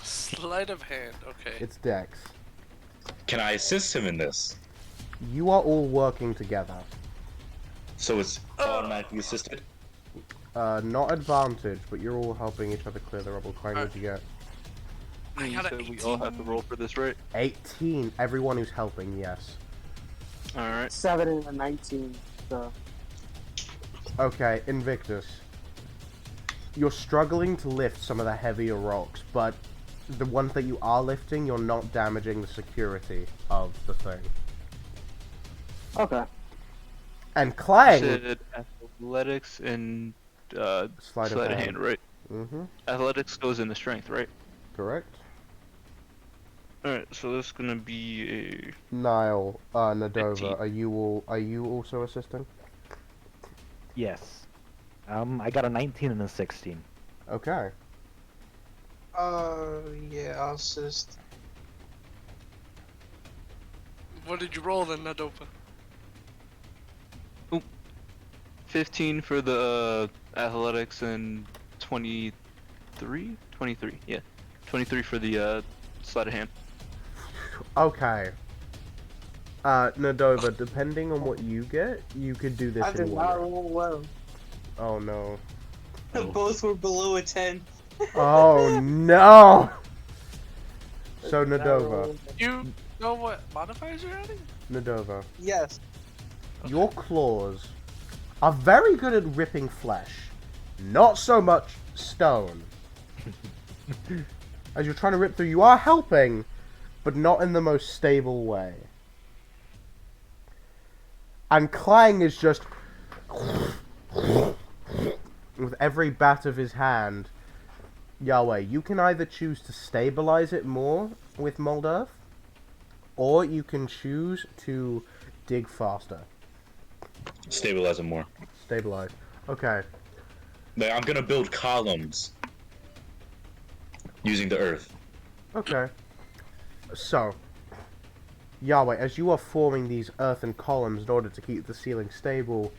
Sleight of hand, okay. It's Dex. Can I assist him in this? You are all working together. So it's automatically assisted? Not advantage, but you're all helping each other clear the rubble. Clang, what'd you get? I You got said an we all have to 18. roll for this, right? 18. Everyone who's helping, yes. Alright. 7 and a 19. So Okay, Invictus. You're struggling to lift some of the heavier rocks, but the ones that you are lifting, you're not damaging the security of the thing. Okay. And You Clang! said athletics and Sleight sleight of hand, right? Mm-hmm. Athletics goes into strength, right? Correct. Alright, so that's gonna be Nile, Nadova, 15. are you also assisting? Yes. I got a 19 and a 16. Okay. Yeah, I'll assist. What did you roll then, Nadopa? 15 for the athletics and 23? 23, yeah. 23 for the sleight of hand. Okay. Nadova, depending on what you get, you could do this I in did one not round. roll well. Oh no. Oh. Both were below a 10. Oh no! So Did not Nadova, roll- You know what modifiers you're adding? Nadova, Yes. your claws are very good at ripping flesh, not so much stone. As you're trying to rip through, you are helping, but not in the most stable way. And Clang is just with every bat of his hand. Yahweh, you can either choose to stabilize it more with mold earth, or you can choose to dig faster. Stabilize it more. Stabilize. Okay. Like, I'm gonna build columns using the earth. Okay. So, Yahweh, as you are forming these earthen columns in order to keep the ceiling stable,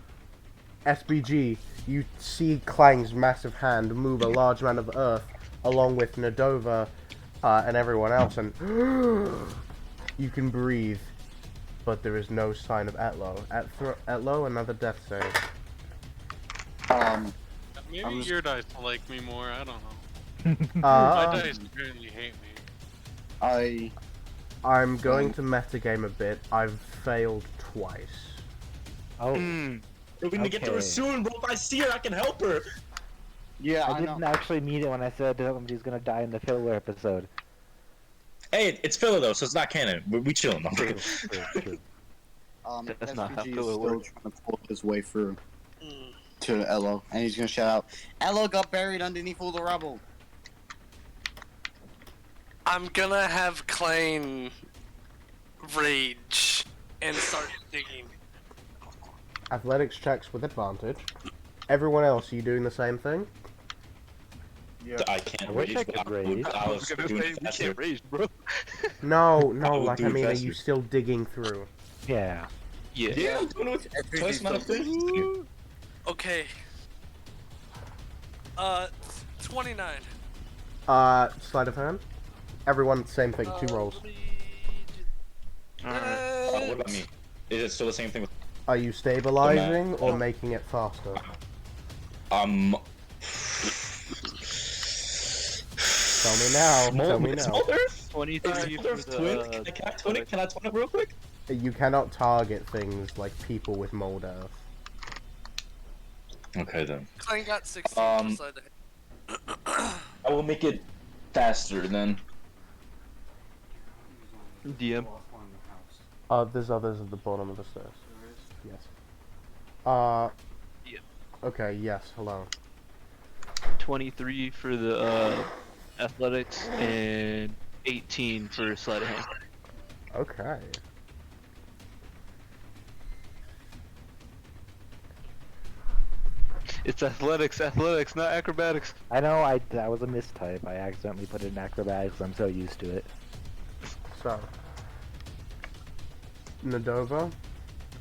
SBG, you see Clang's massive hand move a large amount of earth along with Nadova and everyone else, and you can breathe, but there is no sign of Etlo. Etlo, another death save. Maybe I'm just- your dice will like me more. I don't know. My Uh, dice apparently hate me. I'm going to metagame a bit. I've failed twice. Oh, We need to get to her Okay. soon, bro. If I see her, I can help her. Yeah, I I know. didn't actually mean it when I said somebody's gonna die in the filler episode. Hey, it's filler though, so it's not canon. We chilling. True, true. That's not how SPG is filler still works. trying to pull his way through to Elo, and he's gonna shout out, "Elo got buried underneath all the rubble." I'm gonna have Klein rage and start digging. Athletics checks with advantage. Everyone else, are you doing the same thing? I can't I wish rage, I but could I would- rage. I was doing it faster. rage, bro. No, I would like do I it mean, are faster. you still digging through? Yeah. Yeah. Yeah, I'm doing it with twice amount of things. Okay. 29. Sleight of hand. Everyone, same thing. 2 rolls. Let me Alright. What about me? Is it still the same thing with Are you stabilizing or making it faster? Tell me now. Tell me now. 23 for the Can I twin it? Can I twin it real quick? You cannot target things like people with mold earth. Okay then. Klein got 16 beside the I will make it faster then. DM. There's others at the bottom of the stairs. Yes. Yeah. Okay, yes, hello. 23 for the athletics and 18 for sleight of hand. Okay. It's athletics, not acrobatics. I know that was a mistype. I accidentally put it in acrobatics. I'm so used to it. So. Nadova?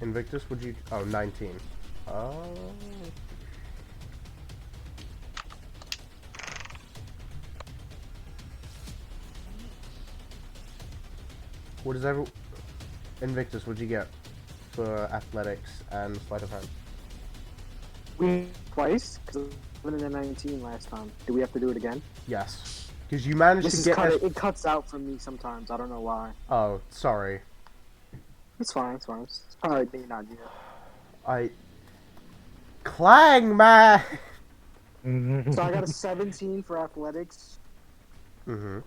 Invictus, would you... Oh, 19. Oh... What is every... Invictus, what'd you get for athletics and sleight of hand? Twice? Because I went in a 19 last time. Do we have to do it again? Yes. Because you managed This to is get... kind of, it cuts out for me sometimes. I don't know why. Oh, sorry. It's fine, it's fine. It's probably me not you. Clang, man! So I got a 17 for athletics. Mm-hmm.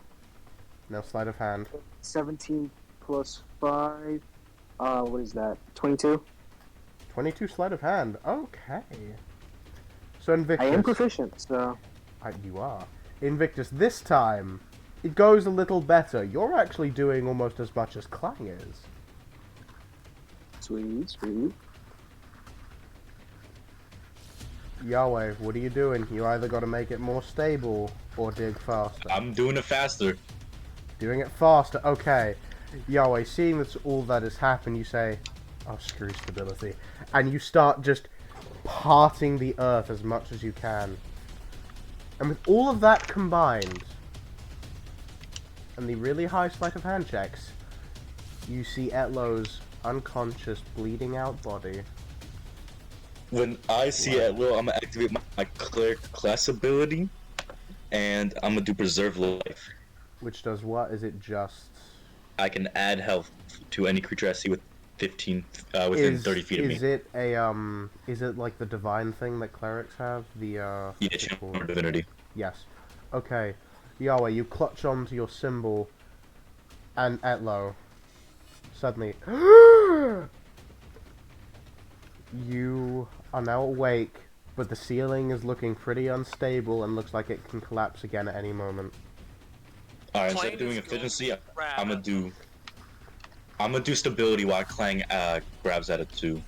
Now sleight of hand. 17 plus 5. What is that? 22? 22 sleight of hand. Okay. So I Invictus... am proficient, so... You are. Invictus, this time, it goes a little better. You're actually doing almost as much as Clang is. Sweet, sweet. Yahweh, what are you doing? You either got to make it more stable or dig faster. I'm doing it faster. Doing it faster. Okay. Yahweh, seeing that all that has happened, you say, oh, screw stability. And you start just parting the earth as much as you can. And with all of that combined, and the really high sleight of hand checks, you see Etlo's unconscious, bleeding out body. When I see it, I'm gonna activate my cleric class ability, and I'm gonna do preserve life. Which does what? Is it just... I can add health to any creature I see with 15 within 30 feet of me. Is it a is it like the divine thing that clerics have? The Yeah, channel divinity. Yes. Okay. Yahweh, you clutch onto your symbol, and Etlo, suddenly, you are now awake, but the ceiling is looking pretty unstable and looks like it can collapse again at any moment. Alright, instead of doing efficiency, I'm gonna do stability while Clang grabs at it too.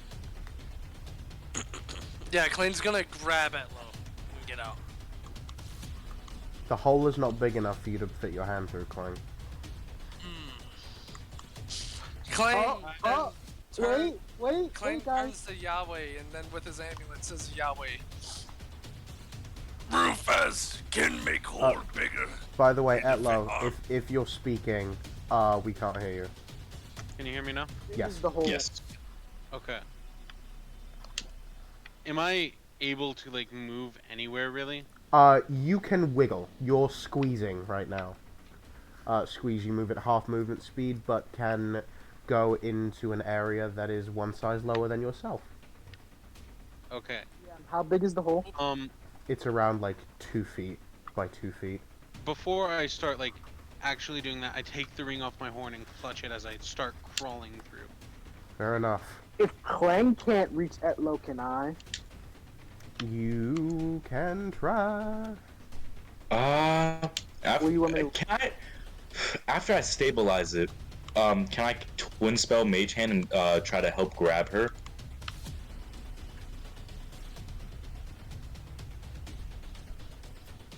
Yeah, Clayton's gonna grab Etlo and get out. The hole is not big enough for you to fit your hand through, Clang. Clayton Wait, Clayton guys. turns to Yahweh and then with his amulet says Yahweh. Rufus can make hole bigger. By the way, Etlo, if you're speaking, we can't hear you. Can you hear me now? Yes. The hole. Yes. Okay. Am I able to like move anywhere really? You can wiggle. You're squeezing right now. Squeeze, you move at half movement speed, but can go into an area that is one size lower than yourself. Okay. How big is the hole? It's around like 2 feet by 2 feet. Before I start like actually doing that, I take the ring off my horn and clutch it as I start crawling through. Fair enough. If Clang can't reach Etlo, can I? You can try. What do you want me to... Can I, after I stabilize it, can I twin spell Mage Hand and try to help grab her?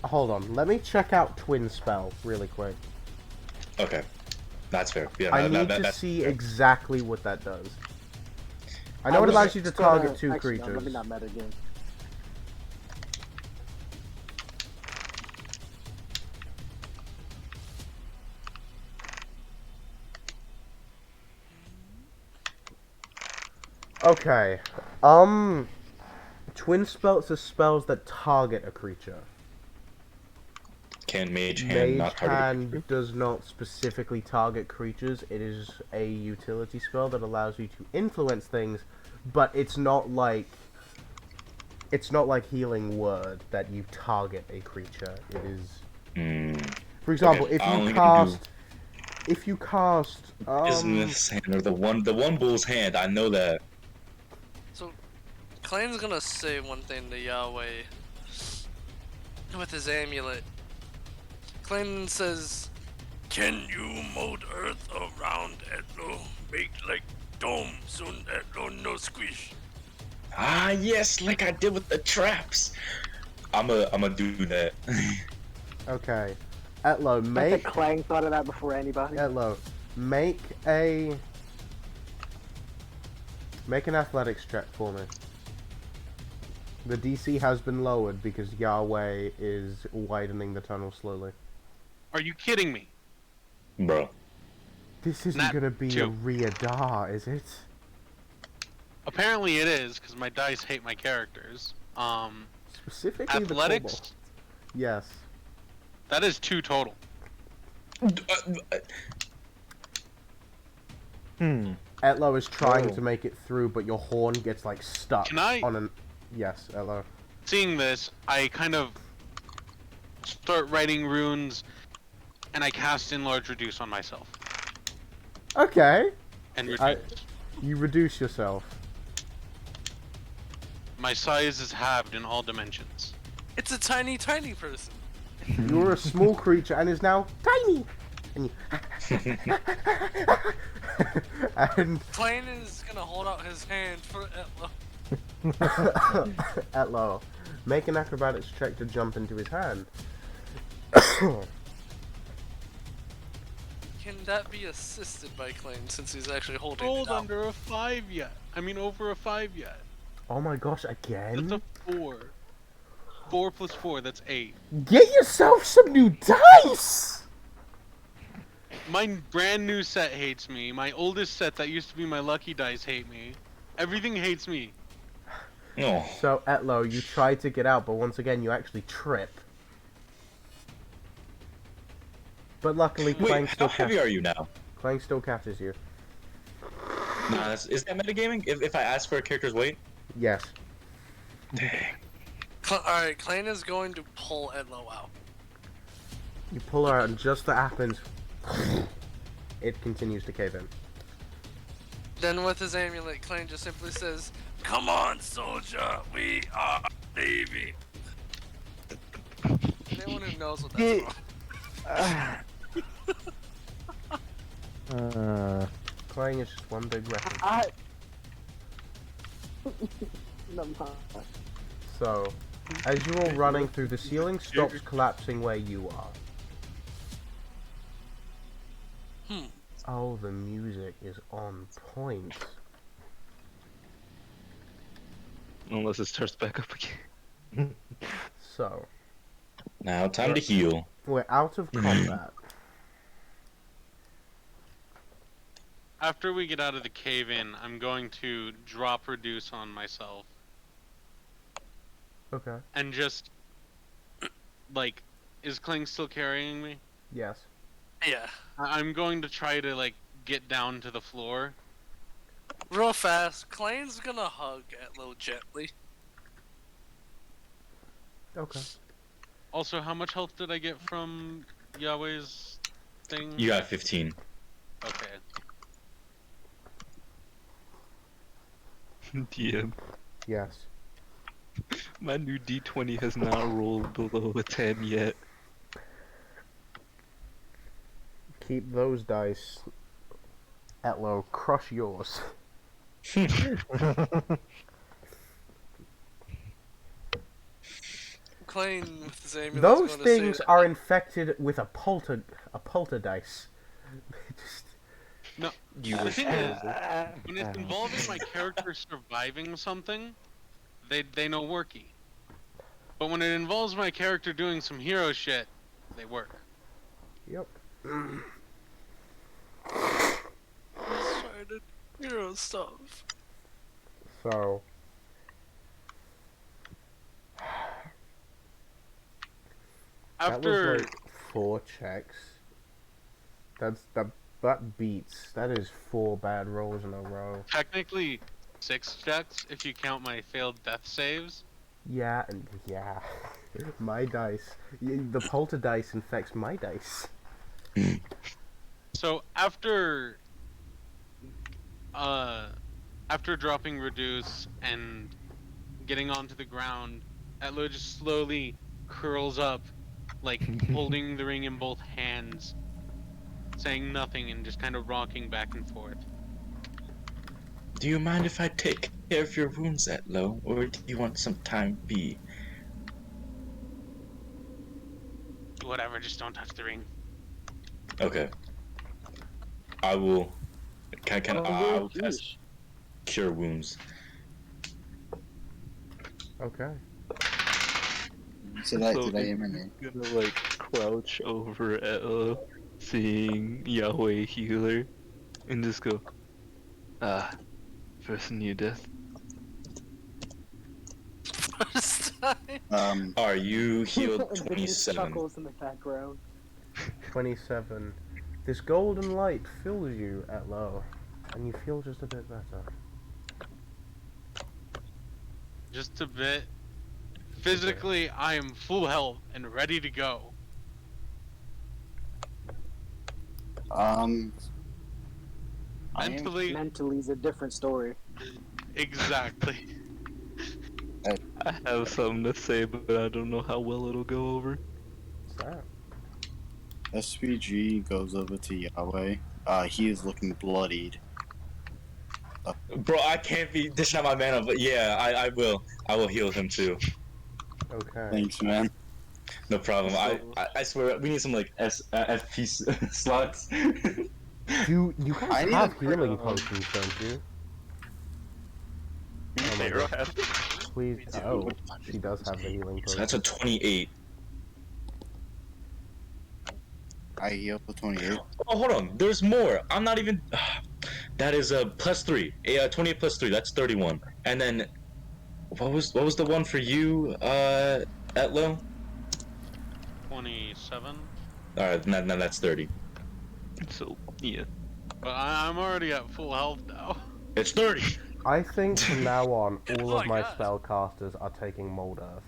Hold on, let me check out Twin Spell really quick. Okay, that's fair. Yeah, I need to see exactly what that does. I know it allows you to target two creatures. Let me not meta again. Okay. Twin spells are spells that target a creature. Can Mage Hand not target a creature? Does not specifically target creatures. It is a utility spell that allows you to influence things, but it's not like Healing Word that you target a creature. It is. For example, okay, if you cast Business Hand or the one bull's hand, I know that. So, Clayton's gonna say one thing to Yahweh with his amulet. Clayton says, "Can you mold earth around Etlo? Make like dome so Etlo no squish." Ah, yes, like I did with the traps. I'ma do that. Okay. Etlo, I think Clang thought of that before anybody. Etlo, make an athletics check for me. The DC has been lowered because Yahweh is widening the tunnel slowly. Are you kidding me? Bro. This isn't Not gonna be two. a Riadar, is it? Apparently it is, because my dice hate my characters. Specifically Athletics? the kobold. Yes. That is 2 total. Hmm. Etlo is trying to make it through, but your horn gets like stuck Can I- on an. Yes, hello. Seeing this, I kind of start writing runes, and I cast Enlarge Reduce on myself. Okay. And I- reduce. You reduce yourself. My size is halved in all dimensions. It's a tiny, tiny person. You're a small creature and is now tiny. And you... and Klein is gonna hold out his hand for Etlo. Etlo, make an acrobatics check to jump into his hand. Can that be assisted by Klein since he's actually holding Rolled it out? under a 5 yet. I mean, over a 5 yet. Oh my gosh, again? That's a 4. 4 plus 4, that's 8. Get yourself some new dice! My brand new set hates me. My oldest set that used to be my lucky dice hate me. Everything hates me. No. So, Etlo, you try to get out, but once again, you actually trip. But luckily, Clang Wait, still how heavy are you now? Clang still catches you. Nah, is that metagaming? If I ask for a character's weight? Yes. Dang. Alright, Klein is going to pull Etlo out. You pull her out, and just that happens, it continues to cave in. Then with his amulet, Klein just simply says, "Come on, soldier, we are leaving." Anyone who knows what that's from. Clang is just one big weapon. So, as you're all running through, the ceiling stops collapsing where you are. Oh, the music is on point. Unless it starts back up again. So, Now, time to heal. we're out of combat. After we get out of the cave-in, I'm going to drop Reduce on myself. Okay. And just, like, is Kling still carrying me? Yes. Yeah. I'm going to try to, like, get down to the floor. Real fast, Klein's gonna hug Etlo gently. Okay. Also, how much health did I get from Yahweh's thing? You got 15. Okay. DM. Yes. My new D20 has not rolled below a 10 yet. Keep those dice. Etlo, crush yours. Klein with his amulet. Those is gonna things say are infected with a polterdice. Just... No, the thing is, when it's involving my character surviving something, they know worky. But when it involves my character doing some hero shit, they work. Yep. Started hero stuff. So... After that was like 4 checks. That beats. That is 4 bad rolls in a row. technically 6 checks if you count my failed death saves. Yeah, and yeah. My dice. The polterdice infects my dice. So after dropping Reduce and getting onto the ground, Etlo just slowly curls up, like holding the ring in both hands, saying nothing and just kind of rocking back and forth. Do you mind if I take care of your wounds, Etlo, or do you want some time be? Whatever, just don't touch the ring. Okay. I will. I will cast Cure Wounds. Okay. So that did I hear my name? Gonna like crouch over Etlo, seeing Yahweh healer, and just go, first new death. First time. Are you healed Vinny 27? chuckles in the background. 27. This golden light fills you at low, and you feel just a bit better. just a bit. Physically, I am full health and ready to go. I am Mentally, Mentally is a different story. exactly. I have something to say, but I don't know how well it'll go over. What's that? SVG goes over to Yahweh. He is looking bloodied. Bro, I can't be dishing out my mana, but yeah, I will. I will heal him too. Okay. Thanks, man. No problem. So- I swear we need some like FP slots. You guys I need have a healing pro- potions, don't you? Oh my Hey, god. Rob. Please. do. Oh, she does have the healing So potion. that's a 28. I heal for 28. Oh, hold on. There's more. I'm not even. That is a +3. 28 +3. That's 31. And then, what was the one for you, Etlo? 27. All right, now that's 30. So yeah. But I'm already at full health now. It's 30. I think from now on, all Oh of my my God. spellcasters are taking Mold Earth.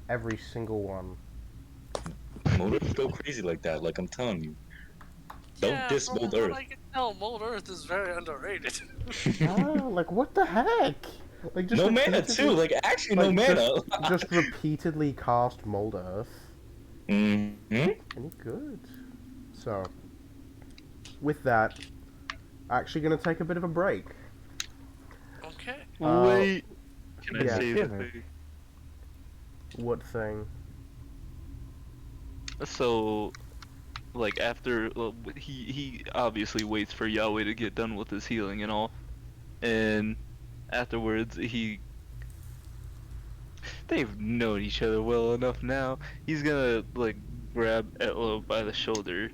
Every single one. Mold go crazy like that. Like I'm telling you. Don't Yeah, diss from Mold what Earth. I can tell, Mold Earth is very underrated. Ah, like what the heck? Like just No mana repeatedly- too. Like actually no like, mana. Just repeatedly cast Mold Earth. Mm-hmm. Any good? So, with that, actually gonna take a bit of a break. Okay. Wait. Can I yeah. say Yeah. the thing? What thing? So, like after he obviously waits for Yahweh to get done with his healing and all, and afterwards they've known each other well enough now. He's gonna like grab Etlo by the shoulder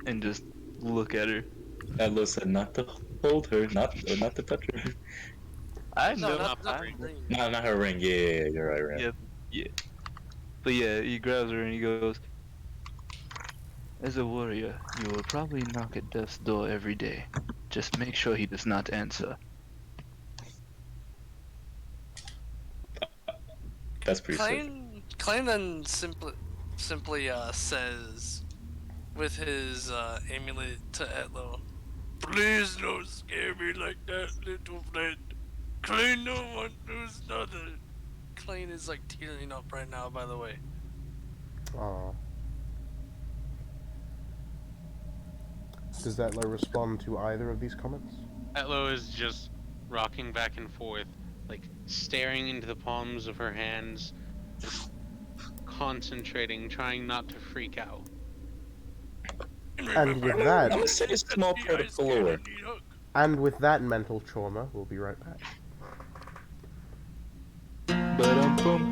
and just look at her. Etlo said not to hold her, not to touch her. I No, know. not not the ring. Not her ring. Yeah, you're right, Ram. Yeah, yeah. But yeah, he grabs her and he goes, "As a warrior, you will probably knock at death's door every day. Just make sure he does not answer." That's pretty sick. Klein then simply says with his amulet to Etlo, "Please don't scare me like that, little friend. Klein no one knows nothing." Klein is like tearing up right now, by the way. Aw. Does Etlo respond to either of these comments? Etlo is just rocking back and forth, like staring into the palms of her hands, just concentrating, trying not to freak out. And with I'm that, gonna say a small prayer to Kalor. mental trauma, we'll be right back. Ba-dum-bum.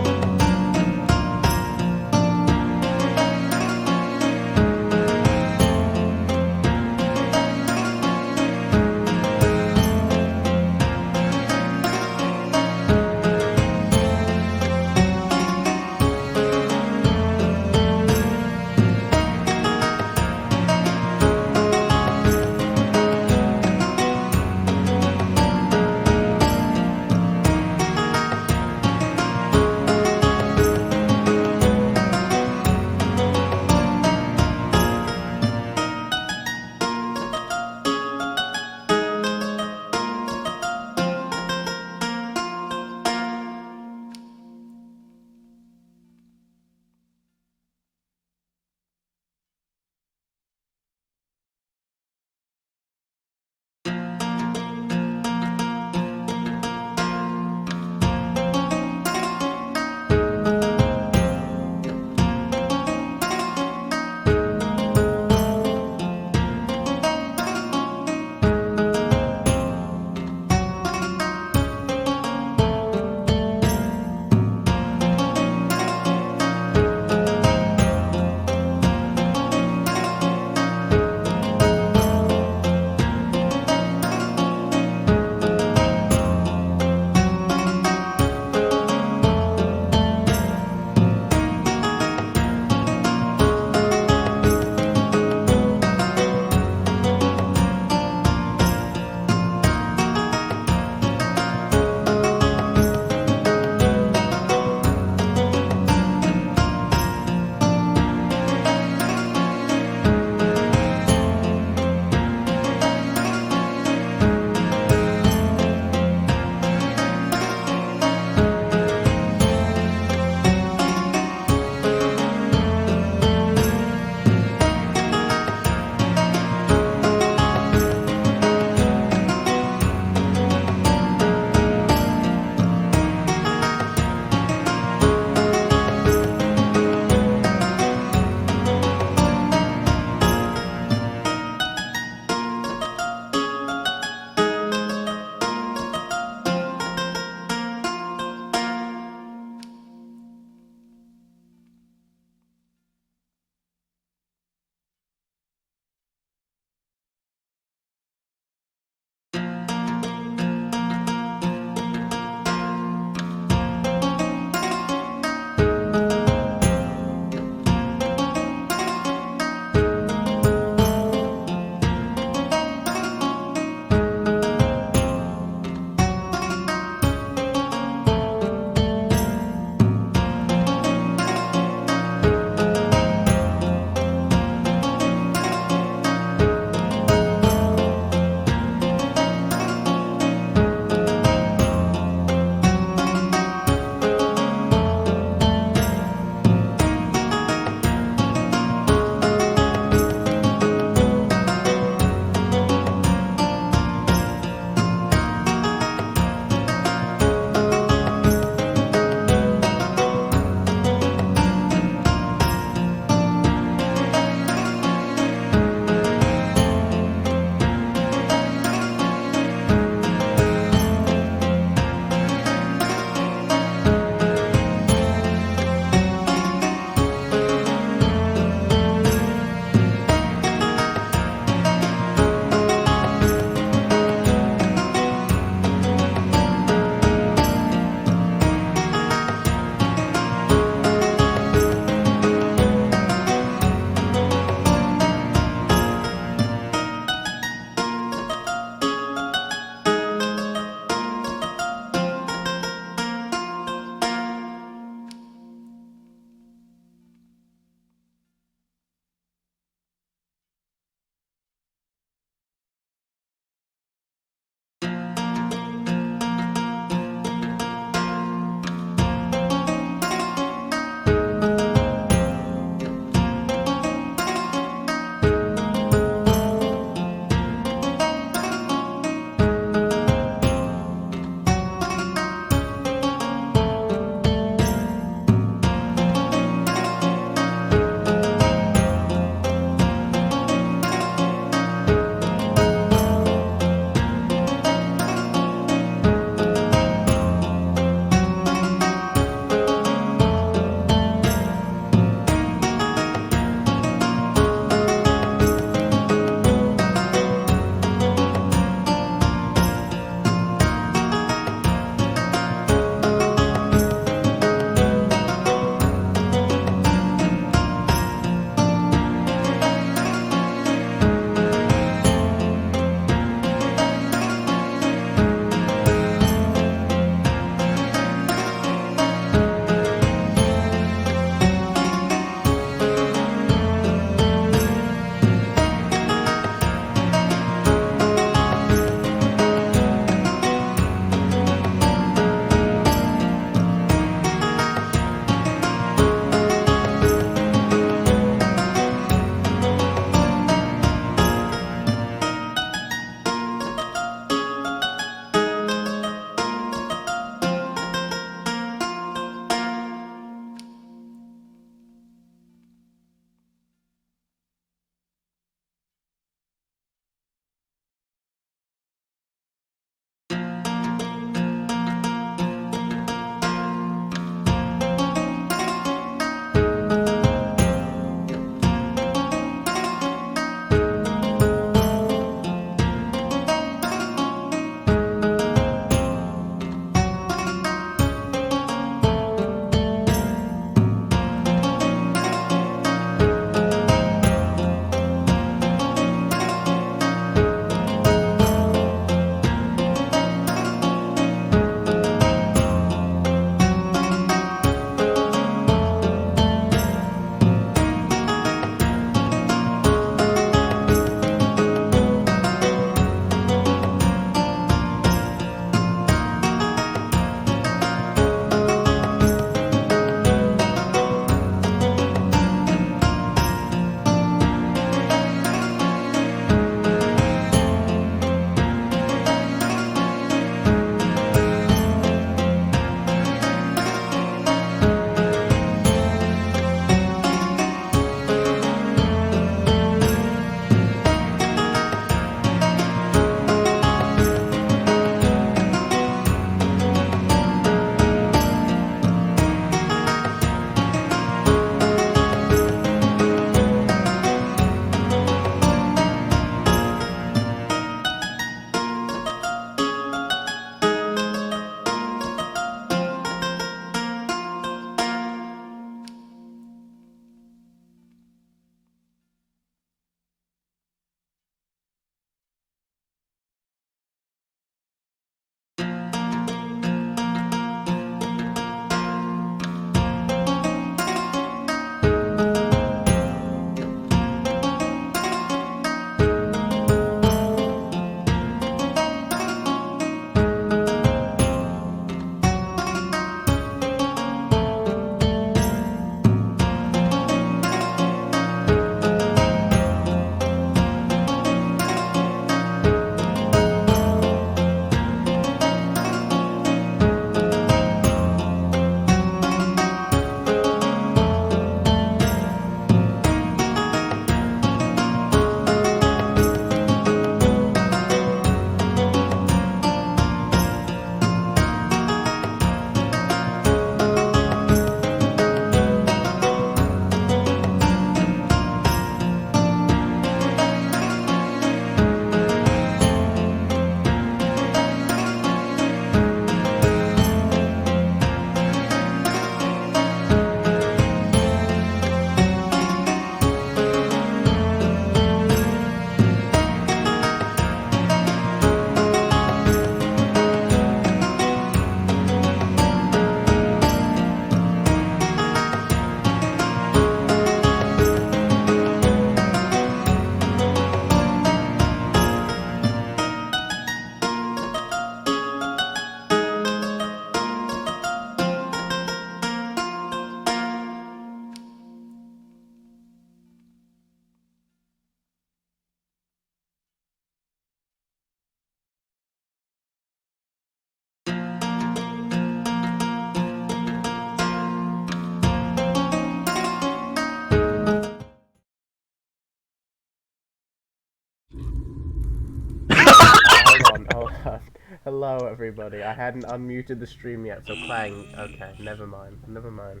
Hello, everybody. I hadn't unmuted the stream yet, so Clang. Okay, never mind. Never mind.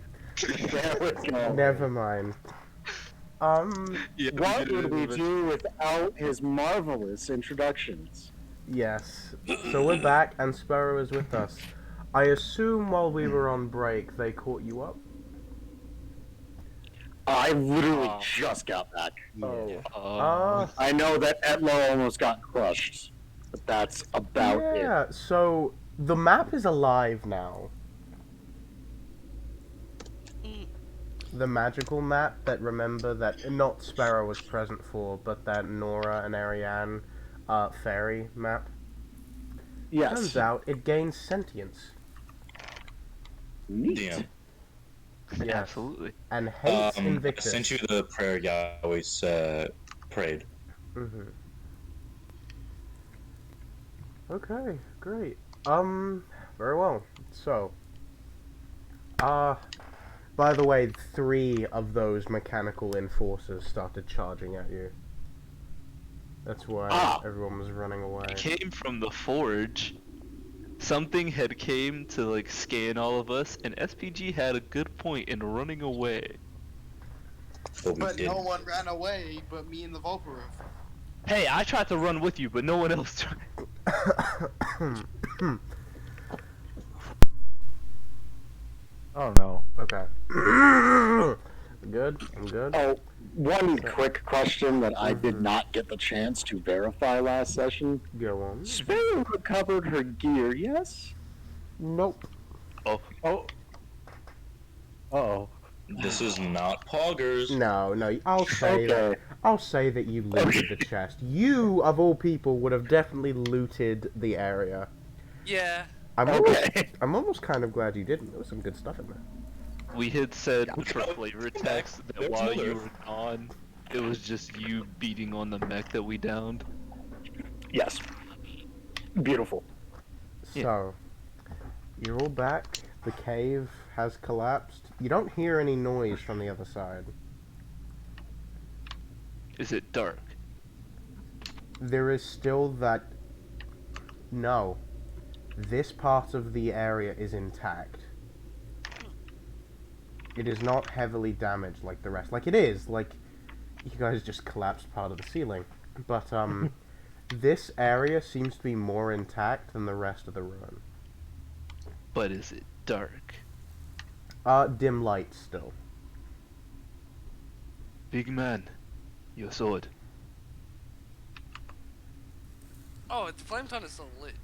There we go. Never mind. Yeah, What did would it we eventually. do without his marvelous introductions? Yes. So we're back, and Sparrow is with us. I assume while we were on break, they caught you up? I literally just got back. I know that Etlo almost got crushed, but that's about it. Yeah, so the map is alive now. The magical map that, remember, that not Sparrow was present for, but that Nora and Ariane fairy map. Yes. Turns out it gains sentience. Neat. Damn. Yes. Absolutely. And hates I Invictus. sent you the prayer you always prayed. Mm-hmm. Okay, great. Very well. So, by the way, 3 of those mechanical enforcers started charging at you. That's why everyone was running away. Came from the forge. Something had came to like scan all of us, and SPG had a good point in running away. But no one ran away but me and the Volporoof. Hey, I tried to run with you, but no one else tried. Oh no. Okay. Good? I'm good? Oh, one quick question that I did not get the chance to verify last session. Go on. Sparrow recovered her gear, yes? Nope. Oh. Uh-oh. This is not Poggers. No, I'll say that. I'll say that you looted the chest. You, of all people, would have definitely looted the area. Yeah. I'm almost kind of glad you didn't. There was some good stuff in there. We had said for flavor text that while you were gone, it was just you beating on the mech that we downed. Yes. Beautiful. So, you're all back. The cave has collapsed. You don't hear any noise from the other side. Is it dark? There is still that... No. This part of the area is intact. It is not heavily damaged like the rest. Like, it is. Like, you guys just collapsed part of the ceiling. But, this area seems to be more intact than the rest of the ruin. But is it dark? Dim light still. Big man, your sword. Oh, the flame ton is still lit.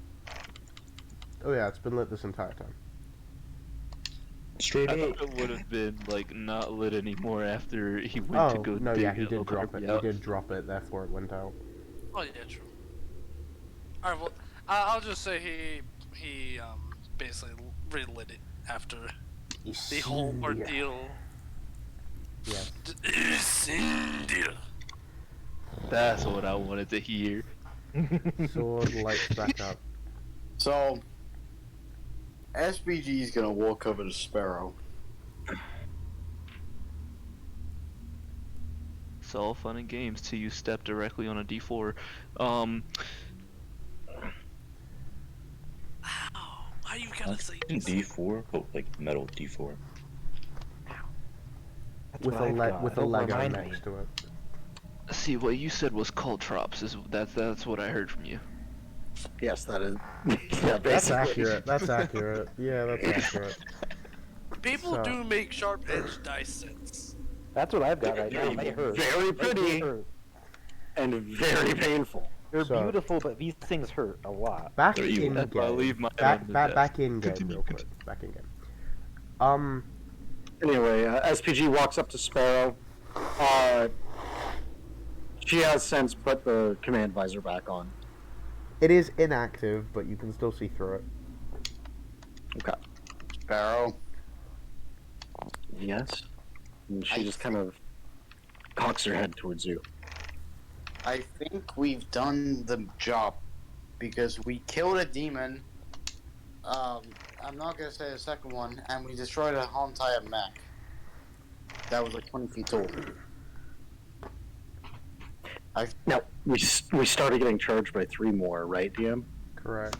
Oh yeah, it's been lit this entire time. Straight I up. thought it would have been like not lit anymore after he went to go no, dig yeah, he it did up drop it. out. He did drop it, therefore it went out. Oh yeah, true. Alright, well, I'll just say he basically relit it after the whole ordeal. Yes. That's what I wanted to hear. Sword lights back up. So, SBG is gonna walk over to Sparrow. It's all fun and games till you step directly on a D4. Ow, why you gotta say D4, but like metal D4. With a Lego next to it. see, what you said was caltrops. That's what I heard from you. Yes, that is. Yeah, that's accurate. That's accurate. Yeah, that's accurate. People So- do make sharp-edged dice sets. That's what I've got right now. They hurt. Very They pretty hurt. and very painful. They're So- beautiful, but these things hurt a lot. Back There you in go. That's why I game. leave mine Back, on the back, desk. back in game, Continue, real quick. Back in game. Anyway, SPG walks up to Sparrow. She has since put the command visor back on. It is inactive, but you can still see through it. Okay. Sparrow. Yes. And she just kind of cocks her head towards you. I think we've done the job because we killed a demon. I'm not gonna say the second one, and we destroyed a whole entire mech that was like 20 feet tall. Now we started getting charged by 3 more, right, DM? Correct.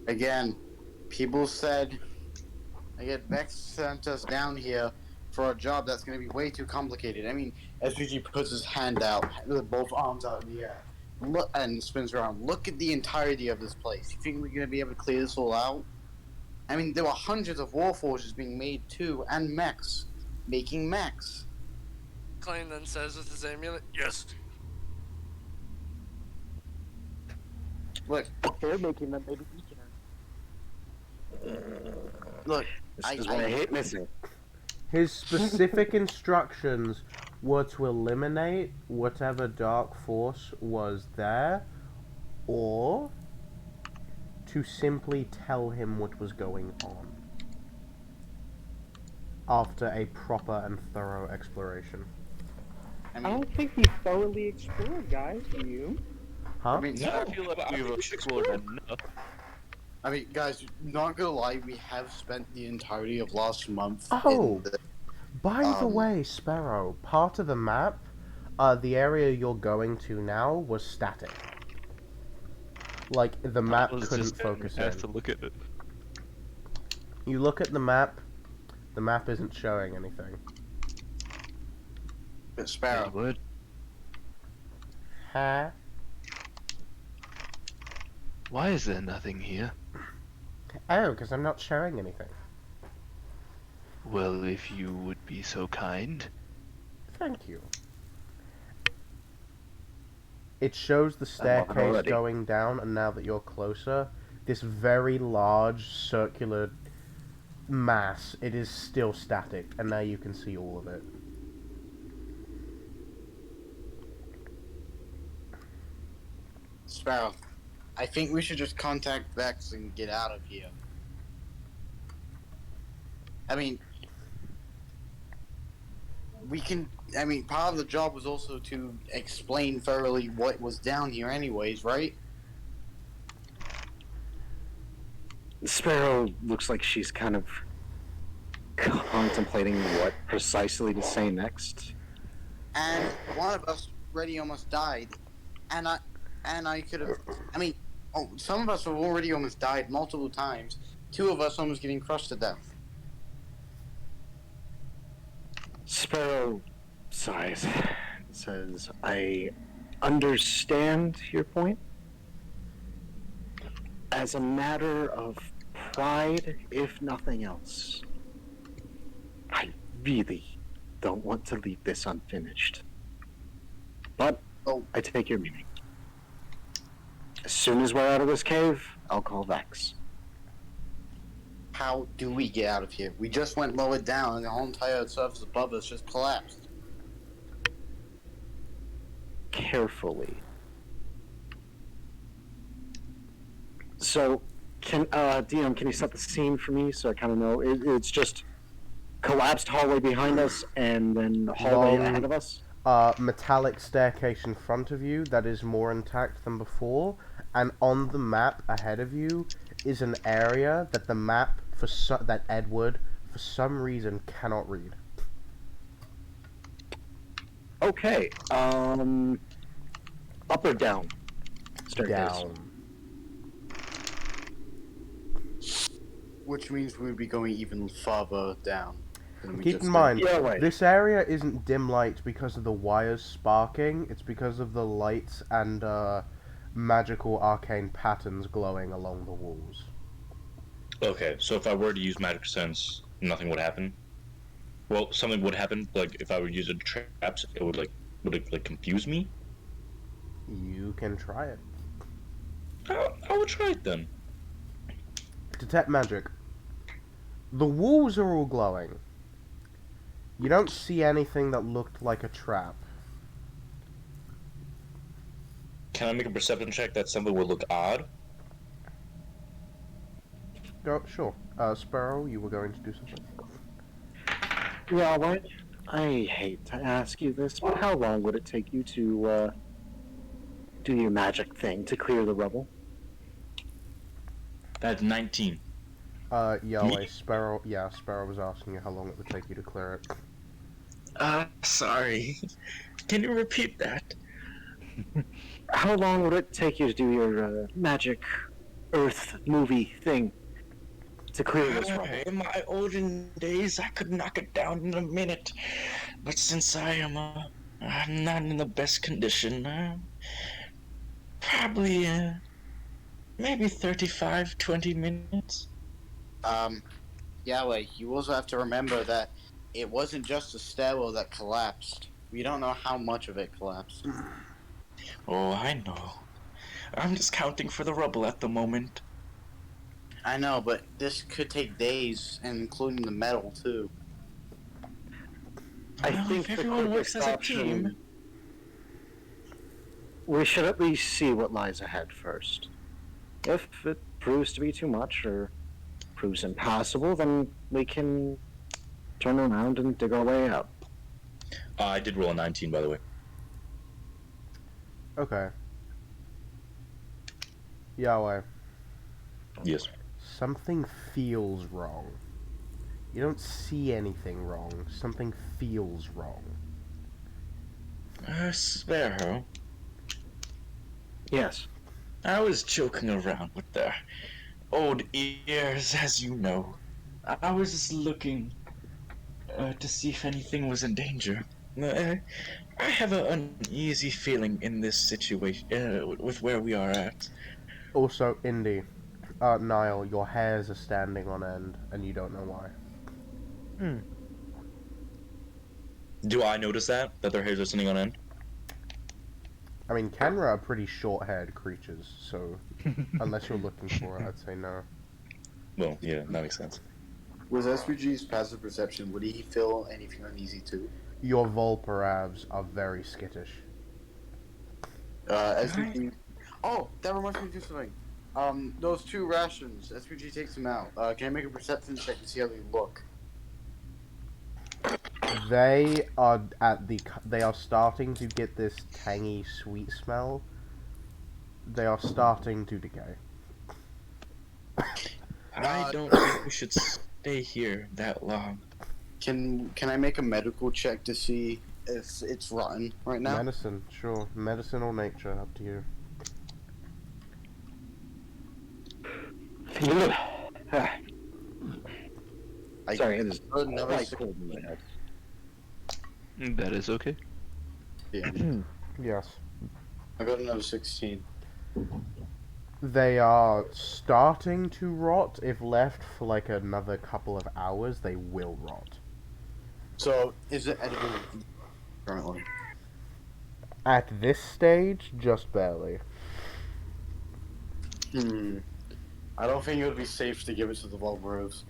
Again, people said, Vex sent us down here for a job that's going to be way too complicated. I mean, SPG puts his hand out, with both arms out in the air, look, and spins around. Look at the entirety of this place. You think we're going to be able to clear this all out? I mean, there were hundreds of warforges being made too, and mechs. Making mechs. Klein then says with his amulet, yes. Look, They're making them, maybe we can. look. This is what I hate missing. His specific instructions were to eliminate whatever dark force was there, or to simply tell him what was going on after a proper and thorough exploration. I don't think we thoroughly explored, guys. Do you? Huh? I mean, No, I feel like we've explored enough. I mean, guys, not gonna lie, we have spent the entirety of last month Oh, in the... by the way, Sparrow, part of the map, the area you're going to now was static. Like, the map couldn't focus in. To look at it. You look at the map isn't showing anything. Sparrow. Would. Huh? Why is there nothing here? Oh, because I'm not showing anything. Well, if you would be so kind. Thank you. It shows the I'm on staircase already. going down, and now that you're closer, this very large circular mass, it is still static, and now you can see all of it. Sparrow, I think we should just contact Vex and get out of here. I mean, part of the job was also to explain thoroughly what was down here anyways, right? Sparrow looks like she's kind of contemplating what precisely to say next. And one of us already almost died, and I could have. I mean, some of us have already almost died multiple times. Two of us almost getting crushed to death. Sparrow sighs, says, "I understand your point. As a matter of pride, if nothing else, I really don't want to leave this unfinished. But I take your meaning. As soon as we're out of this cave, I'll call Vex." How do we get out of here? We just went lower down, and the whole entire surface above us just collapsed. Carefully. So, DM, can you set the scene for me so I kind of know? It's just collapsed hallway behind us and then hallway ahead of us? Metallic staircase in front of you that is more intact than before, and on the map ahead of you is an area that the map that Edward, for some reason, cannot read. Okay, up or down? Staircase. Down. Which means we would be going even farther down. Than we Keep just in did. mind, Yeah, right. this area isn't dim light because of the wires sparking, it's because of the lights and magical arcane patterns glowing along the walls. Okay, so if I were to use magic sense, nothing would happen. Well, something would happen. Like if I were to use a traps, it would would confuse me. You can try it. I would try it then. Detect magic. The walls are all glowing. You don't see anything that looked like a trap. Can I make a perception check that something would look odd? Go, sure. Sparrow, you were going to do something. Yeah, right. I hate to ask you this, but how long would it take you to do your magic thing to clear the rubble? That's 19. Yahweh, Sparrow, yeah, Sparrow was asking you how long it would take you to clear it. Sorry. Can you repeat that? How long would it take you to do your magic Earth movie thing to clear this rubble. In my olden days, I could knock it down in a minute, but since I'm not in the best condition, probably maybe 35, 20 minutes. Yahweh, you also have to remember that it wasn't just the stairwell that collapsed. We don't know how much of it collapsed. Oh, I know. I'm just counting for the rubble at the moment. I know, but this could take days, and including the metal too. I Well, think if the everyone quickest works as a option- team. We should at least see what lies ahead first. If it proves to be too much or proves impossible, then we can turn around and dig our way out. I did roll a 19, by the way. Okay. Yahweh, Yes. something feels wrong. You don't see anything wrong. Something feels wrong. Sparrow. Yes. I was joking around with the old ears, as you know. I was just looking to see if anything was in danger. I have an uneasy feeling in this situation, with where we are at. Also, Indy, Niall, your hairs are standing on end, and you don't know why. Do I notice that their hairs are standing on end? I mean, Kenra are pretty short-haired creatures, so unless you're looking for it, I'd say no. Well, yeah, that makes sense. Was SPG's passive perception, would he feel anything uneasy too? Your Volparavs are very skittish. SPG... Oh, that reminds me of something. Those 2 rations, SPG takes them out. Can I make a perception check to see how they look? They are they are starting to get this tangy, sweet smell. They are starting to decay. I don't think we should stay here that long. Can I make a medical check to see if it's rotten right now? Medicine, sure. Medicine or nature, up to you. Sorry, it is another quite cold in my head. That is okay. Yeah. Yes. I got another 16. They are starting to rot. If left for like another couple of hours, they will rot. So, is it edible currently? At this stage, just barely. I don't think it would be safe to give it to the Volbros.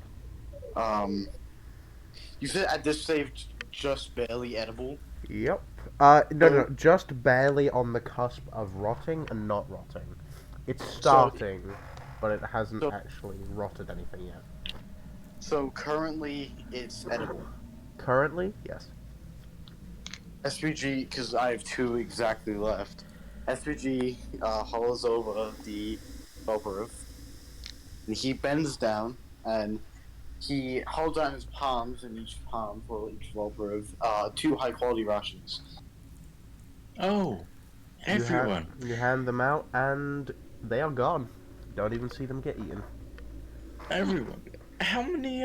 You said at this stage, just barely edible? Yep. No, just barely on the cusp of rotting and not rotting. It's starting, but it hasn't actually rotted anything yet. So currently, it's edible. Currently, yes. SPG, because I have 2 exactly left. SPG hollows over the Volborov, and he bends down, and he holds out his palms, in each palm for each Volborov, 2 high-quality rations. Oh, everyone. You hand them out, and they are gone. Don't even see them get eaten. Everyone. How many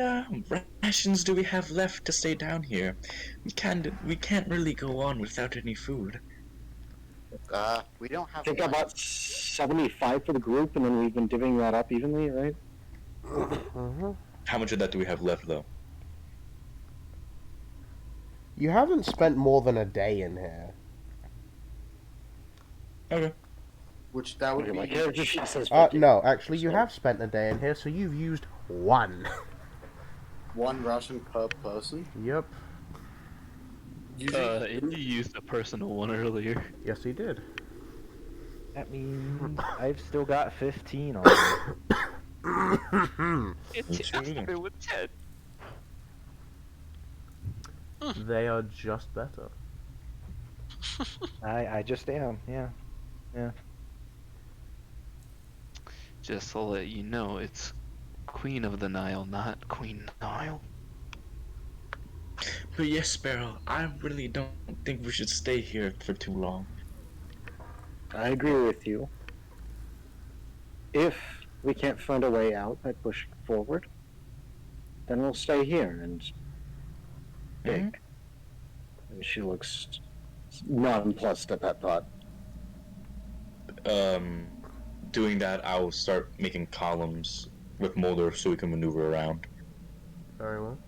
rations do we have left to stay down here? We can't really go on without any food. We don't have. I think about 75 for the group, and then we've been divvying that up evenly, right? How much of that do we have left, though? You haven't spent more than a day in here. Okay. Which that would be. My character sheet says 50. No, actually, you have spent a day in here, so you've used 1. 1 ration per person? Yep. Indy used a personal one earlier. Yes, he did. That means I've still got 15 on me. It was 10. They are just better. I just am, yeah. Just to let you know, it's Queen of the Nile, not Queen Nile. But yes, Sparrow, I really don't think we should stay here for too long. I agree with you. If we can't find a way out by pushing forward, then we'll stay here and dig. And she looks nonplussed at that thought. Doing that, I'll start making columns with Mulder so we can maneuver around. Very well.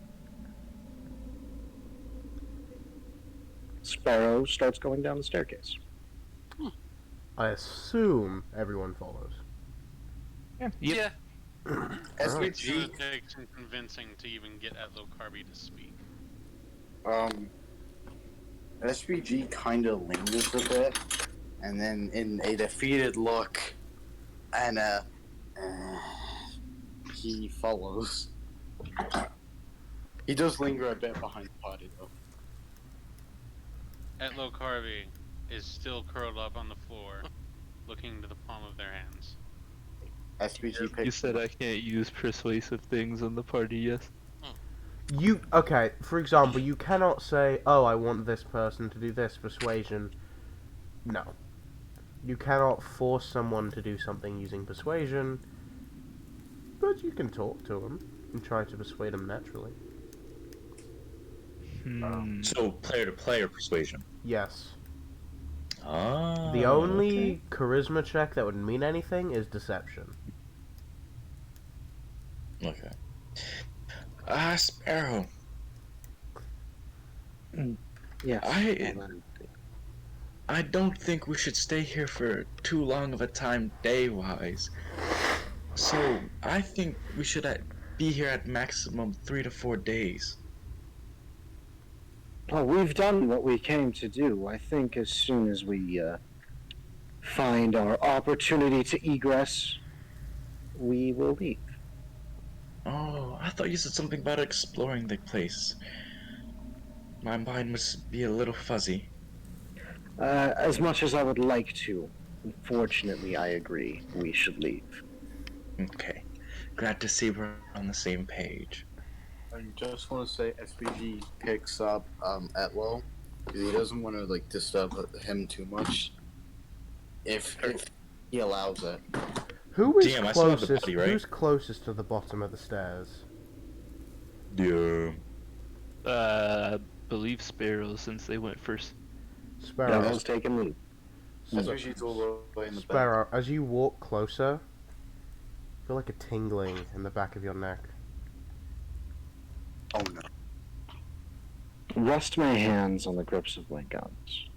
Sparrow starts going down the staircase. I assume everyone follows. Yeah. It's SVG, gonna take some convincing to even get Etlo Carby to speak. SVG kind of lingers a bit, and then in a defeated look, and he follows. He does linger a bit behind the party, though. Etlo Carby is still curled up on the floor, looking to the palm of their hands. SVG picks You said I can't use persuasive things in the party, yes? Okay, for example, you cannot say, oh, I want this person to do this, persuasion. No. You cannot force someone to do something using persuasion, but you can talk to them and try to persuade them naturally. So, player-to-player persuasion. Yes. Ah. The only charisma check that would mean anything is deception. Okay. Sparrow. Yes. I don't think we should stay here for too long of a time day-wise. So, I think we should be here at maximum 3 to 4 days. Well, we've done what we came to do. I think as soon as we find our opportunity to egress, we will leave. Oh, I thought you said something about exploring the place. My mind must be a little fuzzy. As much as I would like to, unfortunately, I agree. We should leave. Okay. Glad to see we're on the same page. I just want to say SVG picks up Etlo. He doesn't want to like disturb him too much. If he allows it. Who is DM, I still have the closest? body, right? Who's closest to the bottom of the stairs? Yeah. Believe Sparrow since they went first. Sparrow. Everyone's taking lead. SVG's all the way in the back. Sparrow, as you walk closer, feel like a tingling in the back of your neck. Oh no. Rest my hands on the grips of my guns.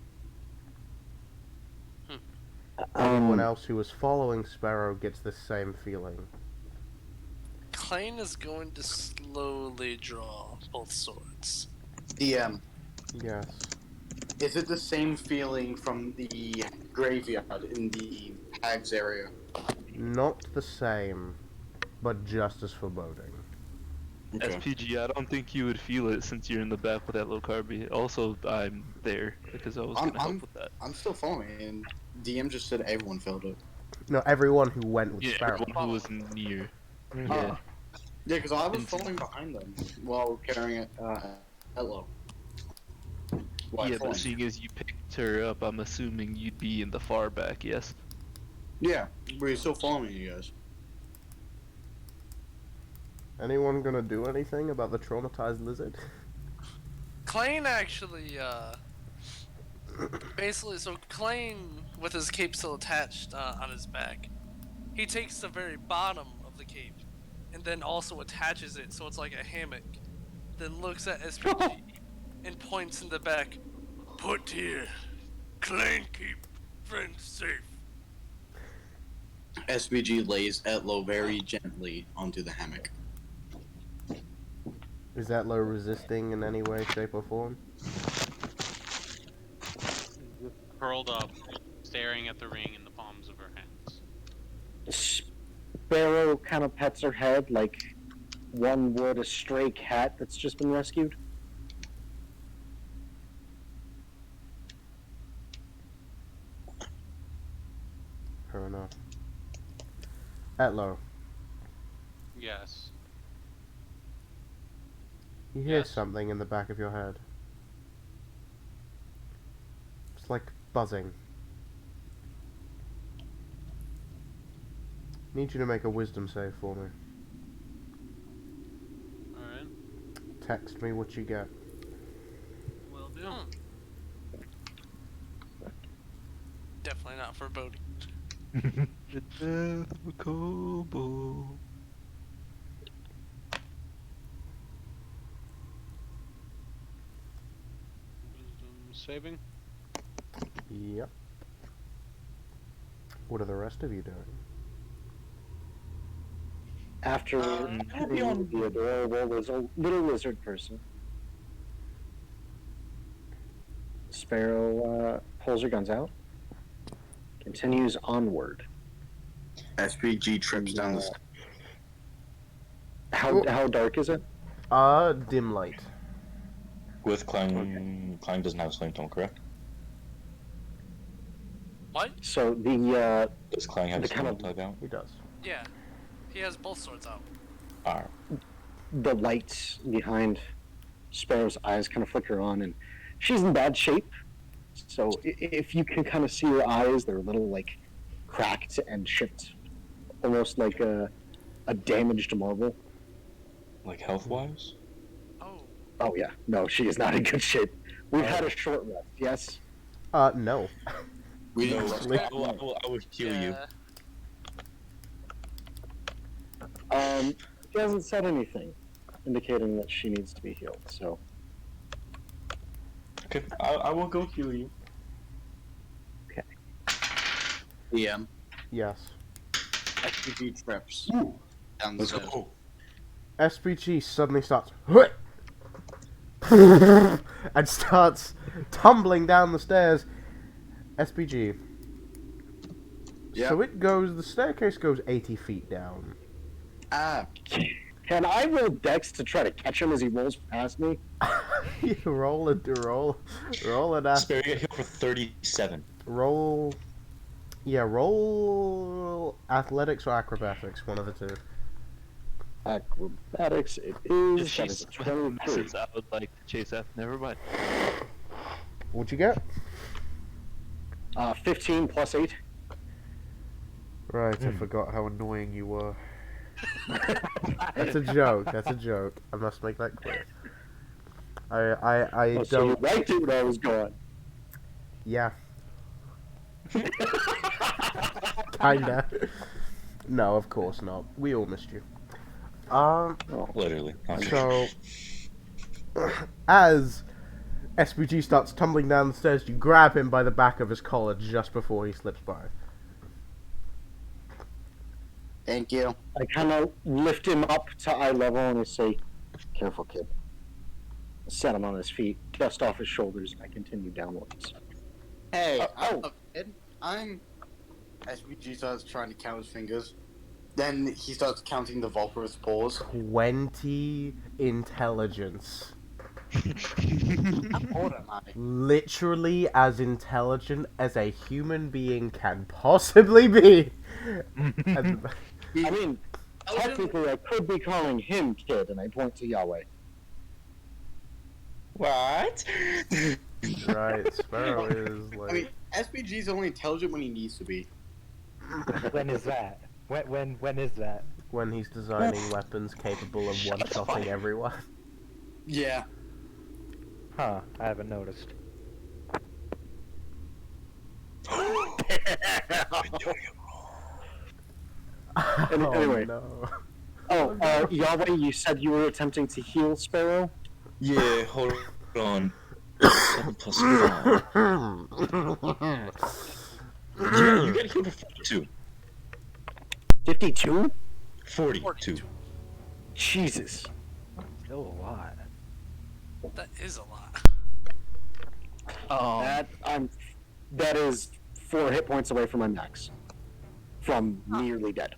Anyone else who was following Sparrow gets the same feeling. Klein is going to slowly draw both swords. DM. Yes. Is it the same feeling from the graveyard in the Hags area? Not the same, but just as foreboding. Okay. SPG, I don't think you would feel it since you're in the back with that low carby. Also, I'm there because I was gonna help with that. I'm still following, and DM just said everyone felt it. No, everyone who went with Yeah, Sparrow. everyone who was near. Yeah. Yeah. Yeah, because I was following behind them while carrying it. Hello. Yeah, but seeing as you picked her up, I'm assuming you'd be in the far back, yes? Yeah, but you're still following you guys. Anyone gonna do anything about the traumatized lizard? Klein actually, basically, so Klein, with his cape still attached on his back, he takes the very bottom of the cape and then also attaches it so it's like a hammock, then looks at SPG and points in the back. Put here. Klein keep friends safe. SVG lays Etlo very gently onto the hammock. Is that low resisting in any way, shape, or form? Curled up, staring at the ring in the palms of her hands. Sparrow kind of pets her head like one would a stray cat that's just been rescued. Fair enough. Etlo, Yes. you hear Yes. something in the back of your head. It's like buzzing. Need you to make a wisdom save for me. Alright. Text me what you get. Will do. Definitely not foreboding. The death of a kobold. Wisdom saving. Yep. What are the rest of you doing? After the adorable little lizard person, Sparrow pulls her guns out, continues onward. SPG trips down the stairs. How dark is it? Dim light. With Klein, Klein doesn't have flame tone, correct? What? So the Does Klein have The his kind flame of- tug out? He does. Yeah. He has both swords out. Alright. the lights behind Sparrow's eyes kind of flicker on, and she's in bad shape. So if you can kind of see her eyes, they're a little like cracked and chipped, almost like a damaged marble. Like health wise? Oh. Oh yeah, no, she is not in good shape. We've had a short rest, yes. No. We No, didn't I will heal you. She hasn't said anything indicating that she needs to be healed. So Okay, I will go heal you. DM. Yes. SPG trips down the Let's stairs. go. SPG suddenly starts and starts tumbling down the stairs. SPG. Yep. So it goes. The staircase goes 80 feet down. Ah, can I roll Dex to try to catch him as he rolls past me? You roll it. Roll it. Spare, you get healed for 37. Roll. Yeah, roll athletics or acrobatics, one of the two. Acrobatics, it is. If she That is a 23. messes, I would like to chase after. Never mind. What'd you get? 15 plus 8. Right, I forgot how annoying you were. That's a joke. That's a joke. I must make that clear. I So you don't. liked it when I was gone. Yeah. Kinda. No, of course not. We all missed you. Literally. So, as SPG starts tumbling down the stairs, you grab him by the back of his collar just before he slips by. thank you. I kind of lift him up to eye level and I say, "Careful, kid." Set him on his feet, dust off his shoulders, and I continue downwards. Hey, I'm a kid. I'm. SPG starts trying to count his fingers. Then he starts counting the Vulpera's paws. 20 intelligence. How old am I? Literally as intelligent as a human being can possibly be. And- I mean, technically, I could be calling him kid, and I point to Yahweh. What? right, Sparrow is I like. mean, SPG's only intelligent when he needs to be. When is that? When is that? When he's designing weapons capable of one-shotting everyone. Yeah. Huh, I haven't noticed. Anyway. No. Oh, Yahweh, you said you were attempting to heal Sparrow? Yeah, hold on. 7 plus 5. Yeah, you get healed for 42. 52? 42. Jesus. Still a lot. That is a lot. That is 4 hit points away from my max. From nearly dead.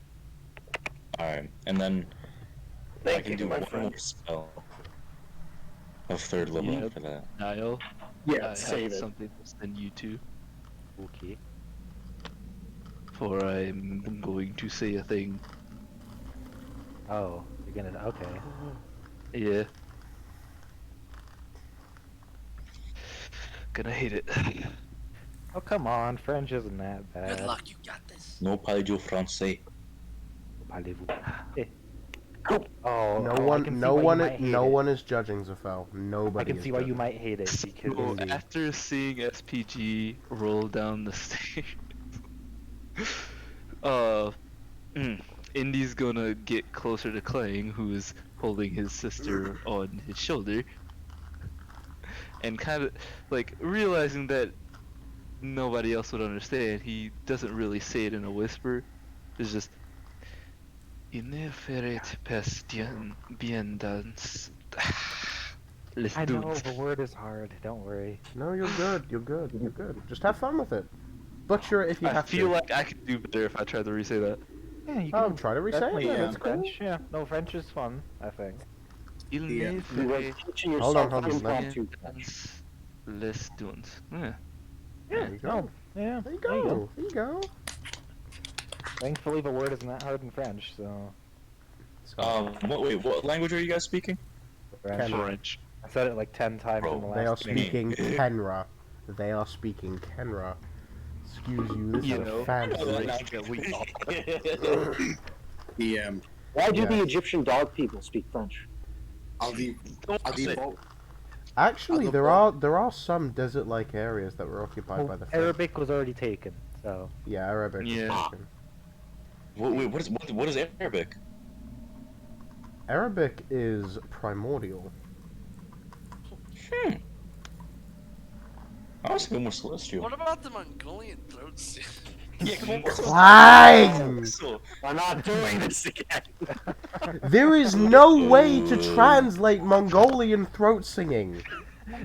Alright, and then I Thank can you, do my one friend. more spell of 3rd level Yep. for that. Niall, Yeah, I save have it. something to send you to, Okay. for I'm going to say a thing. Oh, you're gonna. Okay. Yeah. Gonna hate it. Oh, come on. French isn't that Good bad. luck, you got this. No parle français. parlez-vous? Eh. Oh, No I one, can see no why you one, might hate no it. one is judging Zafel. I Nobody can is see why you judging. might hate it So because Indeed. after seeing SPG roll down the stairs, uh, Indy's gonna get closer to Clang, who is holding his sister on his shoulder, and kind of like realizing that nobody else would understand. He doesn't really say it in a whisper. It's just Ineferet bien dans. Let's I do know it. the word is hard. Don't worry. No, you're good. You're good. You're good. Just have fun with it. Butcher it if you I have feel to. like I could do better if I tried to re-say that. Yeah, you Oh, can try to re-say it definitely then. Yeah. It's use cool. French. Yeah, no, French is fun. I think. Il Yeah. ne You were ferait teaching Hold on, yourself hold on. impromptu bien French. dans les dunes. Yeah. There you go. No, yeah. There you There you go. go. There you go. Thankfully, the word isn't that hard in French, so. What language are you guys speaking? French. Kenra. French. I said it like 10 times in the Bro, They are last minute. speaking Kenra. They are speaking Kenra. Excuse you. This You is know, a fancy. like that we all. The Why do the Yes. Egyptian dog people speak French? I'll leave. Don't I'll leave. say- Actually, I'll there go- are some desert-like areas that were occupied by Well, the French. Arabic was already taken, so. Yeah, Arabic. was Yeah. taken. What is Arabic? Arabic is primordial. I was thinking more celestial. What about the Mongolian throat seal? Yeah, come on. Clang! We're not doing this again. There is no way to translate Mongolian throat singing.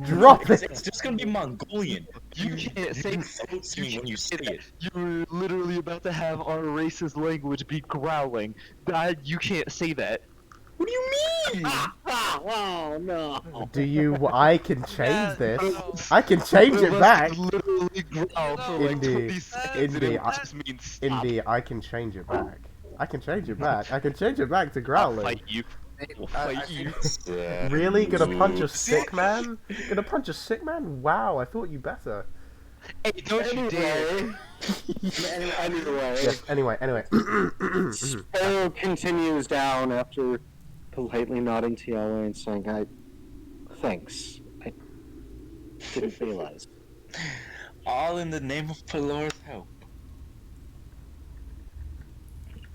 Drop it. It's just gonna be Mongolian. You can't say throat singing when you say it. You're literally about to have our racist language be growling. You can't say that. What do you mean? Oh no. Do you? I can change Yeah, this. no. I can change it back. Literally growl for like Indy, 20 seconds and Indy, it just means stop. Indy, I can change it back. I can change it back. I can change it back to I'll growling. fight you. I'll fight you. Really? Gonna punch a sick man? Gonna punch a sick man? Wow, I thought you better. Hey, don't you dare. Anyway, Yes, anyway. Sparrow continues down after politely nodding to Yahweh and saying, thanks. I didn't realize. All in the name of Pelor's help.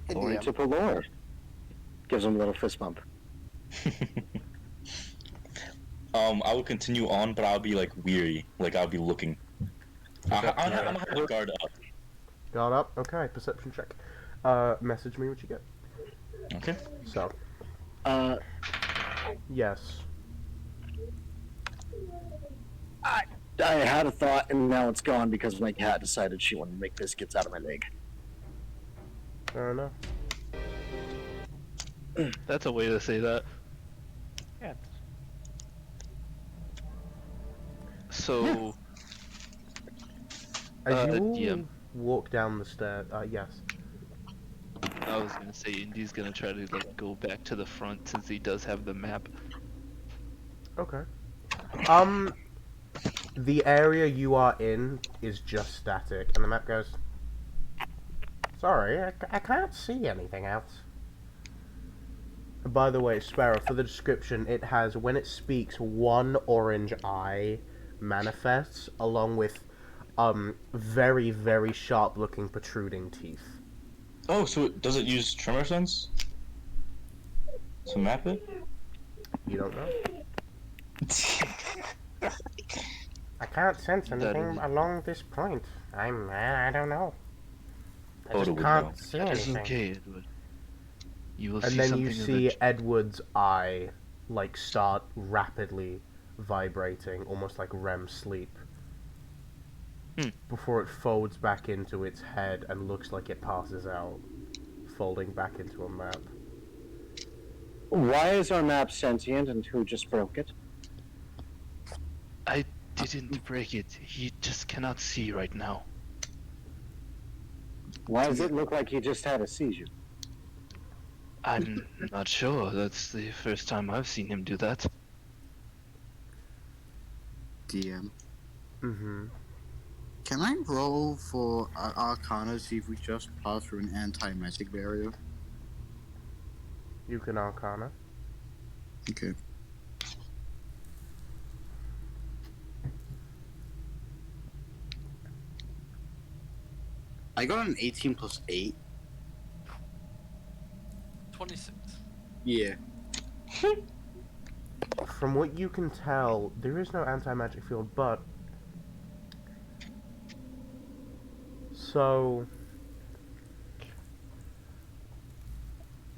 Glory to Pelor. Gives him a little fist bump. I will continue on, but I'll be like weary. Like I'll be looking. I'm gonna have a guard up. Guard up. Okay, perception check. Message me what you get. Okay. So, yes. I had a thought and now it's gone because my cat decided she wanted to make biscuits out of my leg. Fair enough. That's a way to say that. Yeah. So, As you all DM. walk down the stairs, yes. I was gonna say Indy's gonna try to like go back to the front since he does have the map. Okay. The area you are in is just static, and the map goes, sorry, I can't see anything else. By the way, Sparrow, for the description, it has, when it speaks, one orange eye manifests, along with, very, very sharp-looking protruding teeth. Oh, so does it use tremor sense to map it? You don't know? I can't sense anything along this point. I don't know. I Oda just would can't know. see It's anything. okay, Edward. You will And see then something you see eventually. Edward's eye, like, start rapidly vibrating, almost like REM sleep. Before it folds back into its head and looks like it passes out, folding back into a map. Why is our map sentient and who just broke it? I didn't break it. He just cannot see right now. Why does it look like he just had a seizure? I'm not sure. That's the first time I've seen him do that. DM. Mm-hmm. Can I roll for Arcana to see if we just pass through an anti-magic barrier? You can Arcana. Okay. I got an 18 plus 8. 26. Yeah. From what you can tell, there is no anti-magic field, but... So...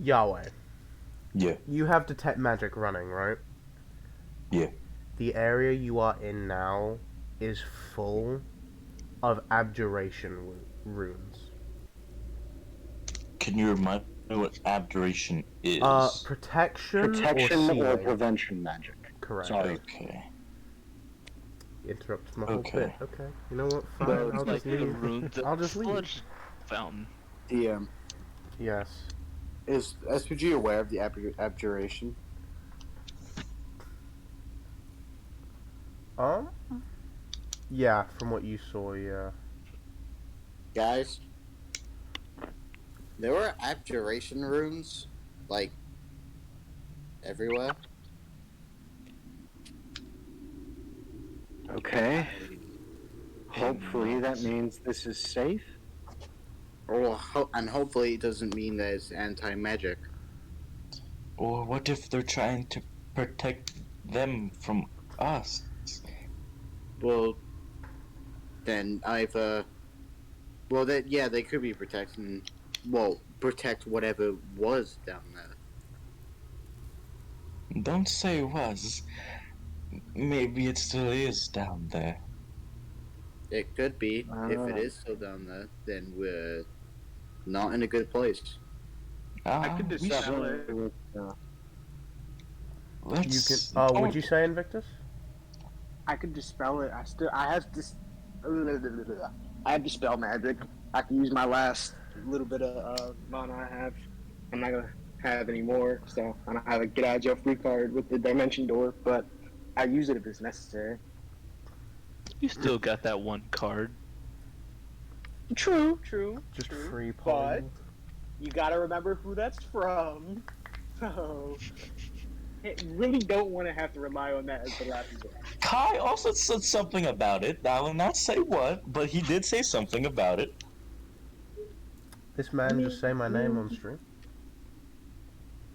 Yahweh, Yeah. you have Detect Magic running, right? Yeah. The area you are in now is full of abjuration runes. Can you remind me what abjuration is? Protection or Protection or sealing. prevention magic. Correct. Sorry. Okay. Interrupts my whole Okay. bit. Okay. You know what? Fine. Well, I'll it's like just leave. the runes at I'll the just leave. sludge fountain. DM. Yes. Is SPG aware of the abjuration? Yeah, from what you saw, yeah. Guys, there were abjuration runes, like, everywhere. Okay. Hopefully that means this is safe. And hopefully it doesn't mean there's anti-magic. Or what if they're trying to protect them from us? Well, then either... Well, they could be protecting... Well, protect whatever was down there. Don't say was. Maybe it still is down there. It could be. If it is still down there, then we're not in a good place. I could We dispel should. it. Let's. You can. Would you say Invictus? I could dispel it. I have dispel magic. I can use my last little bit of mana I have. I'm not gonna have any more, so I don't have a get out of jail free card with the dimension door, but I use it if it's necessary. You still got that one card. True. Just true, free but polling. you gotta remember who that's from. So, I really don't want to have to rely on that as the last resort. Kai also said something about it. I will not say what, but he did say something about it. This man just say my name on stream.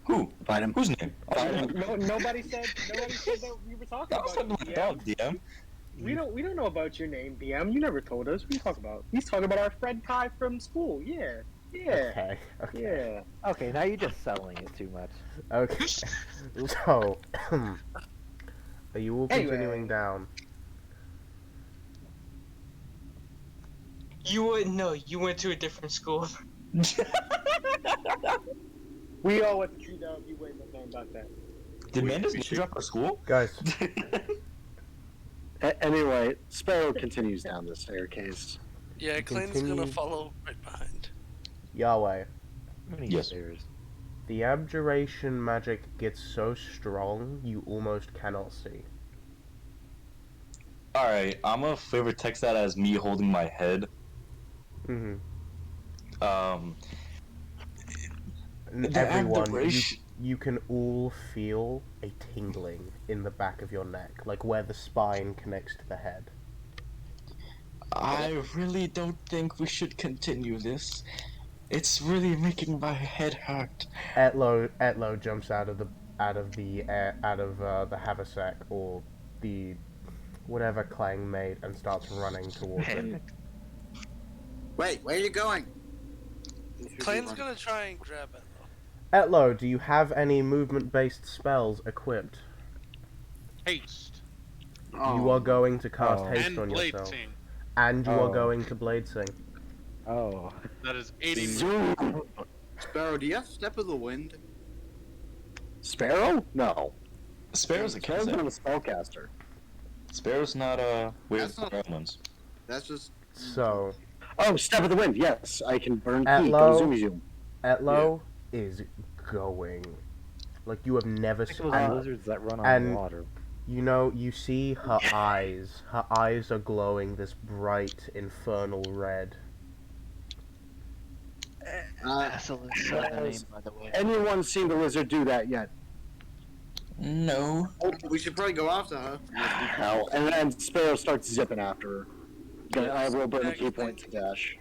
Who? Fight him. Whose name? Nobody said that we were talking That was about something you, like DM. that, DM. We don't know about your name, DM. You never told us. What are you talking about? He's talking about our friend Kai from school. Yeah. Okay. Yeah. Okay, now you're just selling it too much. Okay. So, are you all continuing down? You went to a different school. We all went to CW. You wouldn't have known about that. Did Manda's name drop our school? Guys, Anyway, Sparrow continues down the staircase. Yeah, Clayton's continue. gonna follow right behind. Yahweh, How many Yes. stairs? the abjuration magic gets so strong you almost cannot see. Alright, I'm gonna flavor text that as me holding my head. Mm-hmm. The Everyone, abjuration- you can all feel a tingling in the back of your neck, like where the spine connects to the head. I really don't think we should continue this. It's really making my head hurt. Etlo jumps out of the haversack or the whatever Clang made and starts running towards it. Wait, where are you going? Clayton's gonna try and grab it. Etlo, do you have any movement-based spells equipped? Haste. You are going to cast Oh. haste And on blade yourself, sing. and you Oh. are going to blade sing. Oh. That is 80 Sparrow, do you have Step of the Wind? Sparrow? No. Sparrow's a Sparrow's cat. not a spellcaster. Sparrow's not weird That's not- elements. That's just... So, Oh, Step of the Wind, yes. I can burn At heat. low- Go zoomy zoom. Etlo is going like you have never Think seen. of those lizards that run on and- water. You know, you see her eyes. Her eyes are glowing this bright, infernal red. Basilisk are the name, by the way. Anyone seen the lizard do that yet? No. Oh, we should probably go after her. Hell. And then Sparrow starts zipping after her. I will burn a Next key thing- point to dash.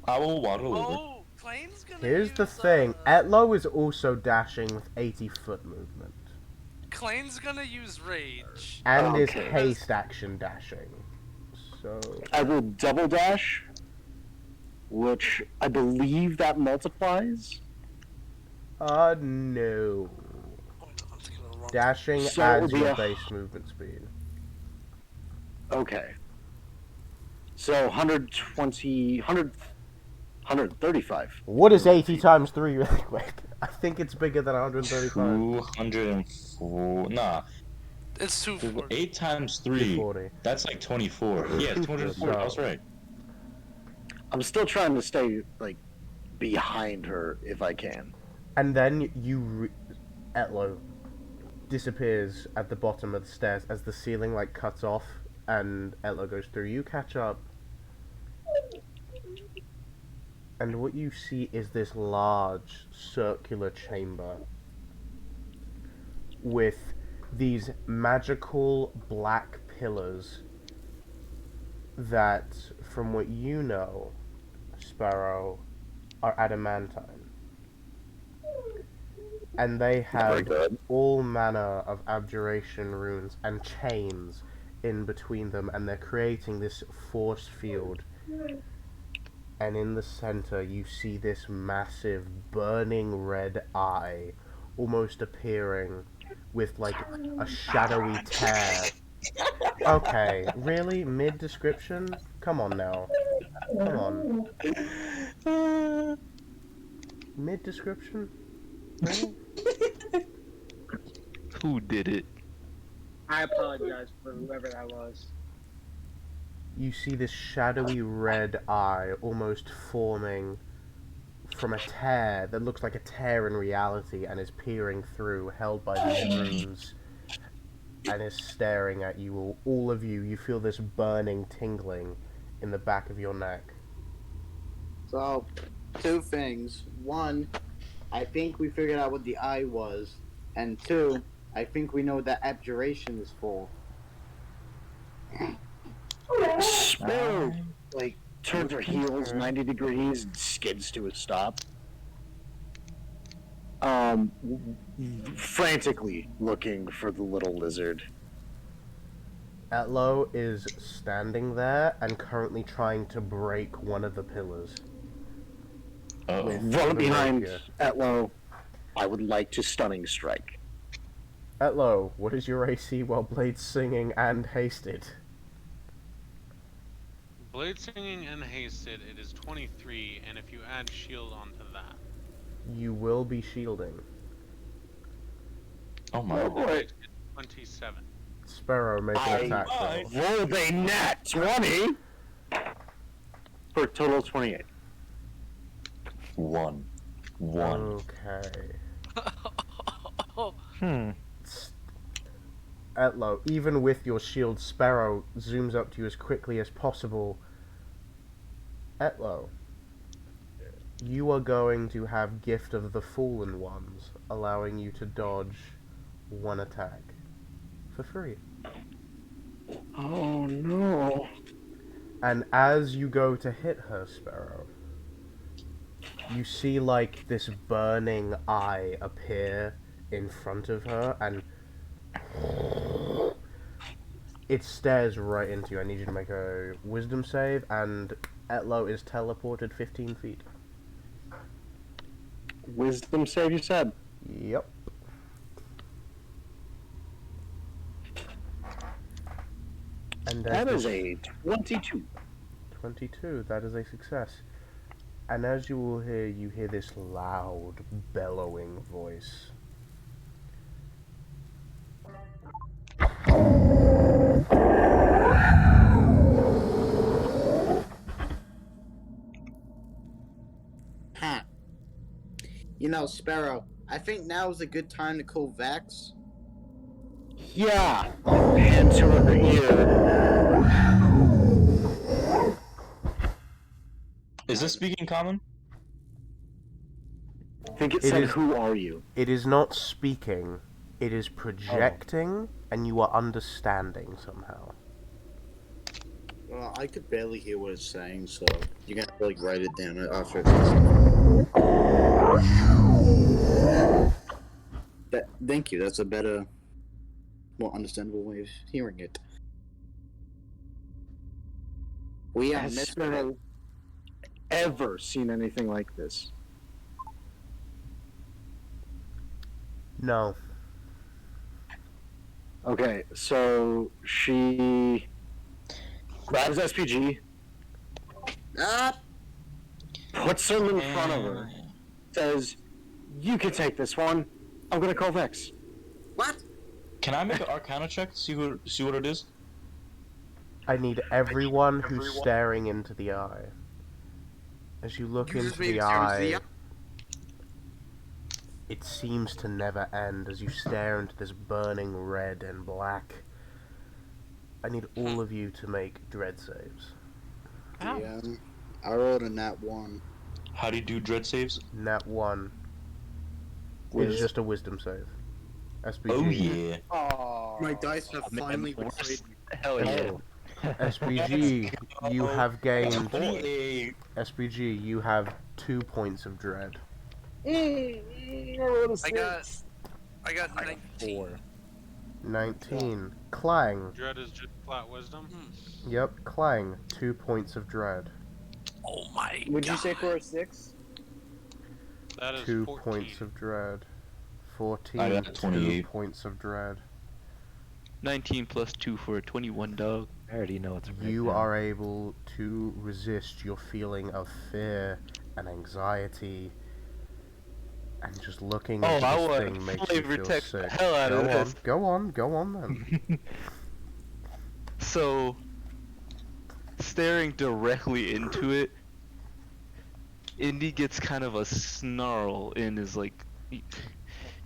I will waddle over. Oh, Plane's gonna Here's the use, thing. Etlo is also dashing with 80-foot movement. Klane's gonna use Rage. And is Okay. haste action dashing. So... I will double dash, which I believe that multiplies. no. Hold on, I'm taking the wrong- Dashing So adds it'll be your a- base movement speed. Okay. So 120, 135. What is 80 times 3 really quick? I think it's bigger than 135. 204. Nah. It's 240. 8 times 3. 240. That's like 24. Yeah, it's 240. I was right. I'm still trying to stay, like, behind her if I can. And then Etlo disappears at the bottom of the stairs as the ceiling like cuts off and Etlo goes through. You catch up. And what you see is this large circular chamber with these magical black pillars that, from what you know, Sparrow, are adamantine. And they have all manner of abjuration runes and chains in between them, and they're creating this force field. And in the center, you see this massive burning red eye almost appearing with like a shadowy tear. Okay, really? Mid-description? Come on now. Come on. Mid-description? Really? Who did it? I apologize for whoever that was. You see this shadowy red eye almost forming from a tear that looks like a tear in reality and is peering through, held by these runes, and is staring at you. All of you, you feel this burning tingling in the back of your neck. So, two things. One, I think we figured out what the eye was. And two, I think we know what that abjuration is for. Sparrow, like, turns her heels 90 degrees and skids to a stop. Frantically looking for the little lizard. Etlo is standing there and currently trying to break one of the pillars. With Run the behind rapier. Etlo. I would like to stunning strike. Etlo, what is your AC while Blade's singing and hasted? Blade singing and hasted, it is 23, and if you add shield onto that, You will be shielding. Oh my. it's 27. Sparrow, make an attack roll. Rolled a nat 20 for a total of 28. 1. Okay. Hmm. Etlo, even with your shield, Sparrow zooms up to you as quickly as possible. Etlo, you are going to have Gift of the Fallen Ones, allowing you to dodge one attack for free. Oh no. And as you go to hit her, Sparrow, you see like this burning eye appear in front of her, and it stares right into you. I need you to make a wisdom save, and Etlo is teleported 15 feet. Wisdom save, you said? Yep. And That there's is a 22. 22. That is a success. And as you will hear, you hear this loud, bellowing voice. Huh. You know, Sparrow, I think now is a good time to call Vex. Yeah. Hand to her ear. Is this speaking common? I think it It said, is- "Who are you?" It is not speaking, it is projecting, and you are understanding somehow. Well, I could barely hear what it's saying, so you're gonna have to like write it down after it says that. Thank you. That's a better, more understandable way of hearing it. We are Has misfits. Sparrow ever seen anything like this? No. Okay, so she grabs SPG, Ah! puts them in front of her, says, "You can take this one. I'm gonna call Vex." What? Can I make an Arcana check to see what it is? I need everyone who's staring into the eye. As you look You just into made the me stare into the eye, eye? it seems to never end as you stare into this burning red and black. I need all of you to make dread saves. Yeah, I rolled a nat 1. How do you do dread saves? Nat 1. It's With just a wisdom save. SPG. Oh yeah. Oh, my dice have finally betrayed me. Hell yeah. SPG, you have gained. 28. SPG, you have 2 points of dread. I got 19. 19. Clang. Dread is just flat wisdom. Yep, Clang. 2 points of dread. Oh my would you god. say for a 6? That is 2 14. points of dread. 14. I got 2 28. points of dread. 19 plus 2 for a 21, dog. I already know it's a You are able to resist your feeling of fear and anxiety, and just looking Oh, into I this want thing makes you flavor feel text the sick. hell out of this. Go on then. So, staring directly into it, Indy gets kind of a snarl in his like,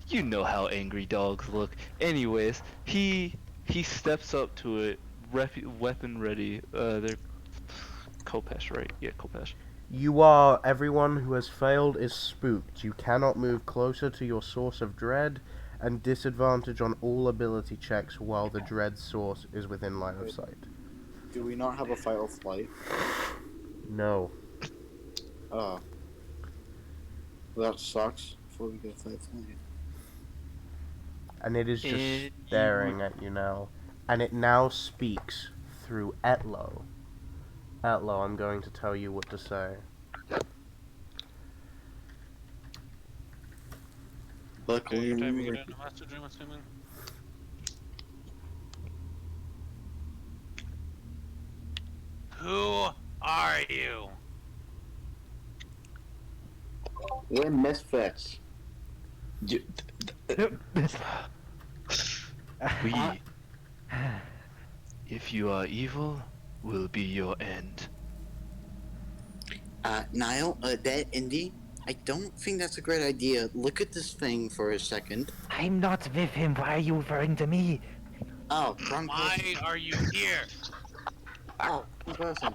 you know how angry dogs look. Anyways, he steps up to it, weapon ready. They're Kopesh, right? Yeah, Kopesh. Everyone who has failed is spooked. You cannot move closer to your source of dread, and disadvantage on all ability checks while the dread source is within line of sight. Do we not have a fight or flight? No. Oh. Well, that sucks. Before we go fight or flight. And it is just staring at you now. And it now speaks through Etlo. Etlo, I'm going to tell you what to say. Luckily, You're typing it in a message, I'm assuming. Who are you? we're misfits. We, if you are evil, will be your end. Niall, that Indy, I don't think that's a great idea. Look at this thing for a second. I'm not with him. Why are you referring to me? Oh, wrong Why person. are you here? Oh, wrong person.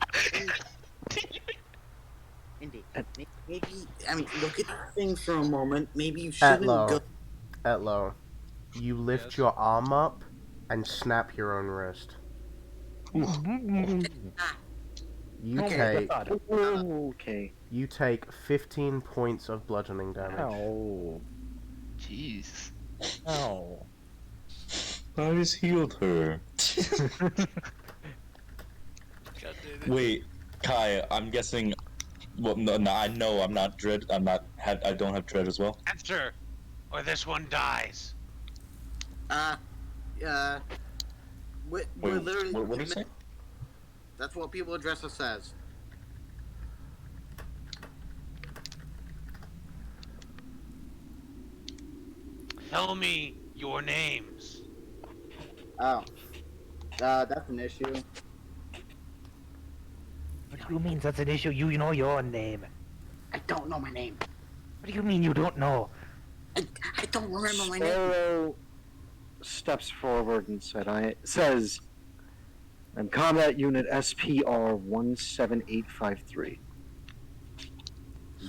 Indy, maybe, I mean, look at the thing for a moment. Maybe you shouldn't go. Etlo, you lift Yes. your arm up and snap your own wrist. You take Okay. you take 15 points of bludgeoning damage. Oh. Jeez. Oh. I just healed her. God damn it. Wait, Kai, I'm guessing. Well, no, I know I'm not dread. I don't have dread as well. Answer, or this one dies. We're Wait, literally. what did you say? That's what people address us as. Tell me your names. Oh. That's an issue. What do you mean that's an issue? You know your name. I don't know my name. What do you mean you don't know? I don't remember my name. Sparrow steps forward and says, "I'm Combat Unit SPR 17853.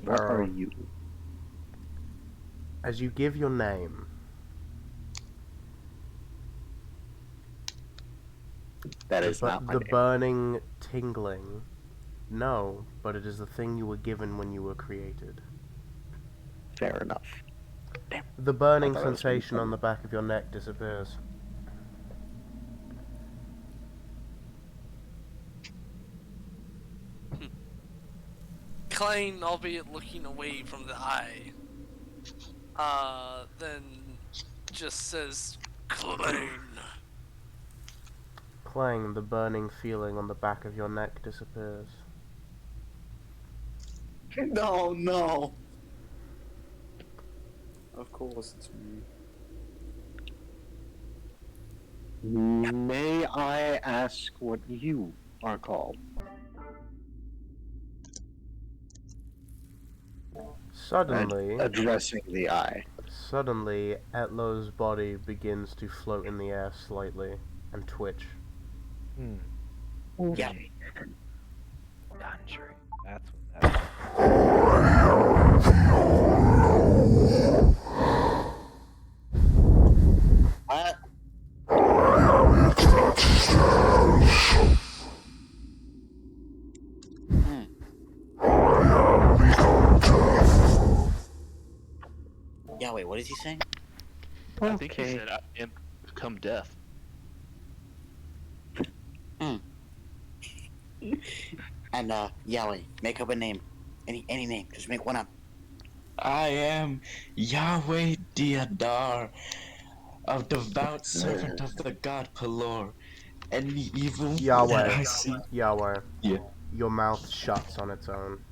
What are Sparrow, you? as you give your name, That is not my the name. burning tingling. No, but it is the thing you were given when you were created. Fair enough. The burning I thought it was gonna be sensation on the back of your neck disappears. Klein, albeit looking away from the eye, then just says, Klein. Clang, the burning feeling on the back of your neck disappears. No, no. Of course it's me. May I ask what you are called? Suddenly, Addressing the eye. suddenly, Etlo's body begins to float in the air slightly and twitch. Yeah. Conjuring. That's what that is. What? Yeah, wait, what is he saying? I think he said, "I am become death." And Yahweh, make up a name. Any name, just make one up. I am Yahweh Diadar, a devout servant of the god Pelor. Any evil that Yahweh, I see. Yahweh, Yeah. your mouth shuts on its own.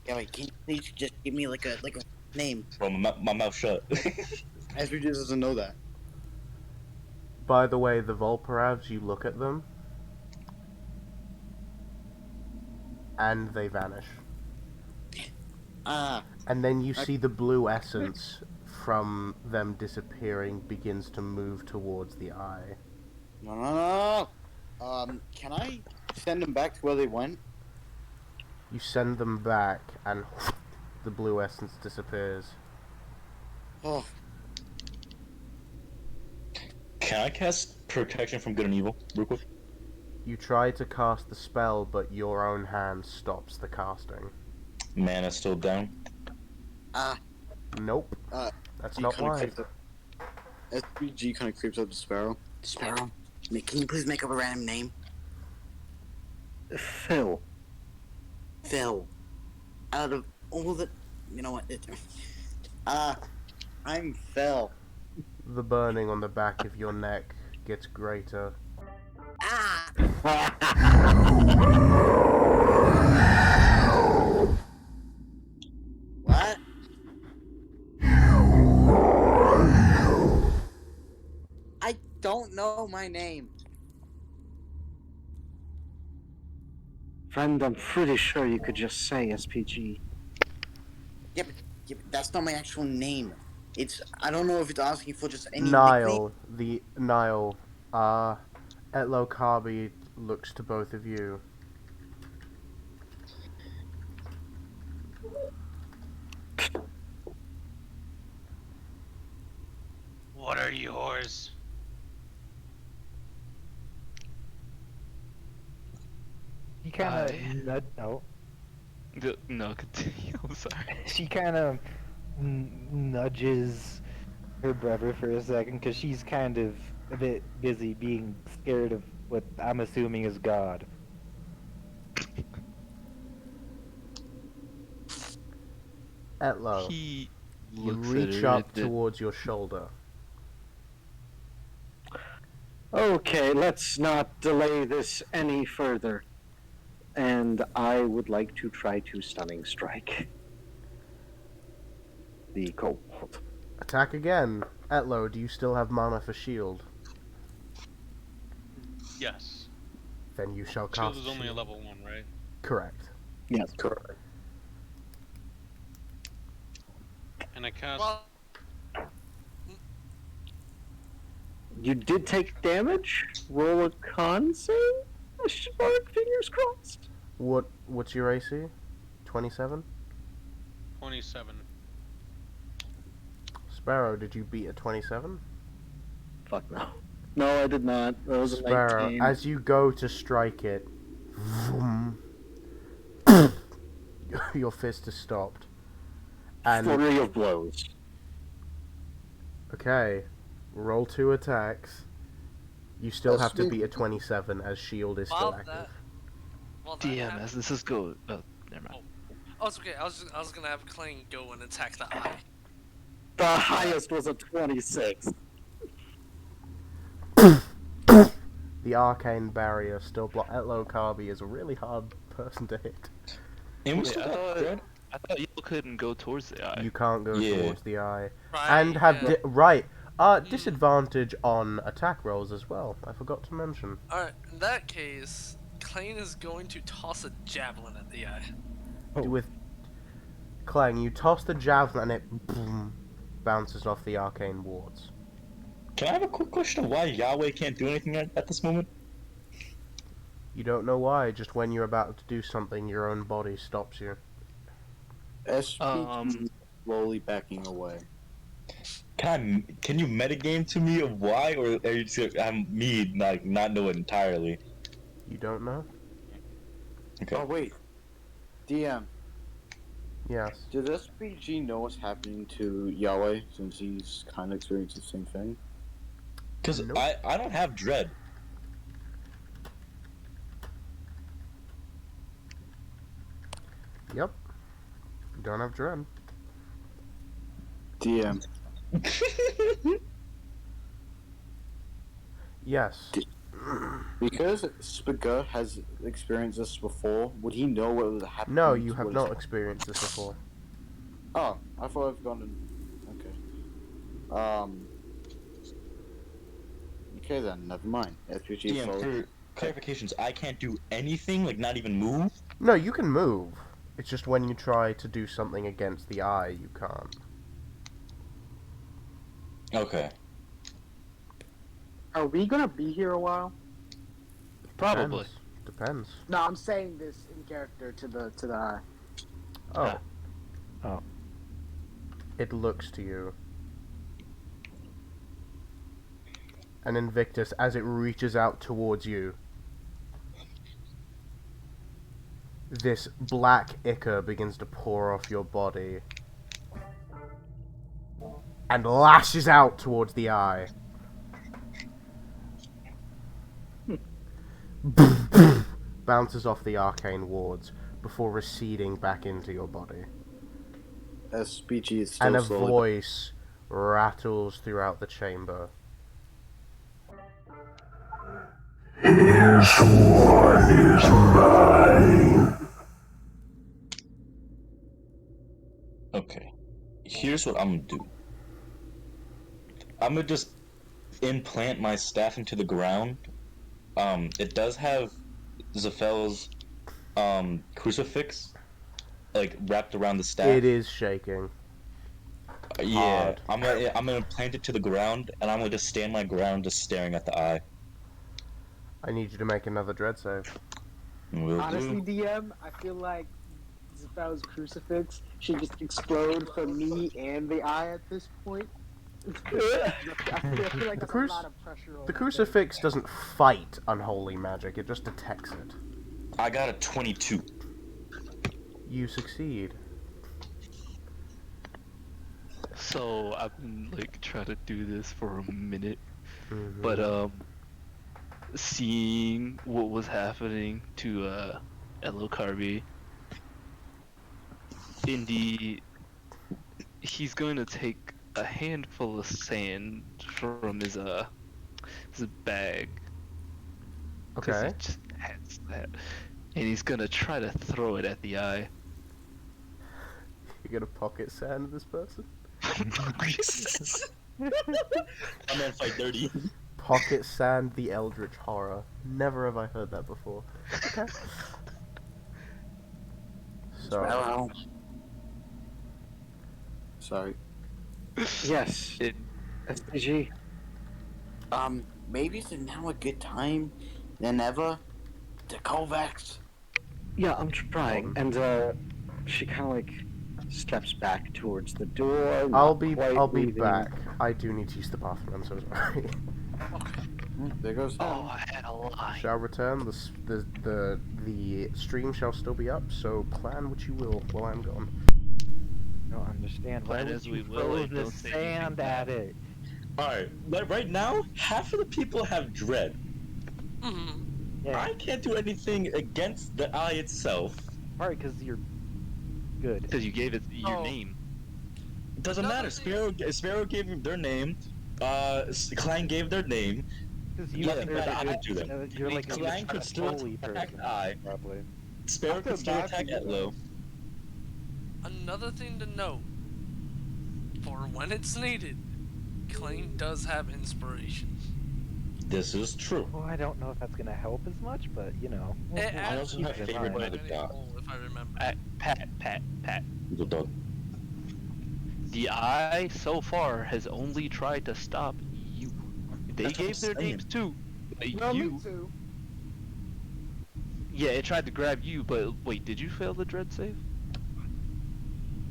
Yahweh, can you please just give me like a name? Well, my mouth shut. SPG doesn't know that. By the way, the Volperavs, you look at them, and they vanish. And then you see the blue essence from them disappearing begins to move towards the eye. No. Can I send them back to where they went? You send them back, and the blue essence disappears. Oh. Can I cast protection from good and evil, real quick? You try to cast the spell, but your own hand stops the casting. Mana's still down. Nope. That's not why. SPG kind of creeps up to Sparrow. Sparrow, can you please make up a random name? Phil. Phil. Out of all the... You know what? I'm Phil. The burning on the back of your neck gets greater. What? I don't know my name. Friend, I'm pretty sure you could just say SPG. Yeah, but that's not my actual name. I don't know if it's asking for just any Nile, Etlo Karbi looks to both of you. What are yours? He kind of No, continue. I'm sorry. She kind of nudges her brother for a second because she's kind of a bit busy being scared of what I'm assuming is God. Etlo, He you looks at reach her up and then- towards your shoulder. Okay, let's not delay this any further. And I would like to try to stunning strike the kobold. Attack again. Etlo, do you still have mana for shield? Yes. Then you shall Shield cast is only a shield. level 1, right? Correct. Yes, correct. And I cast. Well, You did take damage? Roll a con save? Fingers crossed. What's your AC? 27? 27. Sparrow, did you beat a 27? Fuck no. No, I did not. That was a Sparrow, 19. as you go to strike it, vroom, your fist is stopped. And Flurry of blows. okay, roll 2 attacks. You still That's have to me. beat a 27 as shield is still active. While that DM, happens, as this is go. Oh, never mind. oh, it's okay. I was gonna have Clang go and attack the eye. The highest was a 26. The arcane barrier still Etlo Carby is a really hard person to hit. And we Wait, still got Dread? I thought you couldn't go towards the eye. You can't go Yeah. towards the eye. Right. And have yeah. disadvantage on attack rolls as well. I forgot to mention. Alright, in that case, Clang is going to toss a javelin at the eye. With Clang, you toss the javelin and it boom, bounces off the arcane wards. Can I have a quick question of why Yahweh can't do anything at this moment? You don't know why, just when you're about to do something, your own body stops you. SPG slowly backing away. Can you metagame to me of why, or are you just, me like not know it entirely? You don't know? Okay. Oh wait, DM. Yes. Does SPG know what's happening to Yahweh since he's kind of experienced the same thing? Because Nope. I don't have dread. Yep. You don't have dread. DM. Yes. Because Spiga has experienced this before, would he know what was happening? No, you to have what not is- experienced this before. Oh, I thought I've gone in. Okay. Okay then, never mind. SPG DM, slowly. for clarifications, I can't do anything, like not even move? No, you can move. It's just when you try to do something against the eye, you can't. Okay. Are we gonna be here a while? Probably. Depends. No, I'm saying this in character to the eye. Oh. Oh. It looks to you. And Invictus, as it reaches out towards you, this black ichor begins to pour off your body and lashes out towards the eye. Bounces off the arcane wards before receding back into your body. SPG is still And a slowly. voice rattles throughout the chamber. This one is mine. Okay. Here's what I'm gonna do. I'm gonna just implant my staff into the ground. It does have Zephel's crucifix like wrapped around the staff. It is shaking. Yeah, hard. I'm gonna plant it to the ground, and I'm gonna just stand my ground, just staring at the eye. I need you to make another dread save. Will do. Honestly, DM, I feel like Zephel's crucifix should just explode for me and the eye at this point. I feel like that's a lot of pressure on The that crucifix doesn't fight unholy magic, it just detects it. I got a 22. You succeed. So I've been like trying to do this for a minute, Mhm. but seeing what was happening to Elo Carby, he's going to take a handful of sand from his bag. 'Cause Okay. he just has that, and he's gonna try to throw it at the eye. You gonna pocket sand this person? I'm gonna fight dirty. Pocket sand the eldritch horror. Never have I heard that before. Okay. So, Well, sorry. Yes. It SPG. Maybe it's now a good time than ever Kovacs. Yeah, I'm trying. And she kind of like steps back towards the door. I'll not be quite leaving. back. I do need to use the bathroom. I'm so sorry. There goes. Oh, I had a lie. Shall return. The stream shall still be up. So plan what you will while I'm gone. I don't understand. Why Plan would as you we will, throw and the don't say anything sand bad. at it? Alright, like right now, half of the people have dread. Mhm. Yeah, I can't do anything against the eye itself. probably because you're good. Because you gave it your Oh. name. It doesn't Another matter. thing- Sparrow gave their name. Clan gave their name. Because Nothing you're bad a happened to them. good, you're like a Clan good could still holy attack person, Eye. probably. Sparrow feel could still bad for attack you Etlo. Another thing to note, for when it's needed, Klein does have inspiration. This is true. Well, I don't know if that's gonna help as much, but you know. It I adds also keep have it in favorite mind. by the dot. if I remember. Pat. The dog. The eye so far has only tried to stop you. They That's what gave I'm their saying. names too. But No, you, me too. yeah, it tried to grab you. But wait, did you fail the dread save?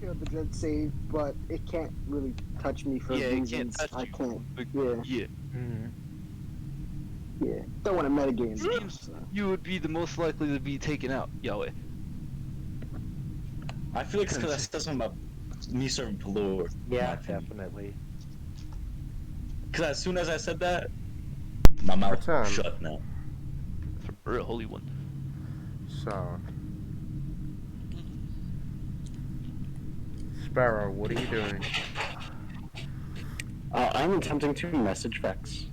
Failed the dread save, but it can't really touch me for Yeah, it can't reasons touch I you. can't. But- Yeah, Yeah, Mhm. yeah. Don't want to metagame. Seems- So. you would be the most likely to be taken out, Yahweh. I feel like it's because that says something about me serving Pelor. Yeah, definitely. Because as soon as I said that, my mouth Return. shut now. For a holy one. So, Sparrow, what are you doing? I'm attempting to message Vex.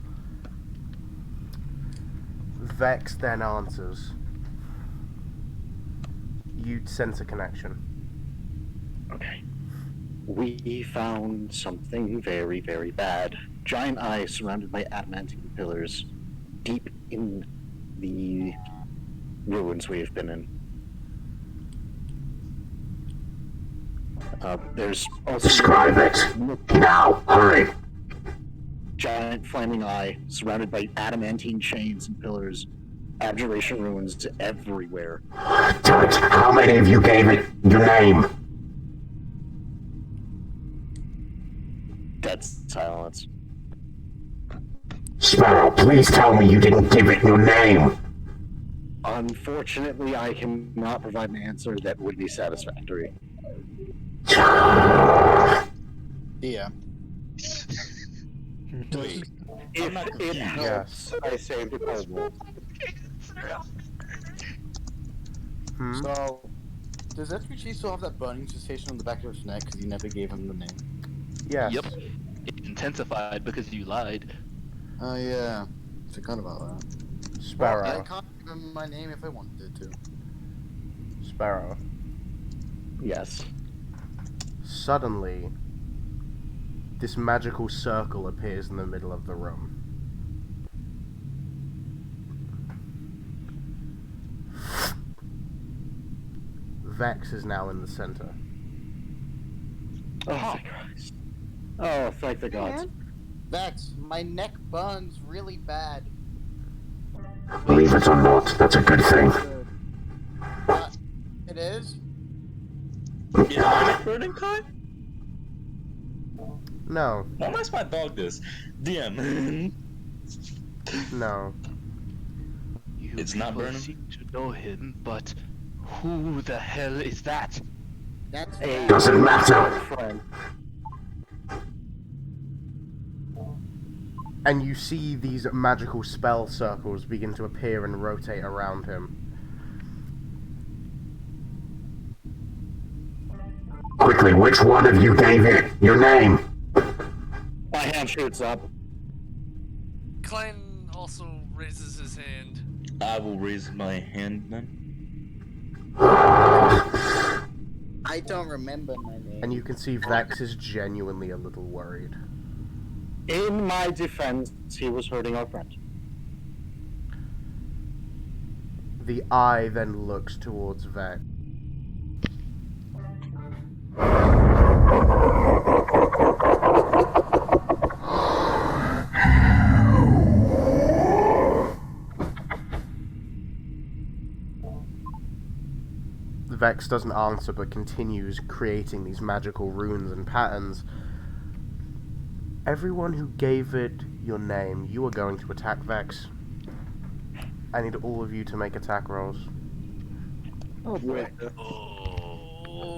Vex then answers. You sense a connection. Okay. We found something very, very bad. Giant eye surrounded by adamantine pillars, deep in the ruins we've been in. There's also Describe it. Now, hurry. giant flaming eye surrounded by adamantine chains and pillars. Abjuration ruins everywhere. Tell it. How many of you gave it your name? Dead silence. Sparrow, please tell me you didn't give it your name. Unfortunately, I cannot provide an answer that would be satisfactory. Yeah. Wait, If not it confused. helps, I saved a kobold. Hmm? So, does SPG still have that burning sensation on the back of his neck because you never gave him the name? Yes. Yep. It intensified because you lied. Oh yeah, forgot about that. Sparrow. Well, I can't give him my name if I wanted to. Sparrow. Yes. Suddenly, this magical circle appears in the middle of the room. Vex is now in the center. Oh, thank Christ. Oh, thank the gods. Vex, my neck burns really bad. Believe it or not, that's a good thing. It is? Is my neck burning, Kai? No, Why am I my dog this? DM. no. You It's not people burning? seem to know him, but who the hell is that? That's A Doesn't matter. friend. And you see these magical spell circles begin to appear and rotate around him. Quickly, which one of you gave it your name? My hand shoots up. Klein also raises his hand. I will raise my hand then. I don't remember my name. And you can see Vex is genuinely a little worried. In my defense, he was hurting our friend. The eye then looks towards Vex. Vex doesn't answer but continues creating these magical runes and patterns. Everyone who gave it your name, you are going to attack Vex. I need all of you to make attack rolls. Oh boy.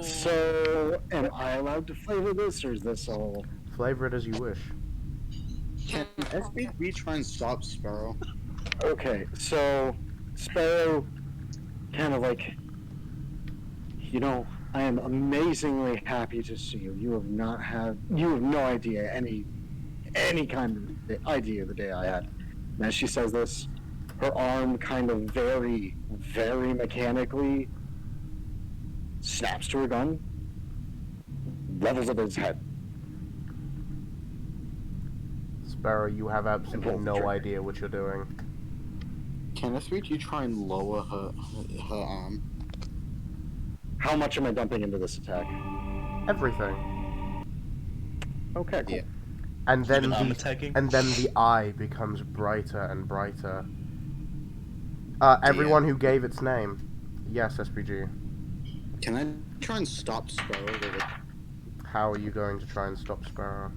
So, am I allowed to flavor this, or is this all? Flavor it as you wish. Can SBB try and stop Sparrow? Okay, so Sparrow, kind of like, I am amazingly happy to see you. You have no idea any kind of idea the day I had. And as she says this, her arm kind of very, very mechanically snaps to her gun, levels at his head. Sparrow, you have absolutely no idea what you're doing. Can SBG try and lower her arm? How much am I dumping into this attack? Everything. Okay, cool. Yeah. And then Even I'm attacking? the eye becomes brighter and brighter. Everyone who gave its name. Yes, SPG. Can I try and stop Sparrow? How are you going to try and stop Sparrow?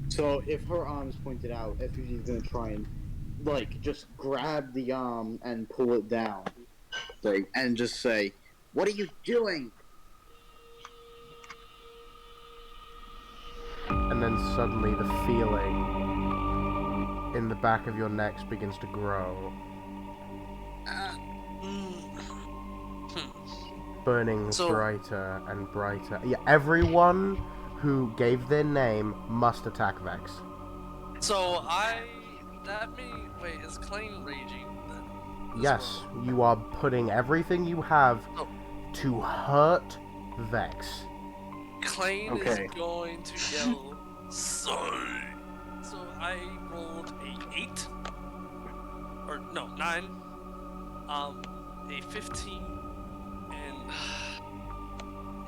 So if her arm's pointed out, SPG is gonna try and just grab the arm and pull it down, and just say, "What are you doing?" And then suddenly the feeling in the back of your necks begins to grow. Burning brighter and brighter. Yeah, everyone who gave their name must attack Vex. So wait, is Klein raging then? Yes, you are putting everything you have to hurt Vex. Klein is going to yell, "Sorry!" So I rolled a 8. Or, no, 9. A 15. And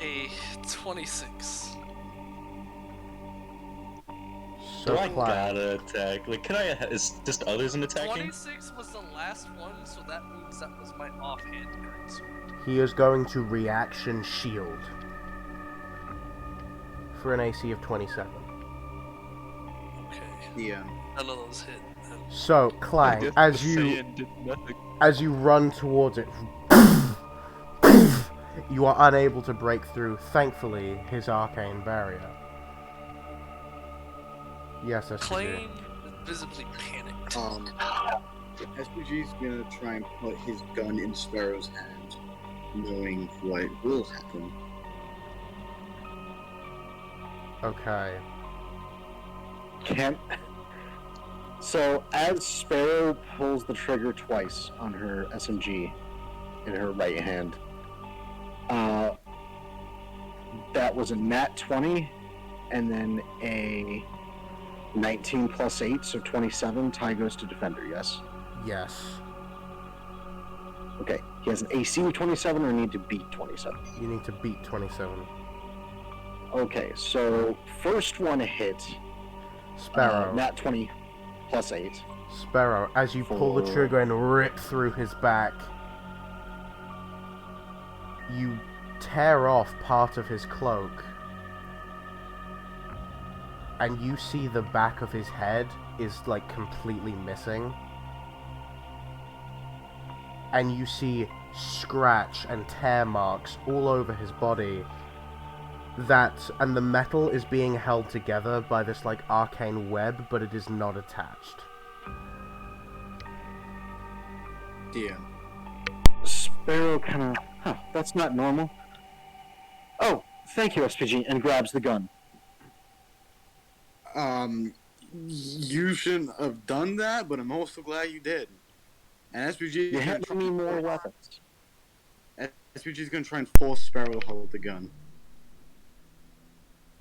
a 26. So I gotta attack? Can I? Is just others in attacking? 26 was the last one, so that means that was my offhand greatsword. He is going to reaction shield for an AC of 27. Okay. Yeah. None of those hit. So, Clang, as you run towards it, you are unable to break through, thankfully, his arcane barrier. Yes, SPG. Klein visibly panicked. SPG's gonna try and put his gun in Sparrow's hand, knowing what will happen. Okay. So, as Sparrow pulls the trigger twice on her SMG in her right hand, that was a nat 20, and then a 19 plus 8, so 27. Tie goes to Defender, yes? Yes. Okay, he has an AC of 27 or need to beat 27? You need to beat 27. Okay, so first one hit. Sparrow. Nat 20 plus 8. Sparrow, as you pull the trigger and rip through his back, you tear off part of his cloak, and you see the back of his head is completely missing, and you see scratch and tear marks all over his body, and the metal is being held together by this arcane web, but it is not attached. Yeah. Sparrow kind of, that's not normal. Oh, thank you, SPG, and grabs the gun. You shouldn't have done that, but I'm also glad you did. And SPG... You handed me more weapons. SPG's gonna try and force Sparrow to hold the gun.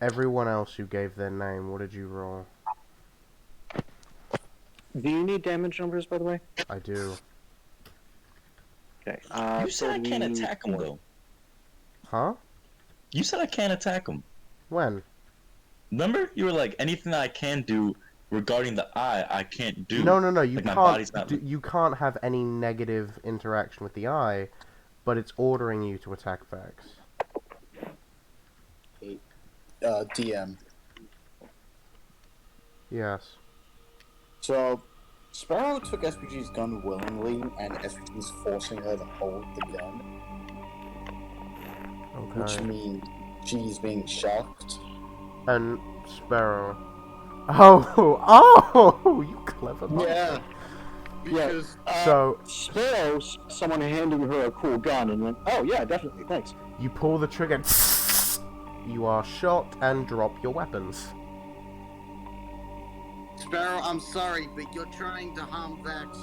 Everyone else who gave their name, what did you roll? Do you need damage numbers, by the way? I do. Okay. You said I can't attack him, though. Huh? You said I can't attack him. When? Remember? You were like, anything that I can do regarding the eye, I can't do. No. You my body's not... you can't have any negative interaction with the eye. but it's ordering you to attack Vex. DM. Yes. So, Sparrow took SPG's gun willingly, and SPG's forcing her to hold the gun. Okay. Which means she's being shocked. And Sparrow. Oh, you clever bastard. Yeah. Because So Sparrow's someone handing her a cool gun and went, oh yeah, definitely, thanks. you pull the trigger. You are shot and drop your weapons. Sparrow, I'm sorry, but you're trying to harm Vex.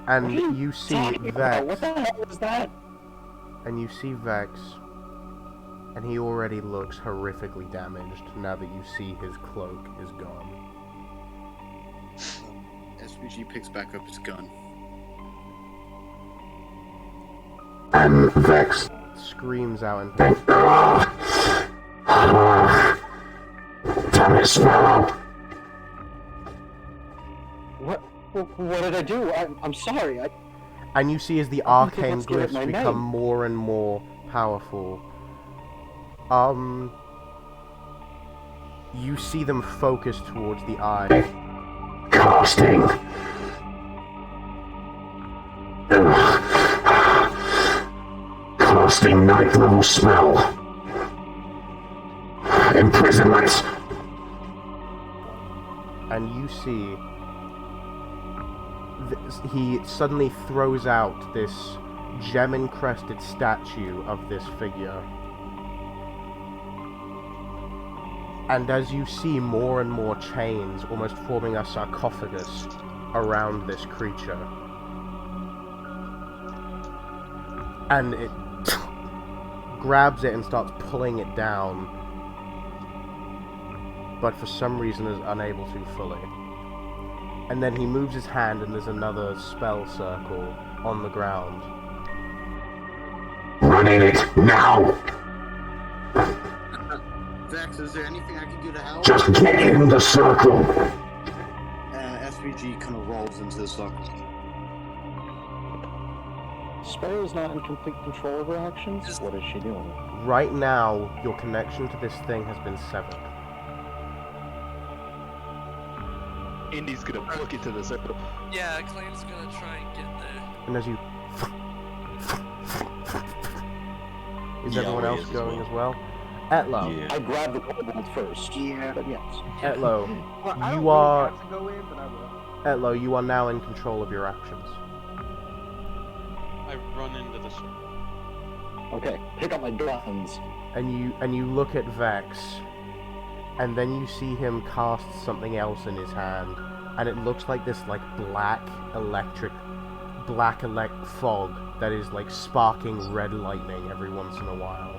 And you see Vex. What the hell was that? And you see Vex. And he already looks horrifically damaged now that you see his cloak is gone. SPG picks back up his gun. And Vex screams out in pain. Damn it, Sparrow. What did I do? I'm sorry. And you see as the arcane glyphs become more and more powerful. You see them focus towards the eye. Casting. Casting 9th level spell. Imprisonment. And you see he suddenly throws out this gem-encrusted statue of this figure. And as you see more and more chains almost forming a sarcophagus around this creature. And it grabs it and starts pulling it down. But for some reason is unable to fully. And then he moves his hand and there's another spell circle on the ground. Run in it, now! Vex, is there anything I can do to help? Just get in the circle! SVG kind of rolls into the circle. Sparrow's not in complete control of her actions? What is she doing? Right now, your connection to this thing has been severed. Indy's gonna book it to the circle. Yeah, Clayton's gonna try and get there. And as you... Is everyone else going as well? Etlo. Yeah. I grabbed the kobold first. Yeah. But yes. Etlo, Well, you are... have to go in, but I will. Etlo, you are now in control of your actions. I run into the circle. Okay, pick up my guns. And you look at Vex, and then you see him cast something else in his hand, and it looks like this black fog that is sparking red lightning every once in a while.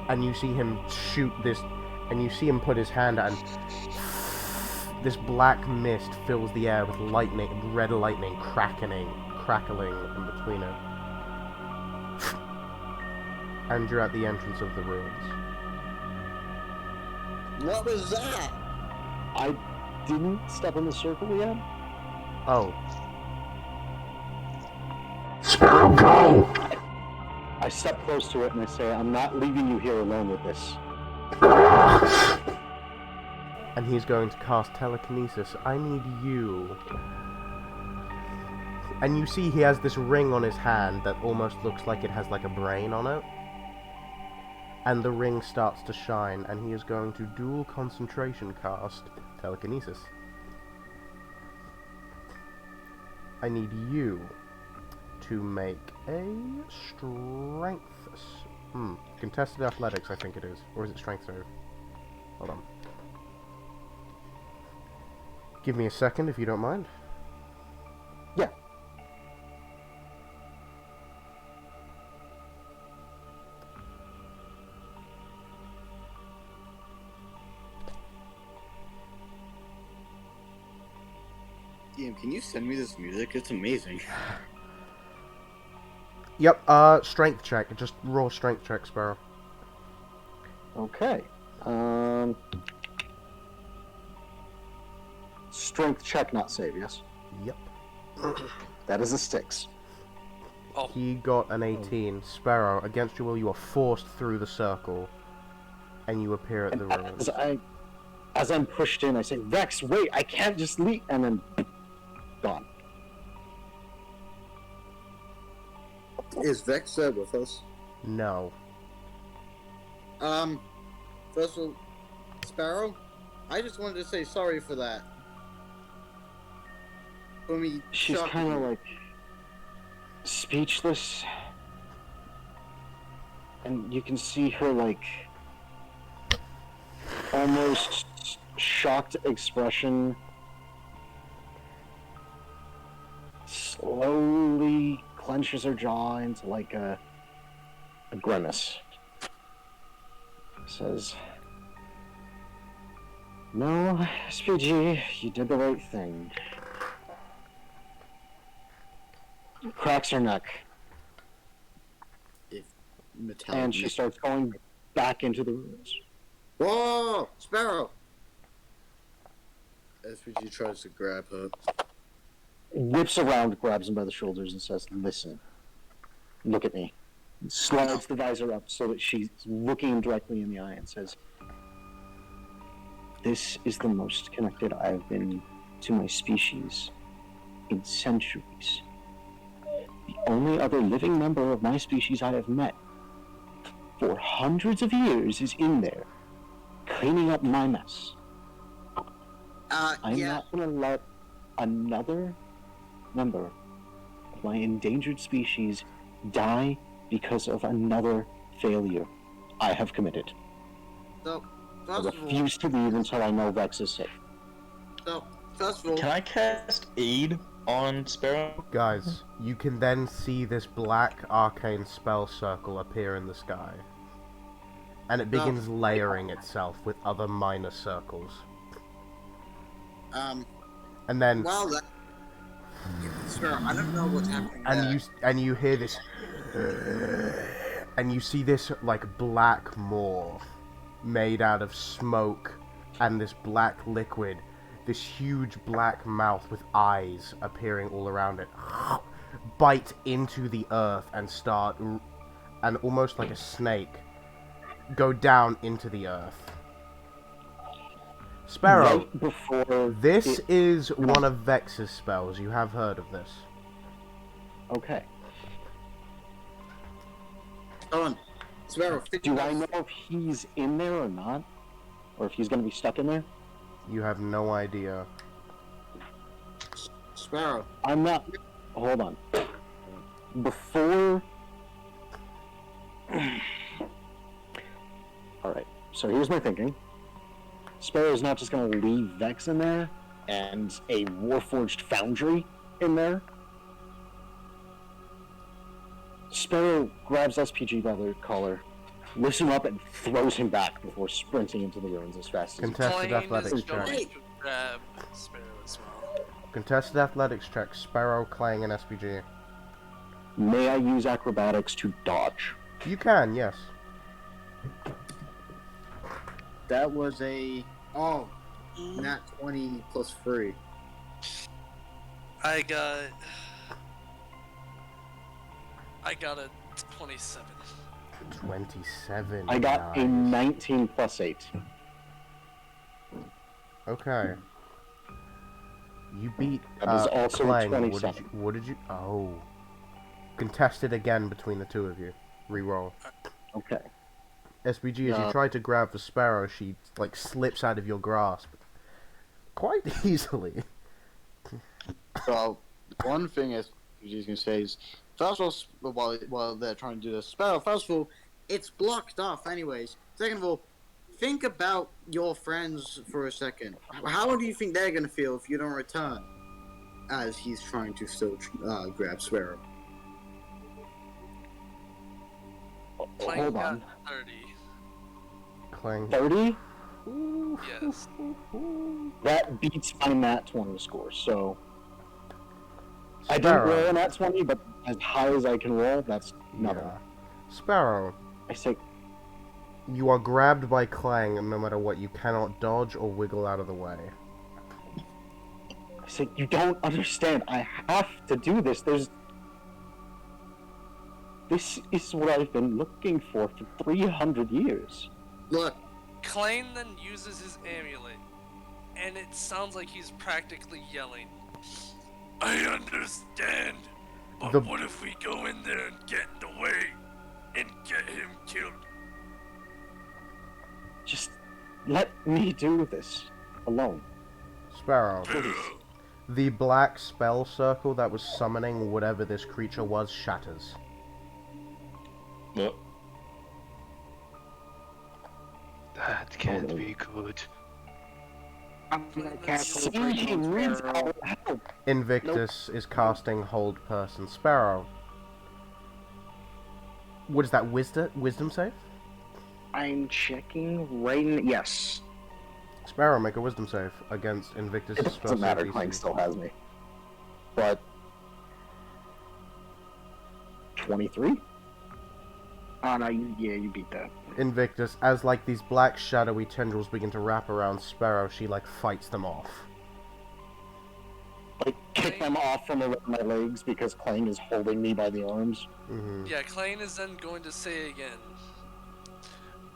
And you see him shoot this, and you see him put his hand out, and this black mist fills the air with lightning, red lightning crackling in between it. And you're at the entrance of the ruins. What was that? I didn't step in the circle yet? Oh. Sparrow, go! I step close to it and I say, I'm not leaving you here alone with this. And he's going to cast telekinesis. I need you. And you see he has this ring on his hand that almost looks like it has a brain on it. And the ring starts to shine, and he is going to dual concentration cast telekinesis. I need you to make a strength... contested athletics, I think it is. Or is it strength save? Hold on. Give me a second, if you don't mind. Yeah. Ian, can you send me this music? It's amazing. Yep, strength check. Just raw strength check, Sparrow. Okay. Strength check, not save, yes? Yep. That is a 6. Oh. He got an 18. Sparrow, against your will, you are forced through the circle, and you appear at the ruins. As I'm pushed in, I say, Vex, wait, I can't just leave, and then gone. Is Vex with us? No. First of all, Sparrow, I just wanted to say sorry for that. For me, She's kind of like speechless, and you can see her like almost shocked expression slowly clenches her jaw into like a grimace. Says, "No, SPG, you did the right thing." Cracks her neck. And she starts going back into the ruins. Whoa! Sparrow! SPG tries to grab her. Whips around, grabs him by the shoulders, and says, "Listen, look at me." Slides the visor up so that she's looking him directly in the eye and says, "This is the most connected I've been to my species in centuries. The only other living member of my species I have met for hundreds of years is in there, cleaning up my mess. I'm not going to let another member of my endangered species die because of another failure I have committed. So, I refuse to leave until I know Vex is safe." So, first of all, Can I cast Aid on Sparrow? Guys, you can then see this black arcane spell circle appear in the sky. And it begins layering itself with other minor circles. And then... Well, Sparrow, I don't know what's happening there. And you hear this... And you see this, like, black maw made out of smoke and this black liquid. This huge black mouth with eyes appearing all around it. Bite into the earth and start... And almost like a snake, go down into the earth. Sparrow, Right before this is one of Vex's spells. You have heard of this. Okay. Hold on. Sparrow, do I know if he's in there or not? Or if he's going to be stuck in there? You have no idea. Sparrow. I'm not... Hold on. Before... Alright, so here's my thinking. Sparrow's not just going to leave Vex in there and a Warforged Foundry in there. Sparrow grabs SPG by the collar, lifts him up, and throws him back before sprinting into the ruins as fast as Contested athletics check. Grab Sparrow as well. Contested athletics check. Sparrow, Clang, and SPG. May I use acrobatics to dodge? You can, yes. That was a... Oh, not 20 plus 3. I got a 27. 27. I got a 19 plus 8. Okay. You beat That is also Clang. 27. What did you... Oh. Contested again between the two of you. Reroll. Okay. SBG, as you try to grab the Sparrow, she, like, slips out of your grasp. Quite easily. So, one thing SPG's going to say is, first of all, while they're trying to do this, Sparrow, first of all, it's blocked off anyways. Second of all, think about your friends for a second. How do you think they're going to feel if you don't return? As he's trying to still grab Sparrow. Hold on. 30. Clang. 30? Yes. That beats my nat 20 score, so... I didn't Sparrow. roll a nat 20, but as high as I can roll, that's nothing. Yeah. Sparrow. I say... You are grabbed by Clang, and no matter what, you cannot dodge or wiggle out of the way. I say, you don't understand. I have to do this. There's... This is what I've been looking for 300 years. Look, Klain then uses his amulet, and it sounds like he's practically yelling. I understand, but what if we go in there and get in the way and get him killed? Just let me do this alone. Sparrow. The black spell circle that was summoning whatever this creature was shatters. What? That can't be good. I'm gonna cast See, Hold he Person on needs Sparrow. our help. Invictus is casting Hold Person Sparrow. What is that, wisdom save? I'm checking right now. Yes. Sparrow, make a wisdom save against Invictus' It spell doesn't matter, save Clank DC. still has me. But 23? Oh no, you beat that. Invictus, as like these black shadowy tendrils begin to wrap around Sparrow, she like fights them off. Like kick them off from around my legs because Clang is holding me by the arms. Mm-hmm. Yeah, Klain is then going to say again.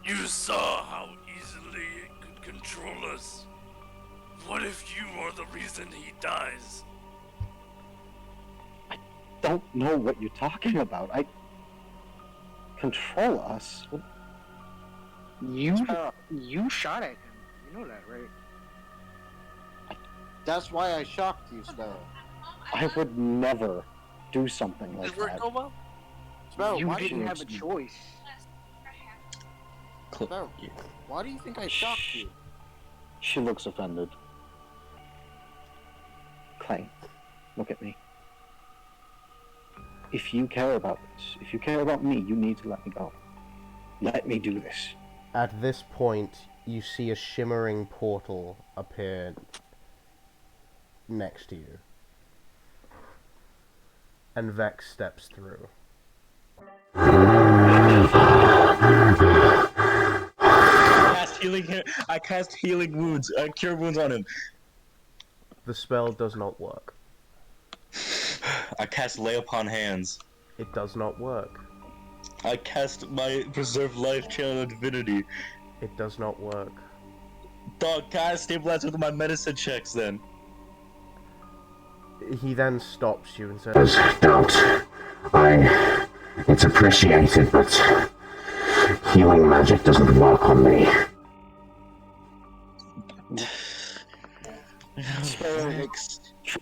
You saw how easily it could control us. What if you are the reason he dies? Don't know what you're talking about. I control us. You shot at him. You know that, right? that's why I shocked you, Sparrow. I would never do something like Did it work that. go well? Sparrow, You why didn't do you have a choice. Sparrow, why do you think I shocked you? She looks offended. Clang, look at me. If you care about this, if you care about me, you need to let me go. Let me do this. At this point, you see a shimmering portal appear next to you. And Vex steps through. I cast healing wounds. I cure wounds on him. The spell does not work. I cast lay upon hands. It does not work. I cast my preserve life channel of divinity. It does not work. Dog, can I stabilize with my medicine checks then? He then stops you and says, Don't. It's appreciated, but healing magic doesn't work on me.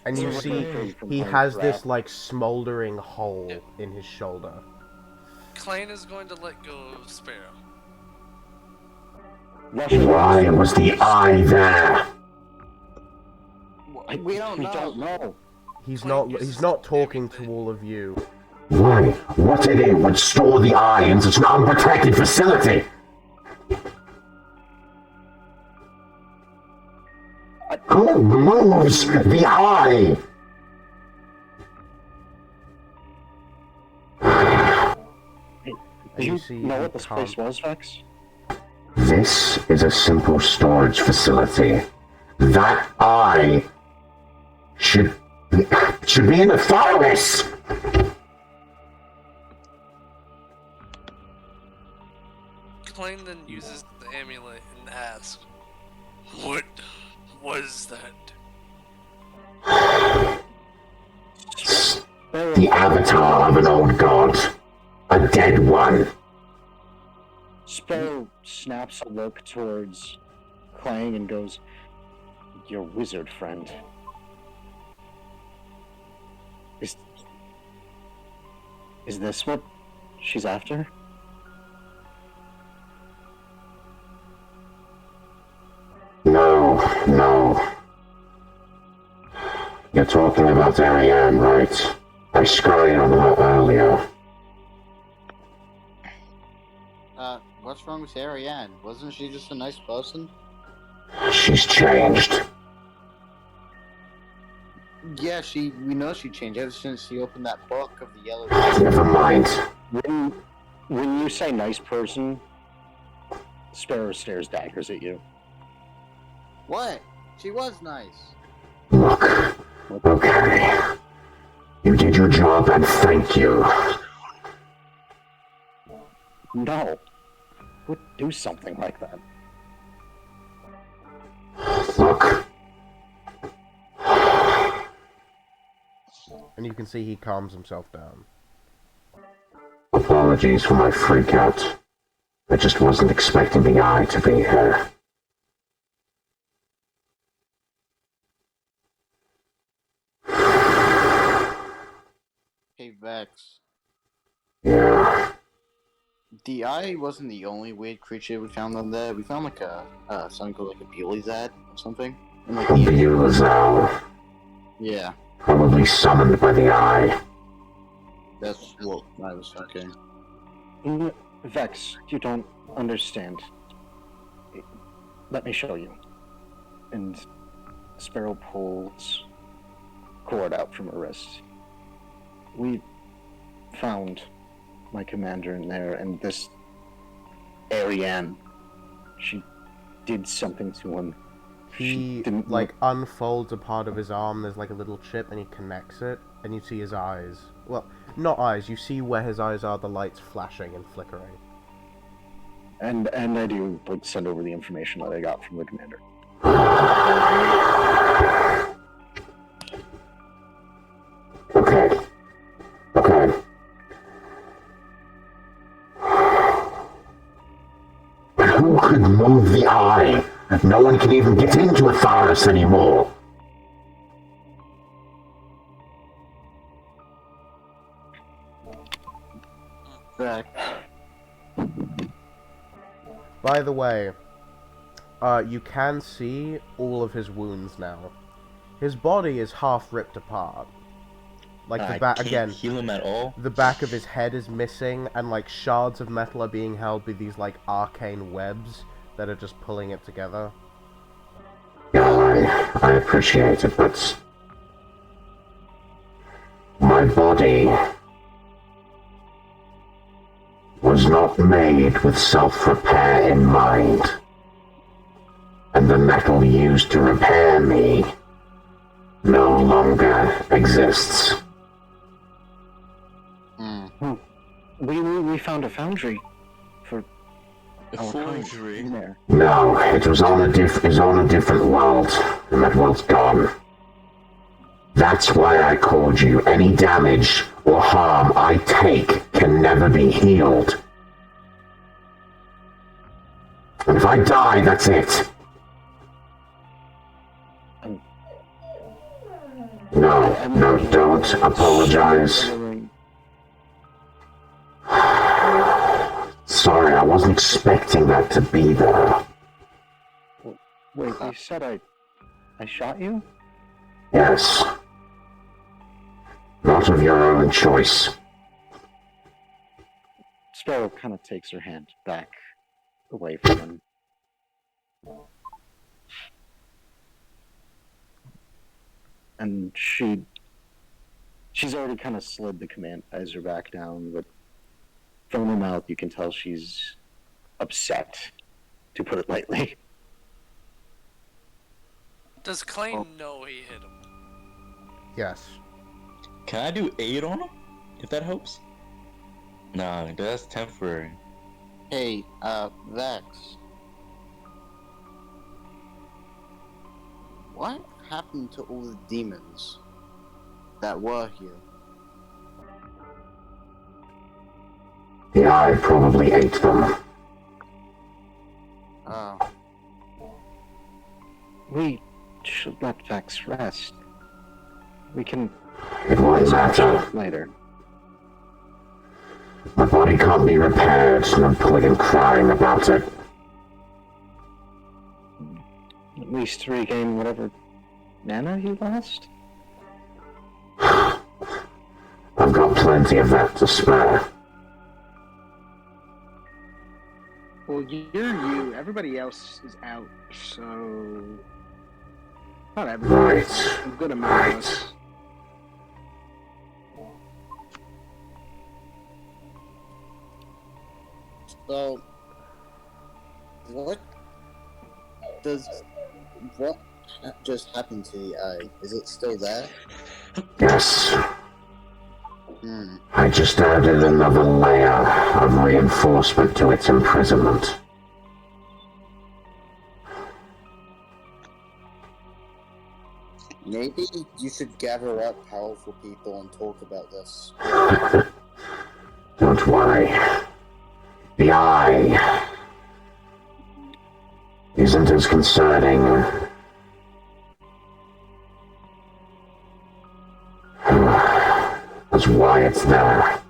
and you see he has this like smoldering hole in his shoulder. Klain is going to let go of Sparrow. Why was the eye there? We don't know. He's not talking to all of you. Why? What in it would store the eye in such an unprotected facility? Who moves the eye? Do you know what this place was, Vex? This is a simple storage facility. That eye should be in the thymus. Klain then uses the amulet and asks, "What was that?" The avatar of an old god. A dead one. Sparrow snaps a look towards Clang and goes, "Your wizard friend. Is this what she's after?" No. You're talking about Ariane, right? I scurried on her earlier. What's wrong with Ariane? Wasn't she just a nice person? She's changed. Yeah, we know she changed ever since she opened that book of the yellow. Never mind. When you say nice person, Sparrow stares daggers at you. What? She was nice. Look, okay. You did your job and thank you. No. Would do something like that. Look, And you can see he calms himself down. apologies for my freak out. I just wasn't expecting the eye to be here. Hey, Vex. Yeah. The eye wasn't the only weird creature we found on there. We found like something called like a Beelzad or something. And, like, A Beelzad, yeah, probably summoned by the eye. that's what I was thinking. Vex, you don't understand. Let me show you. And Sparrow pulls cord out from her wrist. We found my commander in there, and this Ariane, she did something to him. He, didn't like, unfolds a part of his arm, there's like a little chip, and he connects it, and you see his eyes. Well, not eyes, you see where his eyes are, the lights flashing and flickering. And I do like send over the information that I got from the commander. Okay. Okay. But who could move the eye? No one can even get into Atharis anymore. Vex. By the way, you can see all of his wounds now. His body is half ripped apart. Like the I back can't again. heal him at all. The back of his head is missing, and like shards of metal are being held by these like arcane webs that are just pulling it together. Yeah, I appreciate it, but my body was not made with self-repair in mind. And the metal used to repair me no longer exists. We found a foundry for A our kind forgery. in there. No, it was on a different world, and that world's gone. That's why I called you. Any damage or harm I take can never be healed. And if I die, that's it. No, don't apologize. Sorry, I wasn't expecting that to be there. Wait, you said I shot you? Yes. Not of your own choice. Sparrow kind of takes her hand back away from him. And she's already kind of slid the command visor back down, but from her mouth you can tell she's upset, to put it lightly. Does Clay know he hit him? Yes. Can I do 8 on him? If that helps? Nah, that's temporary. Hey, Vex. What happened to all the demons that were here? The eye probably ate them. Oh. We should let Vex rest. We can... It won't matter. Later. My body can't be repaired, no point in crying about it. At least regain whatever mana you lost? I've got plenty of that to spare. Well, you're you. Everybody else is out, so... Not everybody. Right. A good amount of us. So, what just happened to the eye? Is it still there? Yes. I just added another layer of reinforcement to its imprisonment. Maybe you should gather up powerful people and talk about this. Don't worry. The eye isn't as concerning. That's why it's there.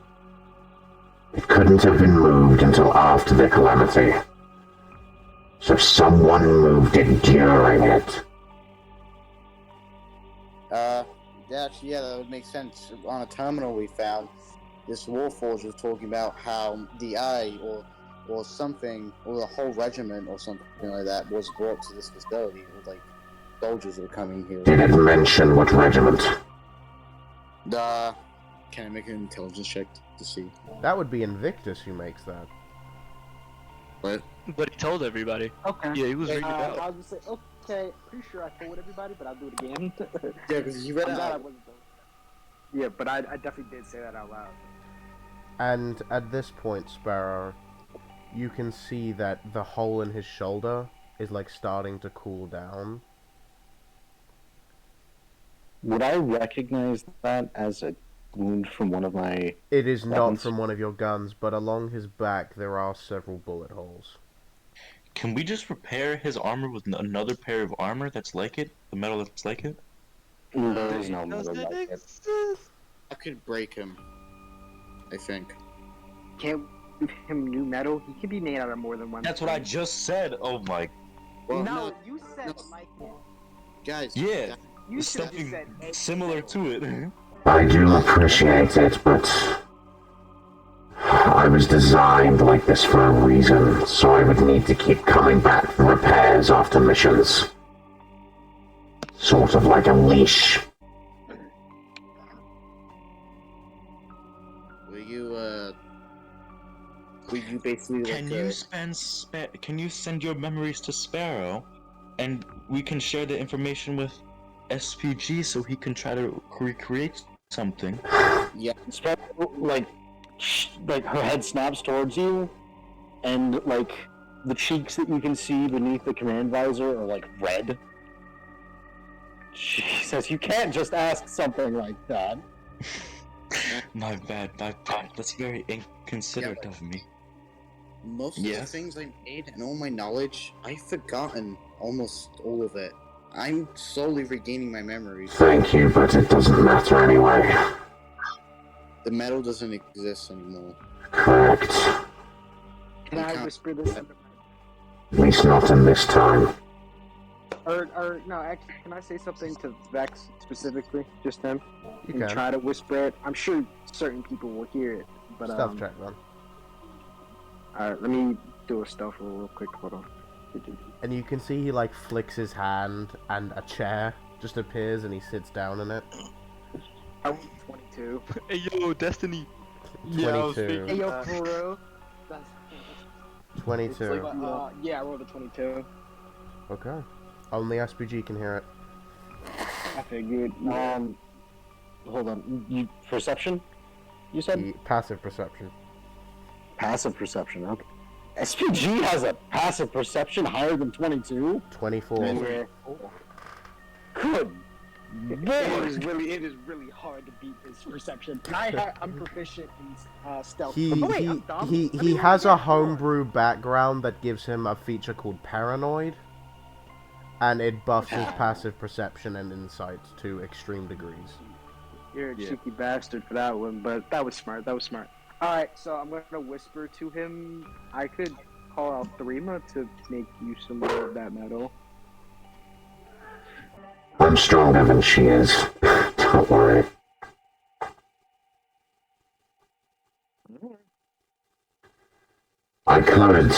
It couldn't have been moved until after the calamity. So someone moved it during it. Yeah, that would make sense. On a terminal we found, this Warforged was talking about how the eye, or something, or the whole regiment, or something like that, was brought to this facility, with, like, soldiers were coming here. Did it mention what regiment? Can I make an intelligence check to see? That would be Invictus who makes that. What? But he told everybody. Okay. Yeah, he was reading it I out. was gonna say, okay, pretty sure I told everybody, but I'll do it again. Yeah, because you read I'm it glad I out. wasn't though. Yeah, but I definitely did say that out loud. And at this point, Sparrow, you can see that the hole in his shoulder is like starting to cool down. Would I recognize that as a wound from one of my... It is not weapons? from one of your guns, but along his back there are several bullet holes. Can we just repair his armor with another pair of armor that's like it? The metal that's like it? There's no metal Does like it it. exist? I could break him. I think. Can't give him new metal. He can be made out of more than one. That's what I thing. just said. Oh my. Well, No, you said Mike. Guys. Yeah. You should have Something said a similar to it. I do appreciate it, but I was designed like this for a reason, so I would need to keep coming back for repairs after missions. Sort of like a leash. Will you basically Can you send your memories to Sparrow, and we can share the information with SPG so he can try to recreate something? Yeah. Like her head snaps towards you, and like the cheeks that you can see beneath the command visor are like red. She says, "You can't just ask something like that." My bad. That's very inconsiderate of me. Most of the things I made and all my knowledge, I've forgotten almost all of it. I'm slowly regaining my memories. Thank you, but it doesn't matter anyway. The metal doesn't exist anymore. Correct. Can I whisper this? At least not in this time. Or no, actually, can I say something to Vex specifically, just him? You and can. try to whisper it. I'm sure certain people will hear it, but Stealth check, then. Alright, let me do a stealth roll real quick. Hold on. And you can see he like flicks his hand, and a chair just appears, and he sits down in it. I rolled 22. Hey yo, Destiny. 22. Hey yo, for real? 22. Yeah, I rolled a 22. Okay. Only SPG can hear it. I figured. Hold on. You perception? You said Passive perception. passive perception. Okay. SPG has a passive perception higher than 22. 24. Yeah. Good. It is really hard to beat this perception. I'm proficient in stealth. He Oh, wait, I'm dumb. he Let me roll has a again. homebrew background that gives him a feature called Paranoid, and it buffs his passive perception and insight to extreme degrees. You're a cheeky bastard for that one, but that was smart. Alright, so I'm gonna whisper to him. I could call out Thrima to make you some more of that metal. I'm stronger than she is. Don't worry. I could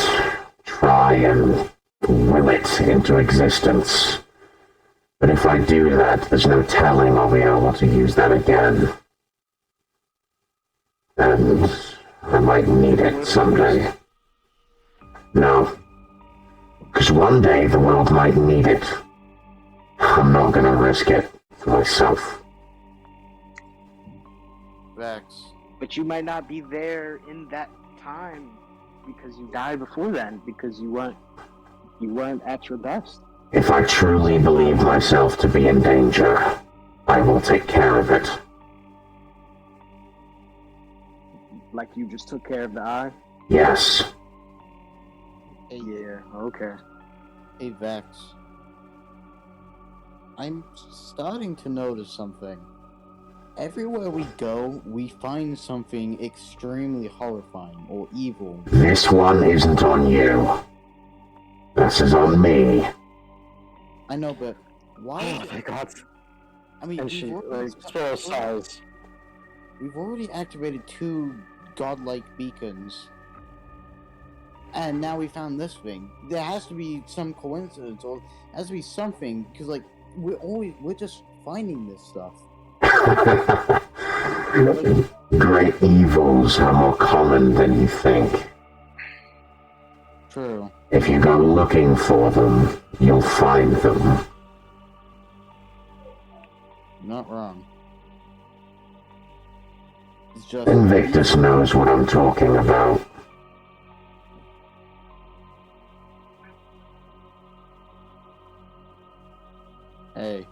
try and will it into existence. But if I do that, there's no telling I'll be able to use that again. And I might need it someday. No. Because one day the world might need it. I'm not gonna risk it for myself. Vex. But you might not be there in that time because you died before then, because you weren't at your best. If I truly believe myself to be in danger, I will take care of it. Like you just took care of the eye? Yes. Hey, Yeah, okay. hey Vex. I'm starting to notice something. Everywhere we go, we find something extremely horrifying or evil. This one isn't on you. This is on me. I know, but why? Oh my god. I mean, And she, like, Sparrow sighs. we've already activated 2 godlike beacons. And now we found this thing. There has to be some coincidence, or there has to be something, because, like, we're just finding this stuff. Great evils are more common than you think. True. If you go looking for them, you'll find them. You're not wrong. It's just... Invictus knows what I'm talking about. Hey,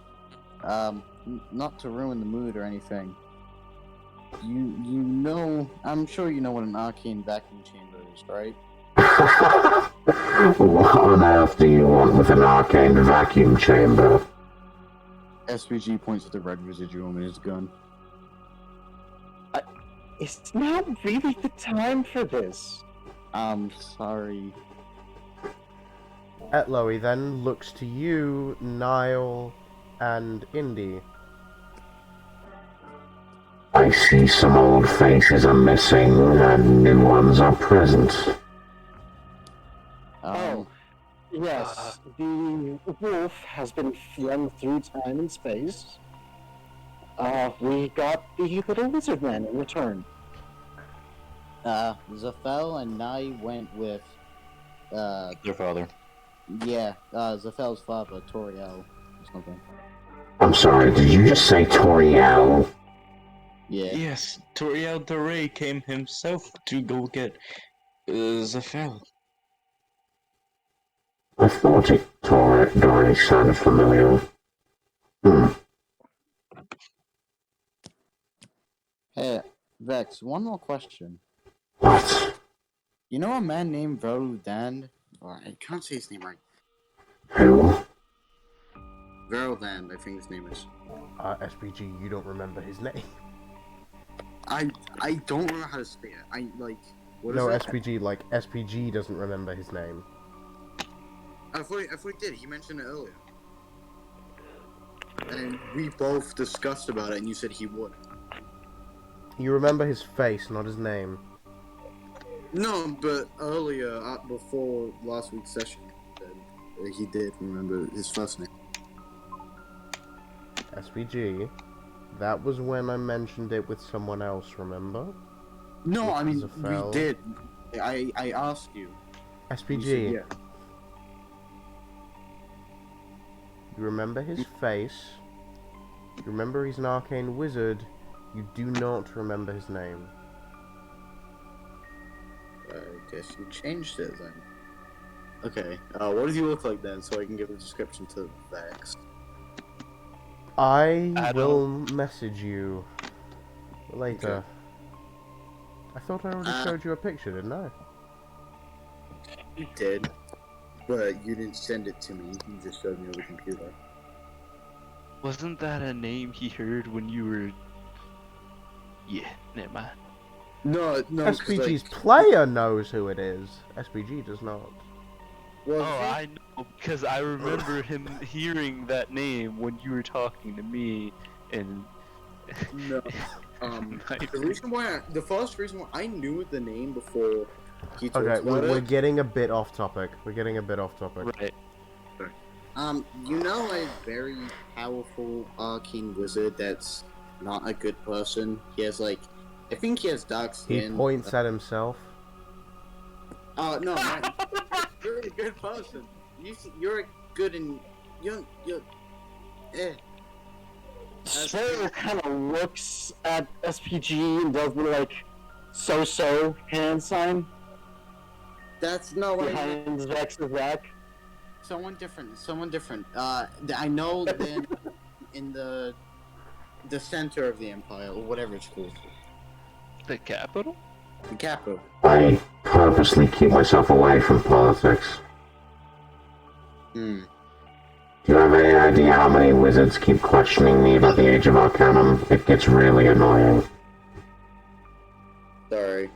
not to ruin the mood or anything. You know, I'm sure you know what an arcane vacuum chamber is, right? What on earth do you want with an arcane vacuum chamber? SVG points at the red residual in his gun. It's not really the time for this. I'm sorry. Etloe then looks to you, Niall, and Indy. I see some old faces are missing and new ones are present. Oh, yes. The wolf has been flung through time and space. We got the little lizard man in return. Zaphel and Nai went with, Their father. yeah, Zaphel's father, Toriel, or something. I'm sorry, did you just say Toriel? Yeah. Yes, Toriel de Rey came himself to go get Zaphel. I thought Dory sounded familiar. Hey, Vex, one more question. What? You know a man named Veruland? Or I can't say his name right. Who? Veruland, I think his name is. SPG, you don't remember his name. I don't know how to say it. I like what No, is it? SPG, like, SPG doesn't remember his name. I thought he did. He mentioned it earlier. And we both discussed about it, and you said he would. You remember his face, not his name. No, but earlier, before last week's session, he did remember his first name. SPG, that was when I mentioned it with someone else, remember? No, With I mean, Zaphel. we did. I asked you. SPG, You said, yeah. you remember his face, you remember he's an arcane wizard, you do not remember his name. I guess you changed it then. Okay, what does he look like then, so I can give a description to Vex? I will message you later. Okay. I thought I already showed you a picture, didn't I? You did, but you didn't send it to me. You just showed me on the computer. Wasn't that a name he heard when you were... Yeah, never mind. No. SPG's player knows who it is. SPG does not. Well, I know, because I remember him hearing that name when you were talking to me, and... No. The first reason why I knew the name before he talked Okay, about we're it. getting a bit off topic. Right. You know a very powerful arcane wizard that's not a good person? He has, like, I think he has dark He skin. points at himself. Oh, no, man. You're a good person. You're good and... You're... Sparrow kind of looks at SPG and does the like so-so hand sign That's no behind Vex's back. someone different. Someone different. I know then in the center of the empire or whatever it's called. The capital? The capital. I purposely keep myself away from politics. Hmm. Do you have any idea how many wizards keep questioning me about the Age of Arcanum? It gets really annoying. Sorry.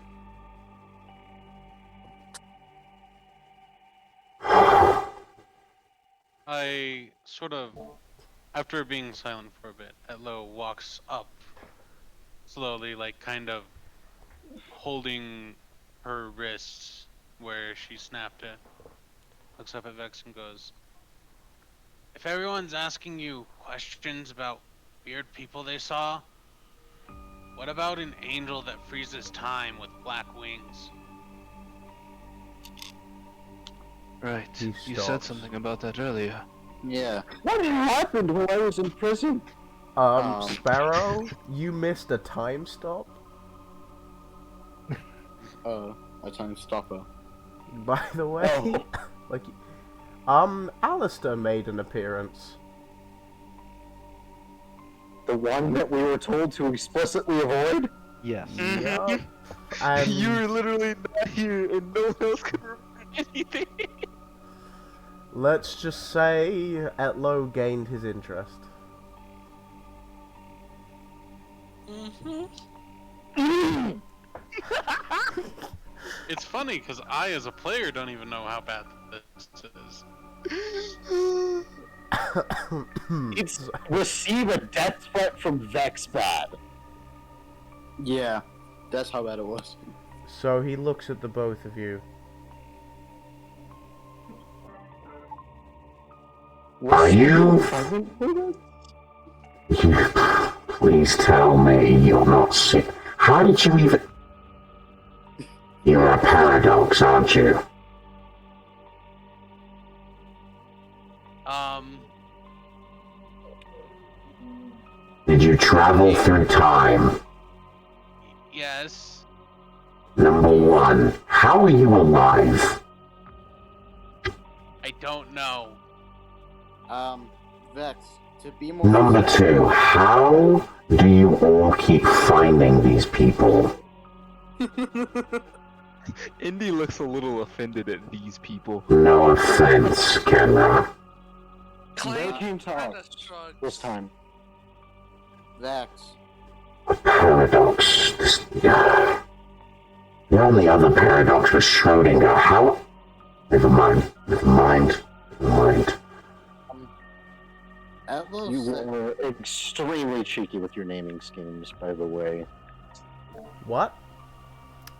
I sort of, after being silent for a bit, Etlo walks up slowly, like kind of holding her wrists where she snapped it. Looks up at Vex and goes, "If everyone's asking you questions about weird people they saw, what about an angel that freezes time with black wings?" Right. He You said stops. something about that earlier. Yeah. What happened while I was in prison? Sparrow, you missed a time stop. A time stopper. By the way, Oh. like, Alistair made an appearance. The one that we were told to explicitly avoid? Yes. Yup. And You were literally not here, and no one else could remember anything. let's just say Etlo gained his interest. It's funny because I, as a player, don't even know how bad this is. It's receive a death threat from Vex bad. Yeah, that's how bad it was. So he looks at the both of you. Are you? Present for this? Please tell me you're not sick. How did you even... You're a paradox, aren't you? Did you travel through time? Yes. Number one, how are you alive? I don't know. Vex, to be more Number two, how do you all keep finding these people? Indy looks a little offended at these people. No offense, Kenra. They came to us this time. Vex. A paradox. The only other paradox was Schrodinger. How? Never mind. You were extremely cheeky with your naming schemes, by the way. What?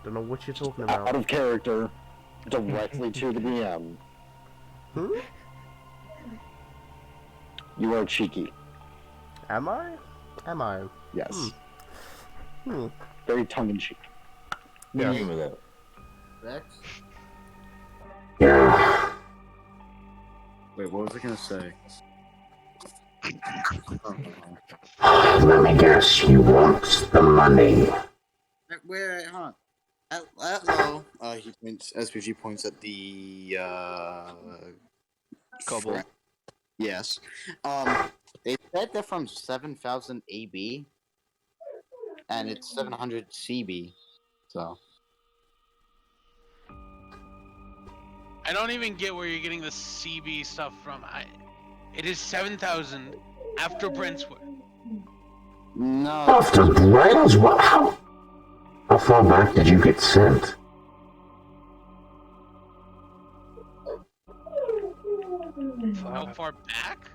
Don't know what you're talking Out about. of character, directly to the DM. Hmm? You are cheeky. Am I? Am I? Yes. Hmm. Very tongue-in-cheek. Yeah, I remember that. Vex? Yeah. Wait, what was I gonna say? Let me guess, you want the money. Wait, hold on. Atlo, he points, SPG points at the, Couple. Yes. They said they're from 7000 AB, and it's 700 CB, so. I don't even get where you're getting the CB stuff from. It is 7,000 after Brentwood. No. After Brand's? What? How far back did you get sent? How far back?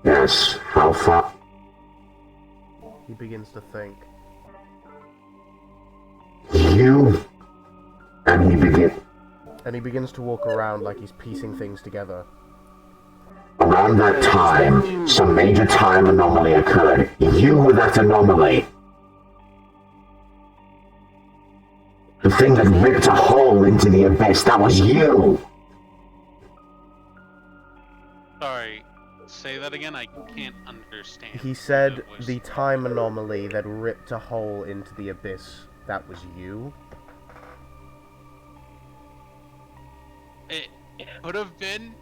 Yes, how far? He begins to think. You? And And he begins to walk around like he's piecing things together. around that time, some major time anomaly occurred. You were that anomaly. The thing that ripped a hole into the abyss, that was you! Sorry. say that again? I can't understand. He said the voice. the time anomaly that ripped a hole into the abyss, that was you. It could have been.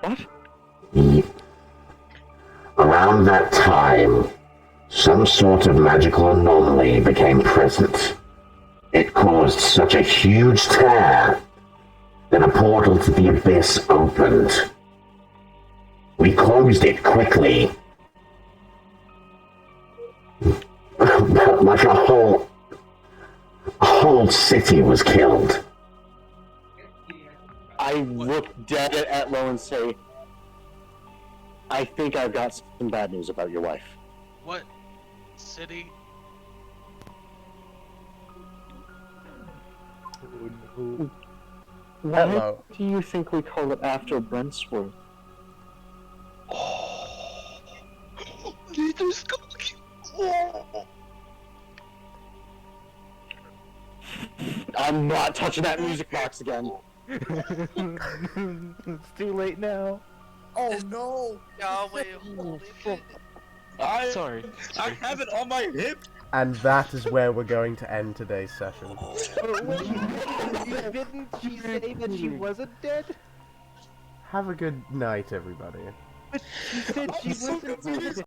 What? Around that time, some sort of magical anomaly became present. It caused such a huge tear that a portal to the abyss opened. We closed it quickly. Like a whole city was killed. I look dead at Lo and say, I think I've got some bad news about your wife. What city? Why Hello. do you think we call it after Brentsworth? I'm not touching that music box again. It's too late now. Oh no! Yahweh, holy shit. Sorry. I have it on my hip. And that is where we're going to end today's session. But wait, didn't she say that she wasn't dead? Have a good night, everybody. But she said she wasn't dead.